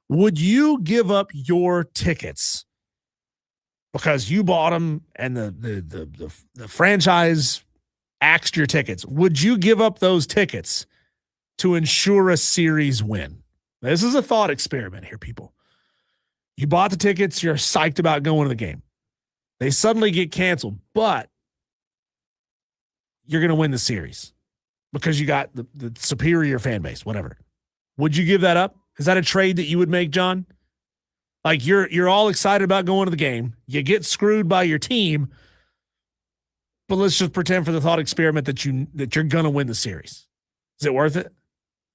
Would you give up your tickets because you bought them and the franchise axed your tickets? Would you give up those tickets to ensure a series win? This is a thought experiment here, people. You bought the tickets. You're psyched about going to the game. They suddenly get canceled, but you're going to win the series because you got the superior fan base, whatever. Would you give that up? Is that a trade that you would make, John? Like, you're all excited about going to the game. You get screwed by your team, but let's just pretend for the thought experiment that you're going to win the series. Is it worth it?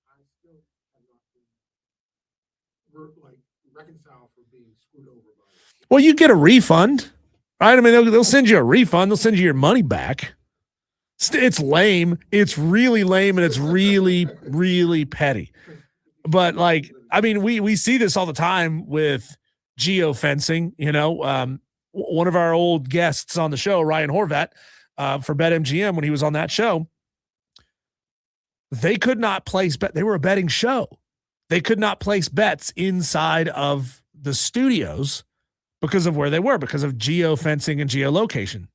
I still have not been reconciled for being screwed over by it. Well, you get a refund, right? I mean, they'll send you a refund. They'll send you your money back. It's lame. It's really lame, and it's really, really petty. But, like, I mean, we see this all the time with geofencing. You know, one of our old guests on the show, Ryan Horvat, for BetMGM, when he was on that show, they could not place bet. They were a betting show. They could not place bets inside of the studios because of where they were, because of geofencing and geolocation.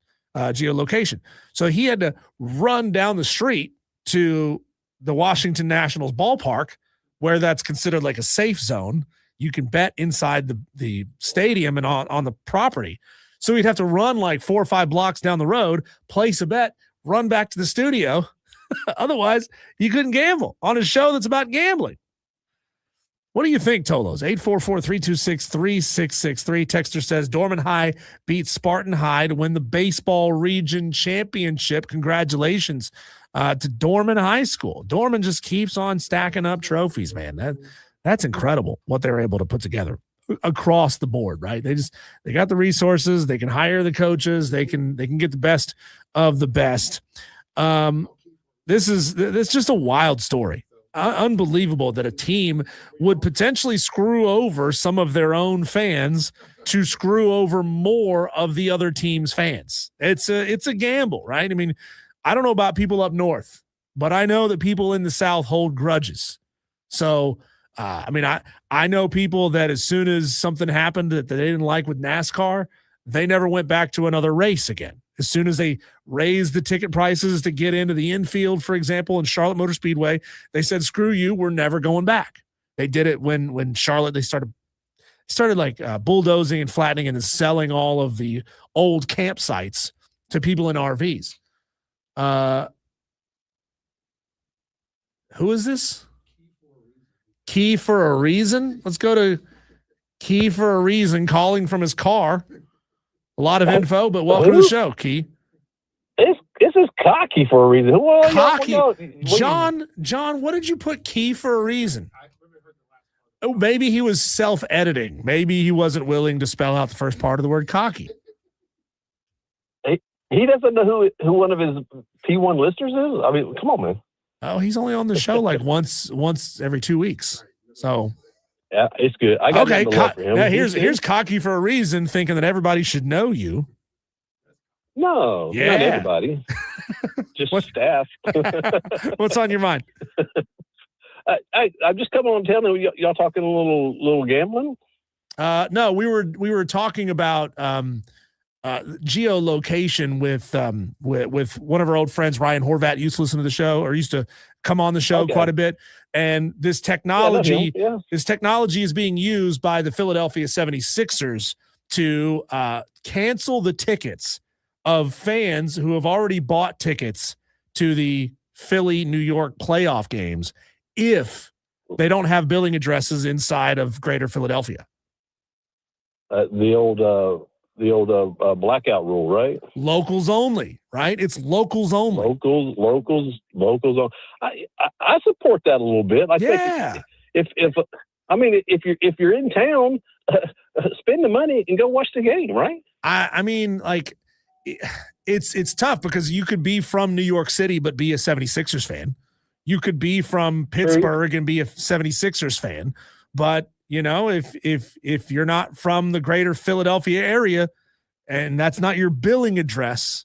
So he had to run down the street to the Washington Nationals ballpark, where that's considered like a safe zone. You can bet inside the stadium and on the property. So he'd have to run like 4 or 5 blocks down the road, place a bet, run back to the studio. Otherwise, you couldn't gamble on a show that's about gambling. What do you think, Tolos? 844-326-3663. Texter says Dorman High beat Spartan High to win the baseball region championship. Congratulations to Dorman High School. Dorman just keeps on stacking up trophies, man. That's incredible what they're able to put together across the board, right? They got the resources, they can hire the coaches, they can get the best of the best. This is just a wild story. Unbelievable that a team would potentially screw over some of their own fans to screw over more of the other team's fans. It's a gamble, right? I mean, I don't know about people up north, but I know that people in the South hold grudges. So, I mean, I know people that as soon as something happened that they didn't like with NASCAR, they never went back to another race again. As soon as they raised the ticket prices to get into the infield, for example, in Charlotte Motor Speedway, they said, screw you, we're never going back. They did it when Charlotte, they started like bulldozing and flattening and then selling all of the old campsites to people in RVs. Who is this? Key for a Reason? Let's go to Key for a Reason calling from his car. A lot of info, but welcome to the show, Key. This is Cocky for a reason. Cocky. John, what did you put Key for a reason? Oh, maybe he was self-editing. Maybe he wasn't willing to spell out the first part of the word cocky. He doesn't know who one of his P1 listeners is? I mean, come on, man. Oh, he's only on the show like once every 2 weeks. So yeah, it's good. I got okay. love for him. Yeah, here's Cocky for a Reason, thinking that everybody should know you. No, yeah. Not everybody. Just staff. What's on your mind? I'm just coming on telling you, y'all talking a little gambling. No, we were talking about geolocation with one of our old friends, Ryan Horvat. Used to listen to the show, or used to come on the show quite a bit. And this technology, this technology is being used by the Philadelphia 76ers to cancel the tickets of fans who have already bought tickets to the Philly, New York playoff games if they don't have billing addresses inside of Greater Philadelphia. The old blackout rule, right? Locals only, right? It's locals only. Locals only. I support that a little bit. I think if you're in town, spend the money and go watch the game, right? I mean, like, it's tough because you could be from New York City but be a 76ers fan. You could be from Pittsburgh and be a 76ers fan. But, you know, if you're not from the greater Philadelphia area and that's not your billing address,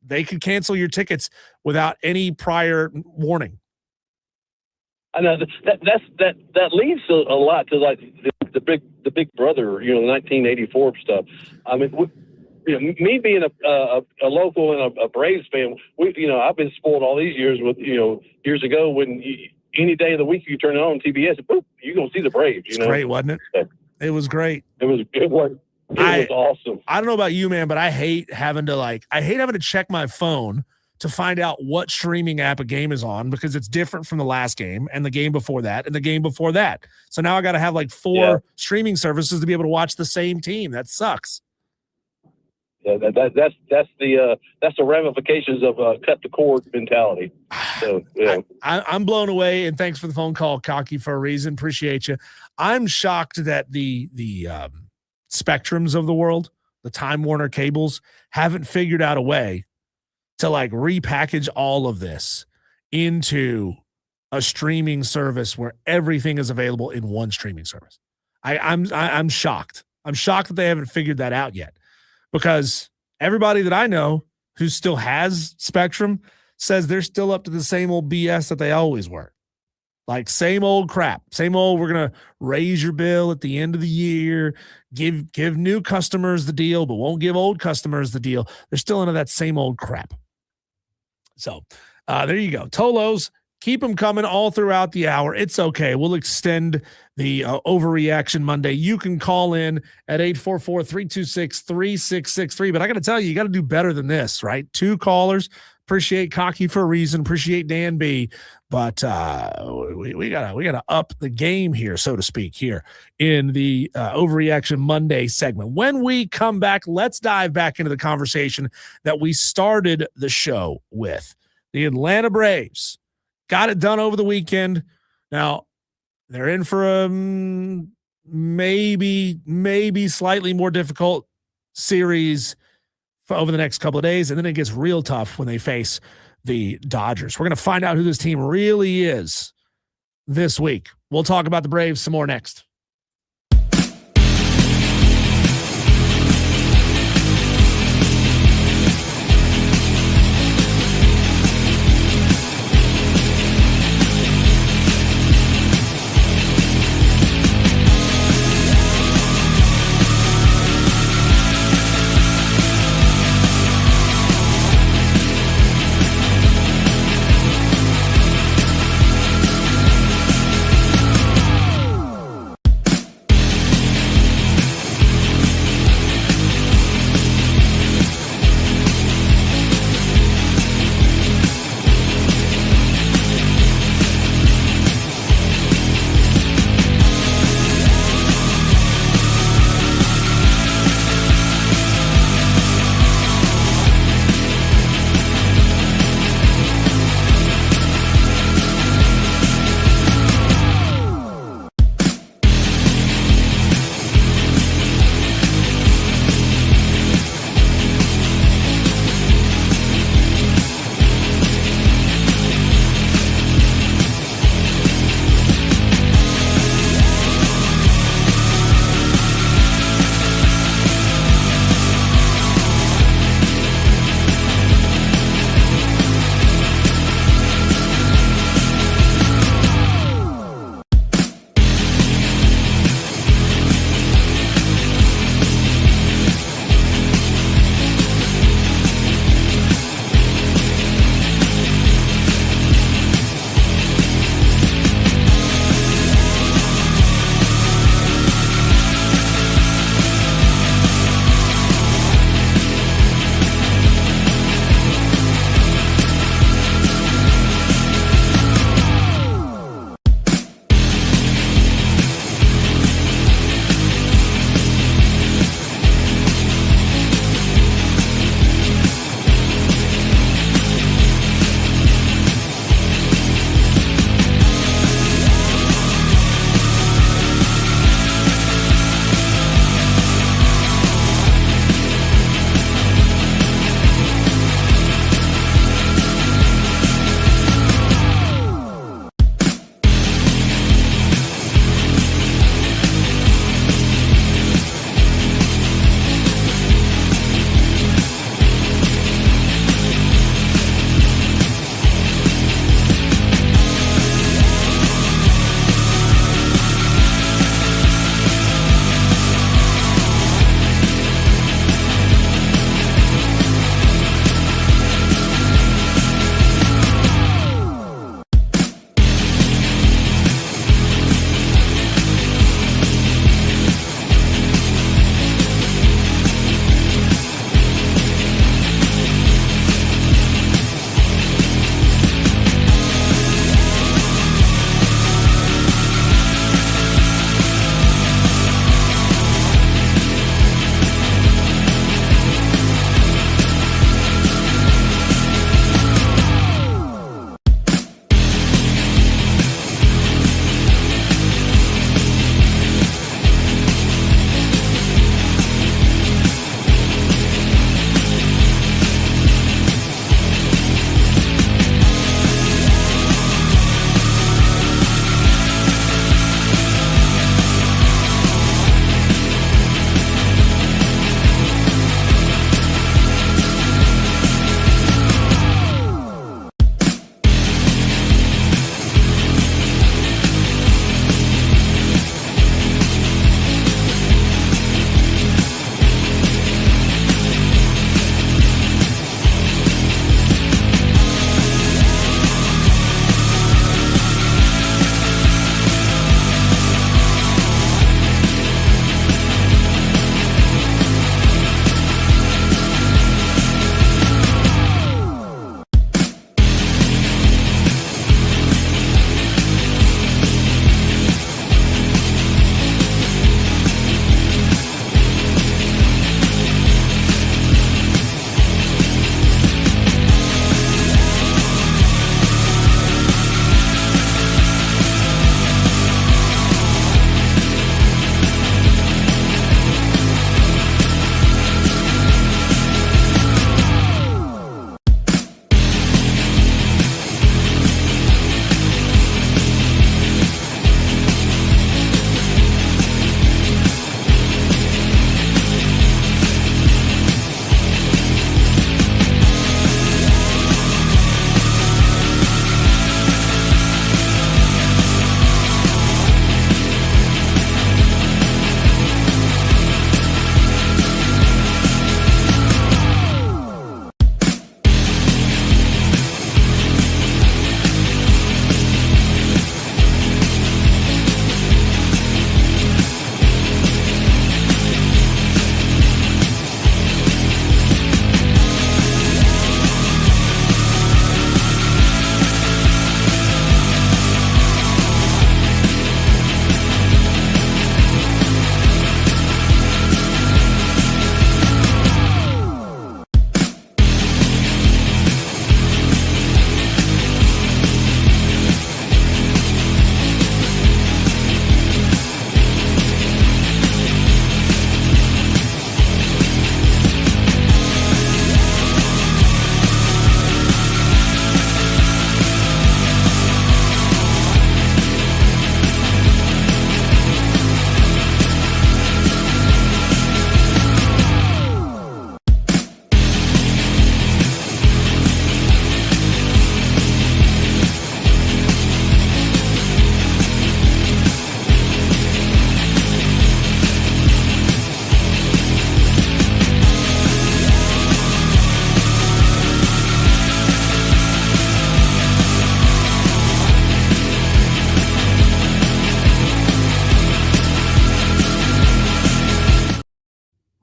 they could cancel your tickets without any prior warning. I know that leads a lot to like the big brother, you know, 1984 stuff. I mean, me being a local and a Braves fan, I've been spoiled all these years with, years ago when any day of the week you turn it on TBS, boop, you're going to see the Braves. It's great, wasn't it? It was great. It was awesome. I don't know about you, man, but I hate having to check my phone to find out what streaming app a game is on because it's different from the last game and the game before that and the game before that. So now I got to have like four streaming services to be able to watch the same team. That sucks. Yeah, that's the ramifications of cut the cord mentality. So yeah, I'm blown away, and thanks for the phone call, Cocky, for a reason. Appreciate you. I'm shocked that the Spectrums of the world, the Time Warner cables, haven't figured out a way to like repackage all of this into a streaming service where everything is available in one streaming service. I'm shocked. I'm shocked that they haven't figured that out yet. Because everybody that I know who still has Spectrum says they're still up to the same old BS that they always were. Like same old crap, same old, we're going to raise your bill at the end of the year, give new customers the deal, but won't give old customers the deal. They're still into that same old crap. So there you go. Tolos, keep them coming all throughout the hour. It's okay. We'll extend the Overreaction Monday. You can call in at 844-326-3663. But I got to tell you, you got to do better than this, right? 2 callers Appreciate Cocky for a reason. Appreciate Dan B. But we gotta up the game here, so to speak, here in the Overreaction Monday segment. When we come back, let's dive back into the conversation that we started the show with. The Atlanta Braves got it done over the weekend. Now they're in for a maybe slightly more difficult series for over the next couple of days, and then it gets real tough when they face the Dodgers. We're going to find out who this team really is this week. We'll talk about the Braves some more next.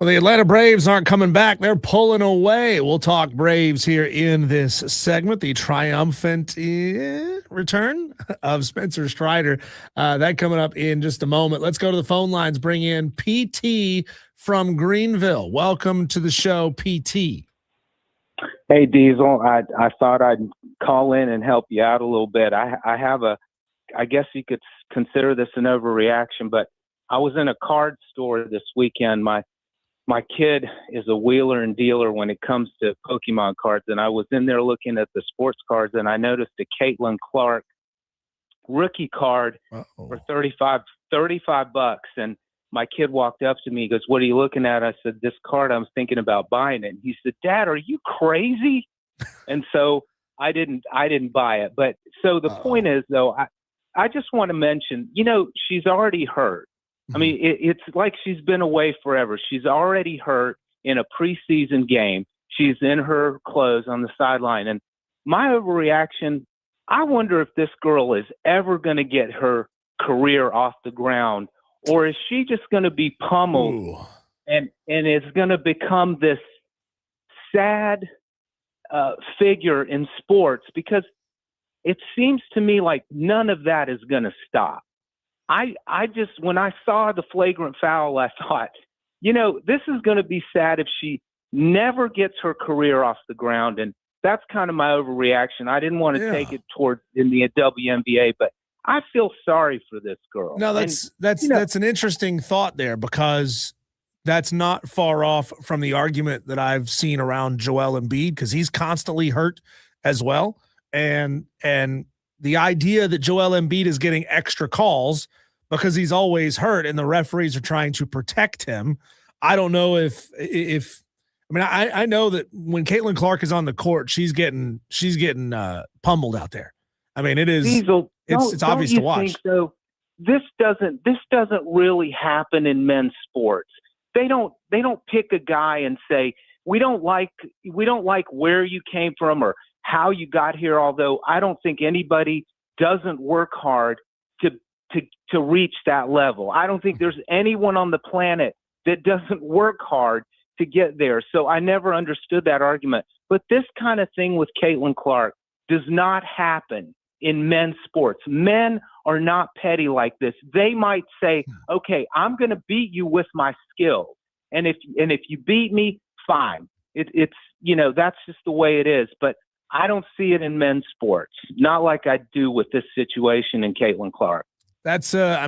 Well, the Atlanta Braves aren't coming back. They're pulling away. We'll talk Braves here in this segment. The triumphant return of Spencer Strider. That coming up in just a moment. Let's go to the phone lines. Bring in PT from Greenville. Welcome to the show, PT. Hey, Diesel. I thought I'd call in and help you out a little bit. I guess you could consider this an overreaction, but I was in a card store this weekend. My kid is a wheeler and dealer when it comes to Pokemon cards, and I was in there looking at the sports cards, and I noticed a Caitlin Clark rookie card for $35, and my kid walked up to me. He goes, "What are you looking at?" I said, "This card. I'm thinking about buying it." And he said, "Dad, are you crazy?" And so I didn't buy it. But so the point is, though, I just want to mention, she's already hurt. I mean, it's like she's been away forever. She's already hurt in a preseason game. She's in her clothes on the sideline. And my overreaction, I wonder if this girl is ever going to get her career off the ground, or is she just going to be pummeled and is going to become this sad figure in sports? Because it seems to me like none of that is going to stop. I just, when I saw the flagrant foul, I thought, this is going to be sad if she never gets her career off the ground. And that's kind of my overreaction. I didn't want to take it towards in the WNBA, but I feel sorry for this girl. No, that's an interesting thought there, because that's not far off from the argument that I've seen around Joel Embiid, because he's constantly hurt as well. And the idea that Joel Embiid is getting extra calls because he's always hurt and the referees are trying to protect him. I don't know I know that when Caitlin Clark is on the court, she's getting pummeled out there. I mean, it is, Diesel, it's obvious to watch. So this doesn't really happen in men's sports. They don't pick a guy and say, we don't like where you came from or how you got here. Although I don't think anybody doesn't work hard to reach that level. I don't think there's anyone on the planet that doesn't work hard to get there. So I never understood that argument. But this kind of thing with Caitlin Clark does not happen in men's sports. Men are not petty like this. They might say, okay, I'm going to beat you with my skills. And if you beat me, fine. It's that's just the way it is. But I don't see it in men's sports, not like I do with this situation in Caitlin Clark. That's I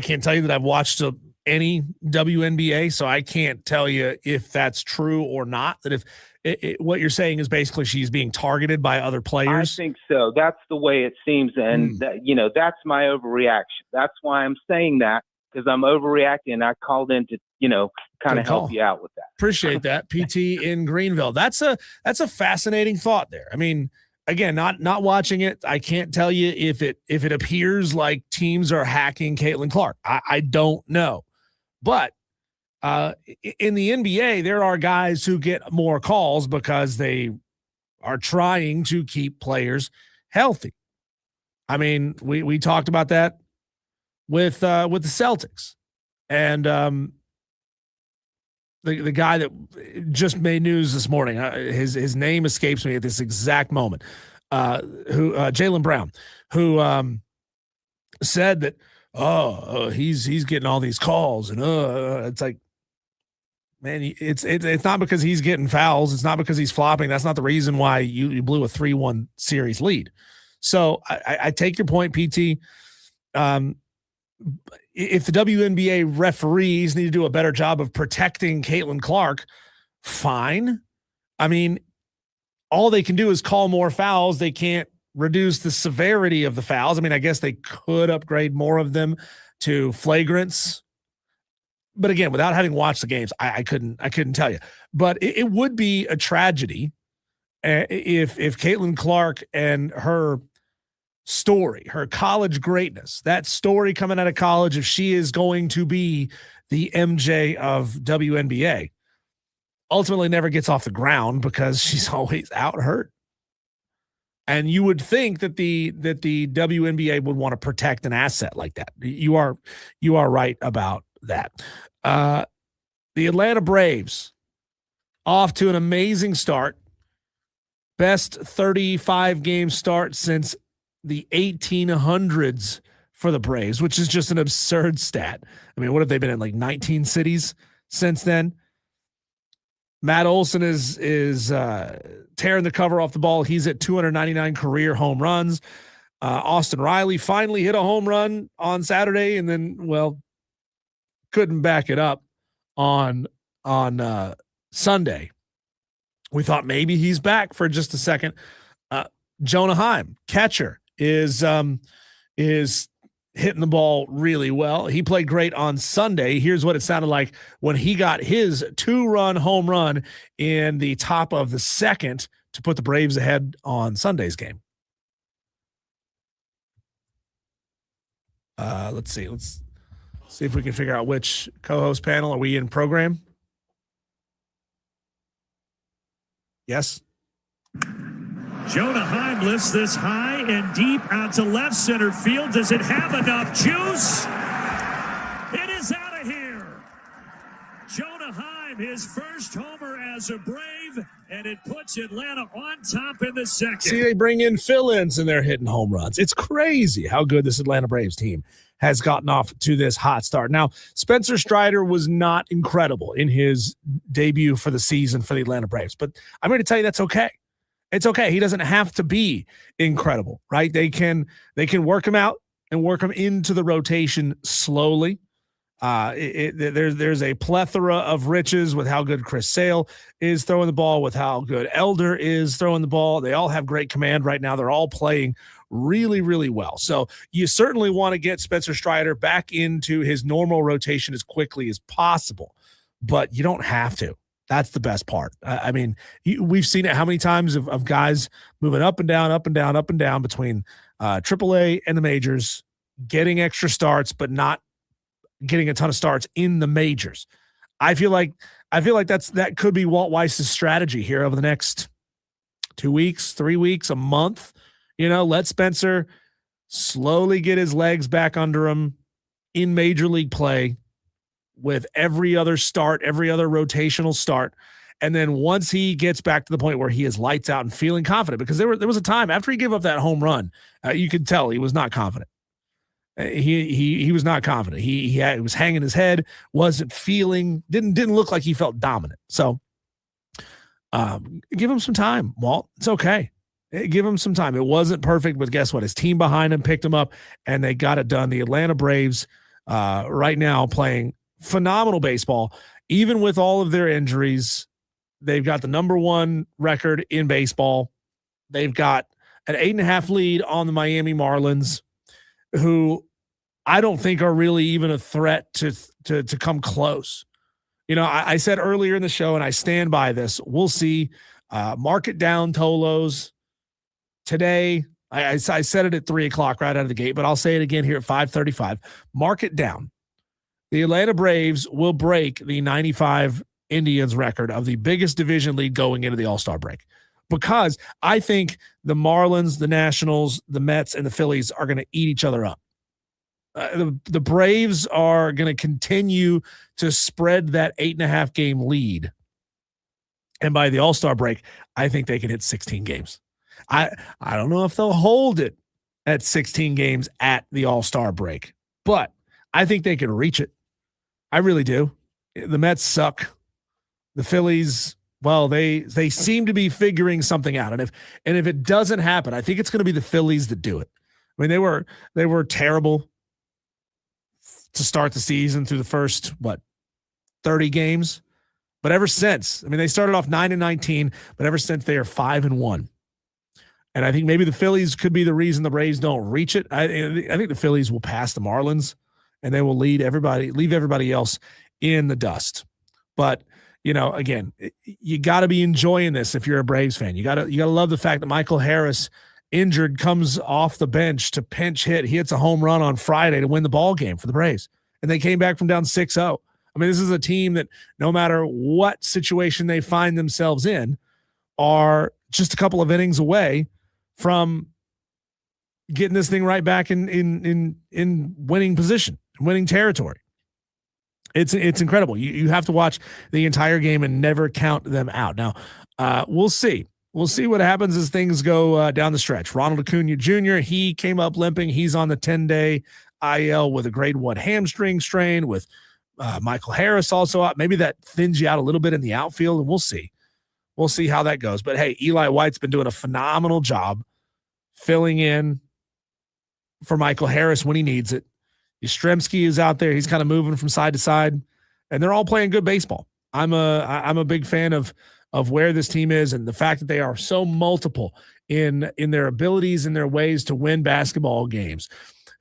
can't tell you that I've watched any WNBA, so I can't tell you if that's true or not. That if what you're saying is basically she's being targeted by other players. I think so. That's the way it seems, and that's my overreaction. That's why I'm saying that, because I'm overreacting. And I called in to kind of help you out with that. Appreciate that, PT in Greenville. That's a fascinating thought there. I mean, again, not watching it, I can't tell you if it appears like teams are hacking Caitlin Clark. I don't know. But in the NBA, there are guys who get more calls because they are trying to keep players healthy. I mean, we talked about that with the Celtics, and the guy that just made news this morning, his name escapes me at this exact moment, who Jaylen Brown, who said that, he's getting all these calls, and it's like, man, it's not because he's getting fouls. It's not because he's flopping. That's not the reason why you blew a 3-1 series lead. So I take your point, PT. If the WNBA referees need to do a better job of protecting Caitlin Clark, fine. I mean, all they can do is call more fouls. They can't reduce the severity of the fouls. I mean, I guess they could upgrade more of them to flagrants. But again, without having watched the games, I couldn't tell you. But it would be a tragedy if Caitlin Clark and her story, her college greatness, that story coming out of college, if she is going to be the MJ of WNBA, ultimately never gets off the ground because she's always out hurt. And you would think that the WNBA would want to protect an asset like that. You are right about that. The Atlanta Braves off to an amazing start. Best 35-game start since the 1800s for the Braves, which is just an absurd stat. I mean, what have they been in, like 19 cities since then? Matt Olson is tearing the cover off the ball. He's at 299 career home runs. Austin Riley finally hit a home run on Saturday, and then, well, couldn't back it up on Sunday. We thought maybe he's back for just a second. Jonah Heim, catcher, is hitting the ball really well. He played great on Sunday. Here's what it sounded like when he got his 2-run home run in the top of the second to put the Braves ahead on Sunday's game. Let's see. Let's see if we can figure out which co-host panel are we in program. Yes. Jonah Heim lifts this high and deep out to left center field. Does it have enough juice? It is out of here. Jonah Heim, his first homer as a Brave, and it puts Atlanta on top in the second. See, they bring in fill-ins and they're hitting home runs. It's crazy how good this Atlanta Braves team has gotten off to this hot start. Now, Spencer Strider was not incredible in his debut for the season for the Atlanta Braves, but I'm going to tell you that's okay. It's okay. He doesn't have to be incredible, right? They can work him out and work him into the rotation slowly. There's a plethora of riches with how good Chris Sale is throwing the ball, with how good Elder is throwing the ball. They all have great command right now. They're all playing really, really well. So you certainly want to get Spencer Strider back into his normal rotation as quickly as possible, but you don't have to. That's the best part. I mean, we've seen it how many times of guys moving up and down, up and down, up and down between AAA and the majors, getting extra starts, but not getting a ton of starts in the majors. I feel like that could be Walt Weiss's strategy here over the next 2 weeks, 3 weeks, a month. Let Spencer slowly get his legs back under him in major league play with every other start, every other rotational start. And then once he gets back to the point where he is lights out and feeling confident, because there was a time after he gave up that home run, you could tell he was not confident. He was not confident. He was hanging his head, wasn't feeling, didn't look like he felt dominant. So give him some time, Walt. It's okay. Give him some time. It wasn't perfect, but guess what? His team behind him picked him up, and they got it done. The Atlanta Braves right now playing phenomenal baseball, even with all of their injuries. They've got the number 1 record in baseball. They've got an 8.5 lead on the Miami Marlins, who I don't think are really even a threat to come close. I said earlier in the show, and I stand by this, we'll see. Market down Tolos today. I said it at 3:00 right out of the gate, but I'll say it again here at 5:35. Market down. The Atlanta Braves will break the 95 Indians record of the biggest division lead going into the All-Star break, because I think the Marlins, the Nationals, the Mets, and the Phillies are going to eat each other up. The Braves are going to continue to spread that 8.5 game lead. And by the All-Star break, I think they can hit 16 games. I don't know if they'll hold it at 16 games at the All-Star break, but I think they can reach it. I really do. The Mets suck. The Phillies, well, they seem to be figuring something out. And if it doesn't happen, I think it's going to be the Phillies that do it. I mean, they were terrible to start the season through the first 30 games, but ever since, I mean, they started off 9-19, but ever since they are 5-1. And I think maybe the Phillies could be the reason the Braves don't reach it. I think the Phillies will pass the Marlins, and they will leave everybody else in the dust. But again, you got to be enjoying this if you're a Braves fan. You got to love the fact that Michael Harris, injured, comes off the bench to pinch hit. He hits a home run on Friday to win the ball game for the Braves, and they came back from down 6-0. I mean, this is a team that no matter what situation they find themselves in, are just a couple of innings away from getting this thing right back in winning position, winning territory. It's incredible. You have to watch the entire game and never count them out. Now, we'll see. We'll see what happens as things go down the stretch. Ronald Acuna Jr., he came up limping. He's on the 10-day IL with a grade 1 hamstring strain, with Michael Harris also out. Maybe that thins you out a little bit in the outfield, and we'll see. We'll see how that goes. But, hey, Eli White's been doing a phenomenal job filling in for Michael Harris when he needs it. Yastrzemski is out there. He's kind of moving from side to side, and they're all playing good baseball. I'm a big fan of where this team is and the fact that they are so multiple in their abilities and their ways to win basketball games.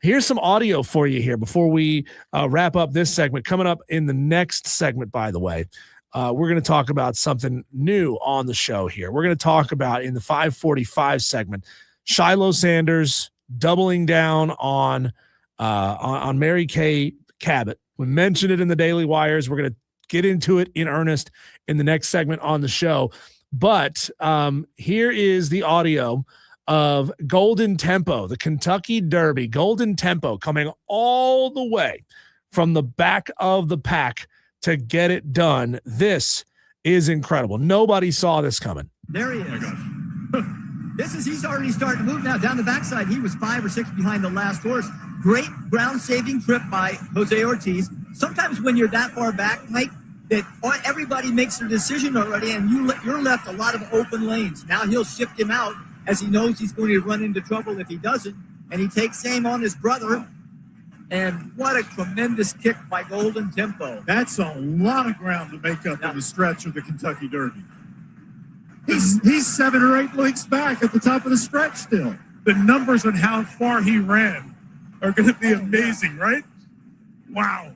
Here's some audio for you here before we wrap up this segment. Coming up in the next segment, by the way, we're going to talk about something new on the show here. We're going to talk about, in the 545 segment, Shiloh Sanders doubling down on Mary Kay Cabot. We mentioned it in the Daily Wires. We're going to get into it in earnest in the next segment on the show. But here is the audio of Golden Tempo, the Kentucky Derby. Golden Tempo coming all the way from the back of the pack to get it done. This is incredible. Nobody saw this coming. There he is. He's already starting to move now down the backside. He was 5 or 6 behind the last horse. Great ground-saving trip by Jose Ortiz. Sometimes when you're that far back, Mike, that everybody makes their decision already, and you're left a lot of open lanes. Now he'll shift him out as he knows he's going to run into trouble if he doesn't, and he takes aim on his brother. And what a tremendous kick by Golden Tempo. That's a lot of ground to make up in the stretch of the Kentucky Derby. He's 7 or 8 lengths back at the top of the stretch still. The numbers on how far he ran are going to be amazing, right? Wow.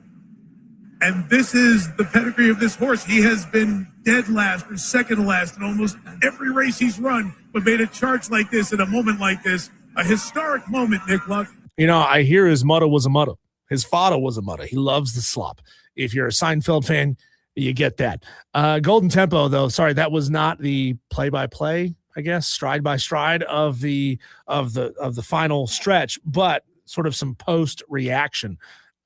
And this is the pedigree of this horse. He has been dead last or second last in almost every race he's run, but made a charge like this at a moment like this. A historic moment, Nick Luck. You know, I hear his motto was a motto. His father was a motto. He loves the slop. If you're a Seinfeld fan, you get that. Golden Tempo, though, sorry, that was not the play-by-play, I guess, stride by stride of the final stretch, but sort of some post reaction.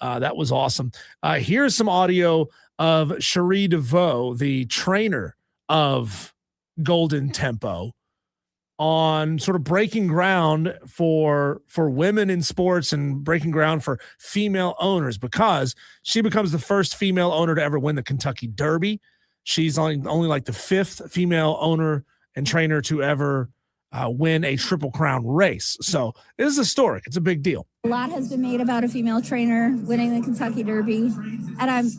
That was awesome. Here's some audio of Cherie DeVoe, the trainer of Golden Tempo, on sort of breaking ground for women in sports and breaking ground for female owners, because she becomes the first female owner to ever win the Kentucky Derby. She's only like the 5th female owner and trainer to ever win a Triple Crown race. So this is historic. It's a big deal. A lot has been made about a female trainer winning the Kentucky Derby, and I'm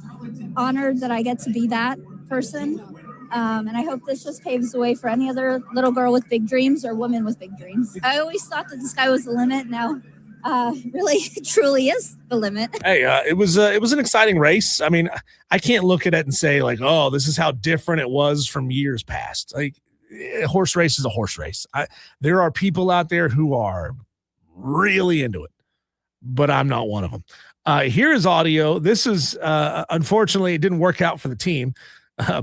honored that I get to be that person. And I hope this just paves the way for any other little girl with big dreams or woman with big dreams. I always thought that the sky was the limit. Now, really, truly is the limit. Hey, it was an exciting race. I mean, I can't look at it and say like, oh, this is how different it was from years past. Like, a horse race is a horse race. There are people out there who are really into it, but I'm not one of them. Here is audio. This is, unfortunately, it didn't work out for the team.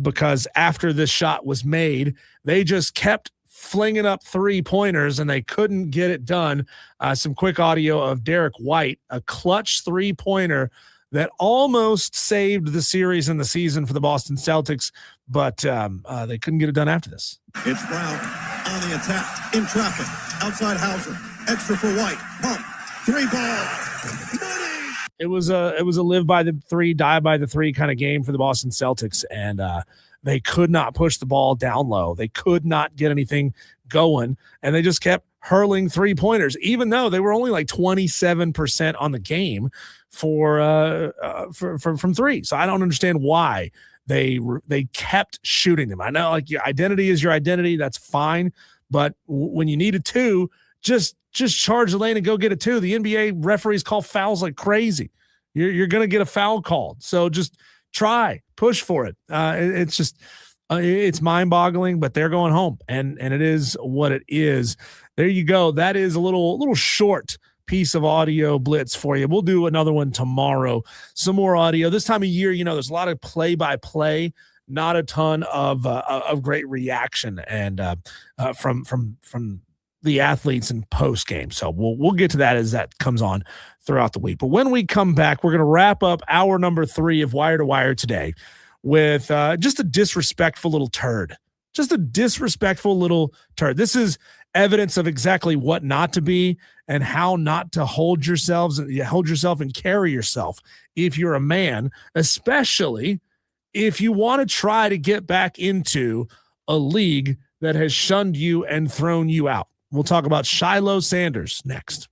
Because after this shot was made, they just kept flinging up 3-pointers and they couldn't get it done. Some quick audio of Derek White, a clutch 3-pointer that almost saved the series and the season for the Boston Celtics, but they couldn't get it done after this. It's Brown on the attack, in traffic, outside Hauser, extra for White, pump, 3-ball, money! It was a live by the 3, die by the 3 kind of game for the Boston Celtics, and they could not push the ball down low. They could not get anything going, and they just kept hurling 3-pointers, even though they were only like 27% on the game from 3. So I don't understand why they kept shooting them. I know, like, your identity is your identity. That's fine, but when you need a 2, just charge the lane and go get a 2. The NBA referees call fouls like crazy. You're going to get a foul called. So just push for it. It's just, it's mind boggling, but they're going home and it is what it is. There you go. That is a little short piece of audio blitz for you. We'll do another one tomorrow. Some more audio this time of year. There's a lot of play by play, not a ton of great reaction. And from the athletes in post game. So we'll get to that as that comes on throughout the week. But when we come back, we're going to wrap up hour number 3 of Wire to Wire today with just a disrespectful little turd. Just a disrespectful little turd. This is evidence of exactly what not to be and how not to hold yourself and carry yourself if you're a man, especially if you want to try to get back into a league that has shunned you and thrown you out. We'll talk about Shiloh Sanders next.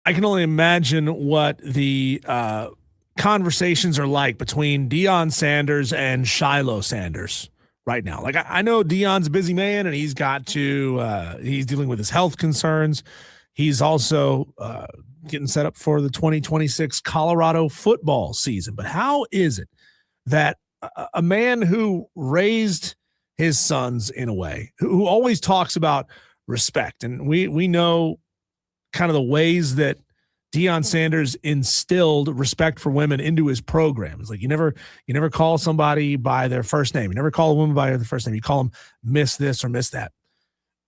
I can only imagine what the conversations are like between Deion Sanders and Shiloh Sanders right now. Like I know Deion's a busy man and he's got to he's dealing with his health concerns. He's also getting set up for the 2026 Colorado football season. But how is it that a man who raised his sons in a way, who always talks about respect, and we know kind of the ways that Deion Sanders instilled respect for women into his program. It's like you never call somebody by their first name. You never call a woman by their first name. You call them Miss this or Miss that.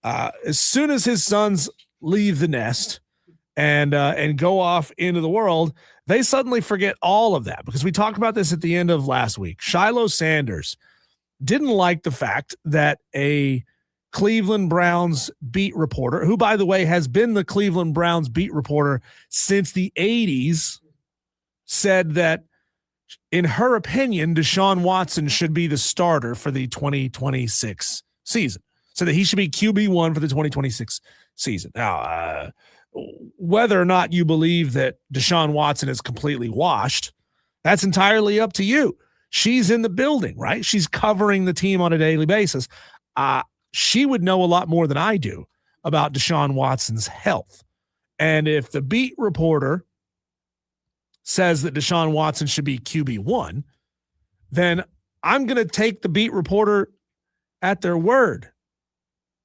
As soon as his sons leave the nest and go off into the world, they suddenly forget all of that, because we talked about this at the end of last week. Shiloh Sanders didn't like the fact that a Cleveland Browns beat reporter, who, by the way, has been the Cleveland Browns beat reporter since the 80s, said that, in her opinion, Deshaun Watson should be the starter for the 2026 season, so that he should be QB1 for the 2026 season. Now, whether or not you believe that Deshaun Watson is completely washed, that's entirely up to you. She's in the building, right? She's covering the team on a daily basis. She would know a lot more than I do about Deshaun Watson's health. And if the beat reporter says that Deshaun Watson should be QB1, then I'm going to take the beat reporter at their word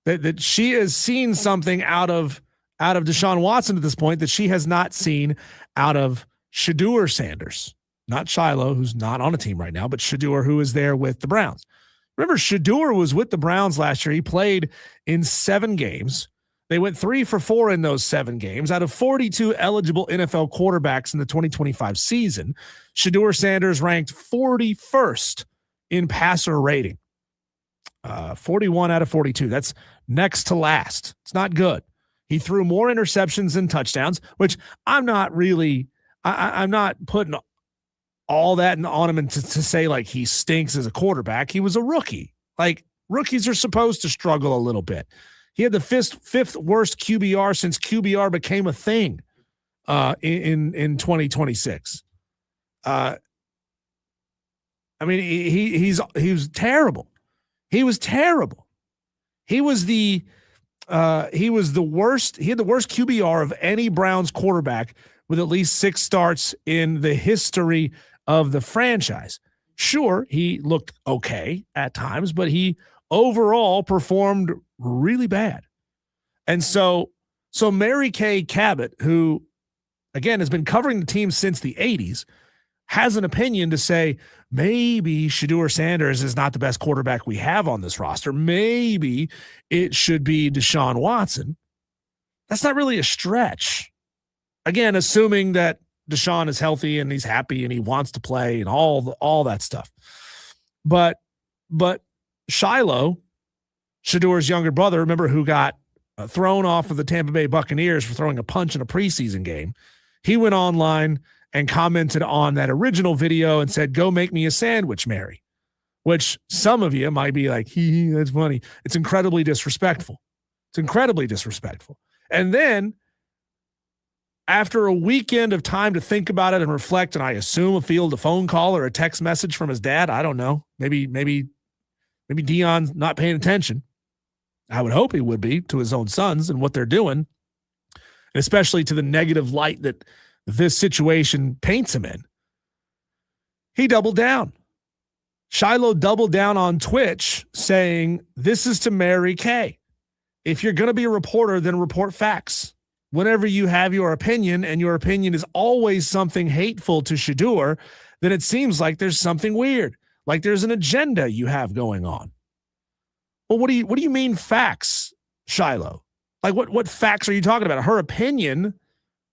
that she has seen something out of Deshaun Watson at this point that she has not seen out of Shedeur Sanders. Not Shiloh, who's not on a team right now, but Shedeur, who is there with the Browns. Remember, Shedeur was with the Browns last year. He played in 7 games. They went 3 for 4 in those 7 games. Out of 42 eligible NFL quarterbacks in the 2025 season, Shedeur Sanders ranked 41st in passer rating. 41 out of 42. That's next to last. It's not good. He threw more interceptions than touchdowns, which I'm not really – I'm not putting – all that on him and to say like he stinks as a quarterback. He was a rookie. Like, rookies are supposed to struggle a little bit. He had the fifth worst QBR since QBR became a thing in 2026. I mean, he was terrible. He was terrible. He was the worst. He had the worst QBR of any Browns quarterback with at least 6 starts in the history of the franchise. Sure, he looked okay at times, but he overall performed really bad. And so Mary Kay Cabot, who, again, has been covering the team since the 80s, has an opinion to say maybe Shedeur Sanders is not the best quarterback we have on this roster. Maybe it should be Deshaun Watson. That's not really a stretch. Again, assuming that Deshaun is healthy and he's happy and he wants to play and all that stuff. But Shiloh, Shedeur's younger brother, remember, who got thrown off of the Tampa Bay Buccaneers for throwing a punch in a preseason game, he went online and commented on that original video and said, "Go make me a sandwich, Mary," which some of you might be like, that's funny. It's incredibly disrespectful. It's incredibly disrespectful. And then, after a weekend of time to think about it and reflect, and I assume a phone call or a text message from his dad, I don't know. Maybe Deion's not paying attention. I would hope he would be to his own sons and what they're doing, especially to the negative light that this situation paints him in. He doubled down. Shiloh doubled down on Twitch saying, "This is to Mary Kay. If you're going to be a reporter, then report facts. Whenever you have your opinion and your opinion is always something hateful to Shedeur, then it seems like there's something weird, like there's an agenda you have going on." Well, what do you mean facts, Shiloh? Like what facts are you talking about? Her opinion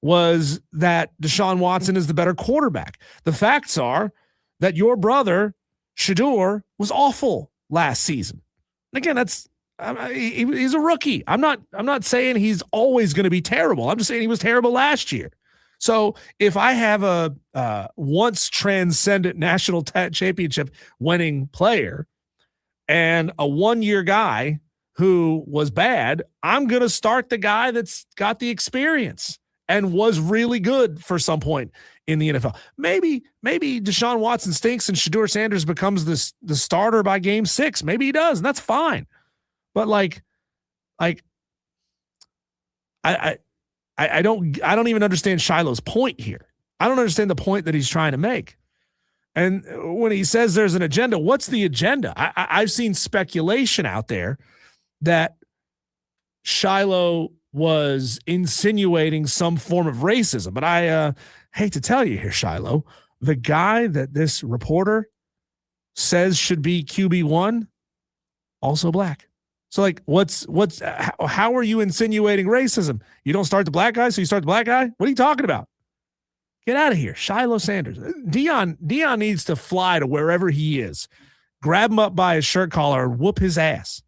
was that Deshaun Watson is the better quarterback. The facts are that your brother Shedeur was awful last season. Again, he's a rookie. I'm not saying he's always going to be terrible. I'm just saying he was terrible last year. So if I have a once transcendent national championship winning player and a 1-year guy who was bad, I'm going to start the guy that's got the experience. and was really good for some point in the NFL. Maybe Deshaun Watson stinks and Shedeur Sanders becomes the starter by game 6. Maybe he does, and that's fine. But I don't even understand Shiloh's point here. I don't understand the point that he's trying to make. And when he says there's an agenda, what's the agenda? I've seen speculation out there that Shiloh was insinuating some form of racism. But I hate to tell you here, Shiloh, the guy that this reporter says should be QB1, also black. So how are you insinuating racism? You don't start the black guy, so you start the black guy? What are you talking about? Get out of here. Shiloh Sanders. Dion needs to fly to wherever he is, grab him up by his shirt collar and whoop his ass.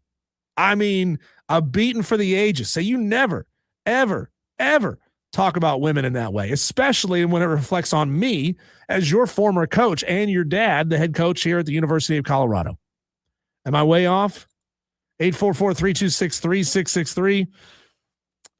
I mean, a beating for the ages. So you never, ever, ever talk about women in that way, especially when it reflects on me as your former coach and your dad, the head coach here at the University of Colorado. Am I way off? 844-326-3663.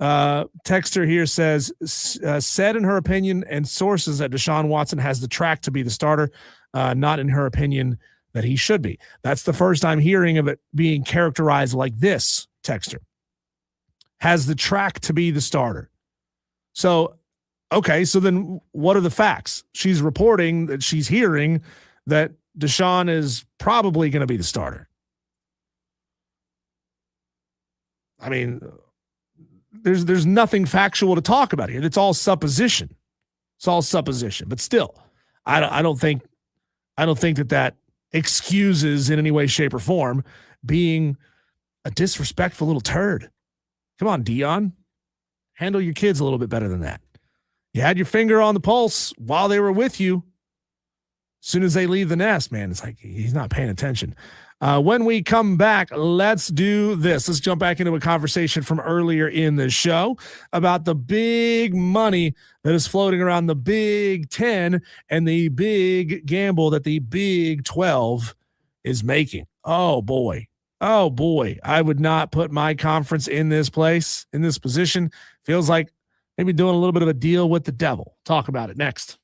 Texter here says, said in her opinion and sources that Deshaun Watson has the track to be the starter, not in her opinion that he should be. That's the first I'm hearing of it being characterized like this, Texter. Has the track to be the starter. So, okay, so then what are the facts? She's reporting that she's hearing that Deshaun is probably going to be the starter. I mean, there's nothing factual to talk about here. It's all supposition. It's all supposition. But still, I don't think that excuses in any way, shape, or form being a disrespectful little turd. Come on, Dion. Handle your kids a little bit better than that. You had your finger on the pulse while they were with you. As soon as they leave the nest, man, it's like he's not paying attention. When we come back, let's do this. Let's jump back into a conversation from earlier in the show about the big money that is floating around the Big Ten and the big gamble that the Big 12 is making. Oh, boy. I would not put my conference in this place, in this position. Feels like maybe doing a little bit of a deal with the devil. Talk about it next.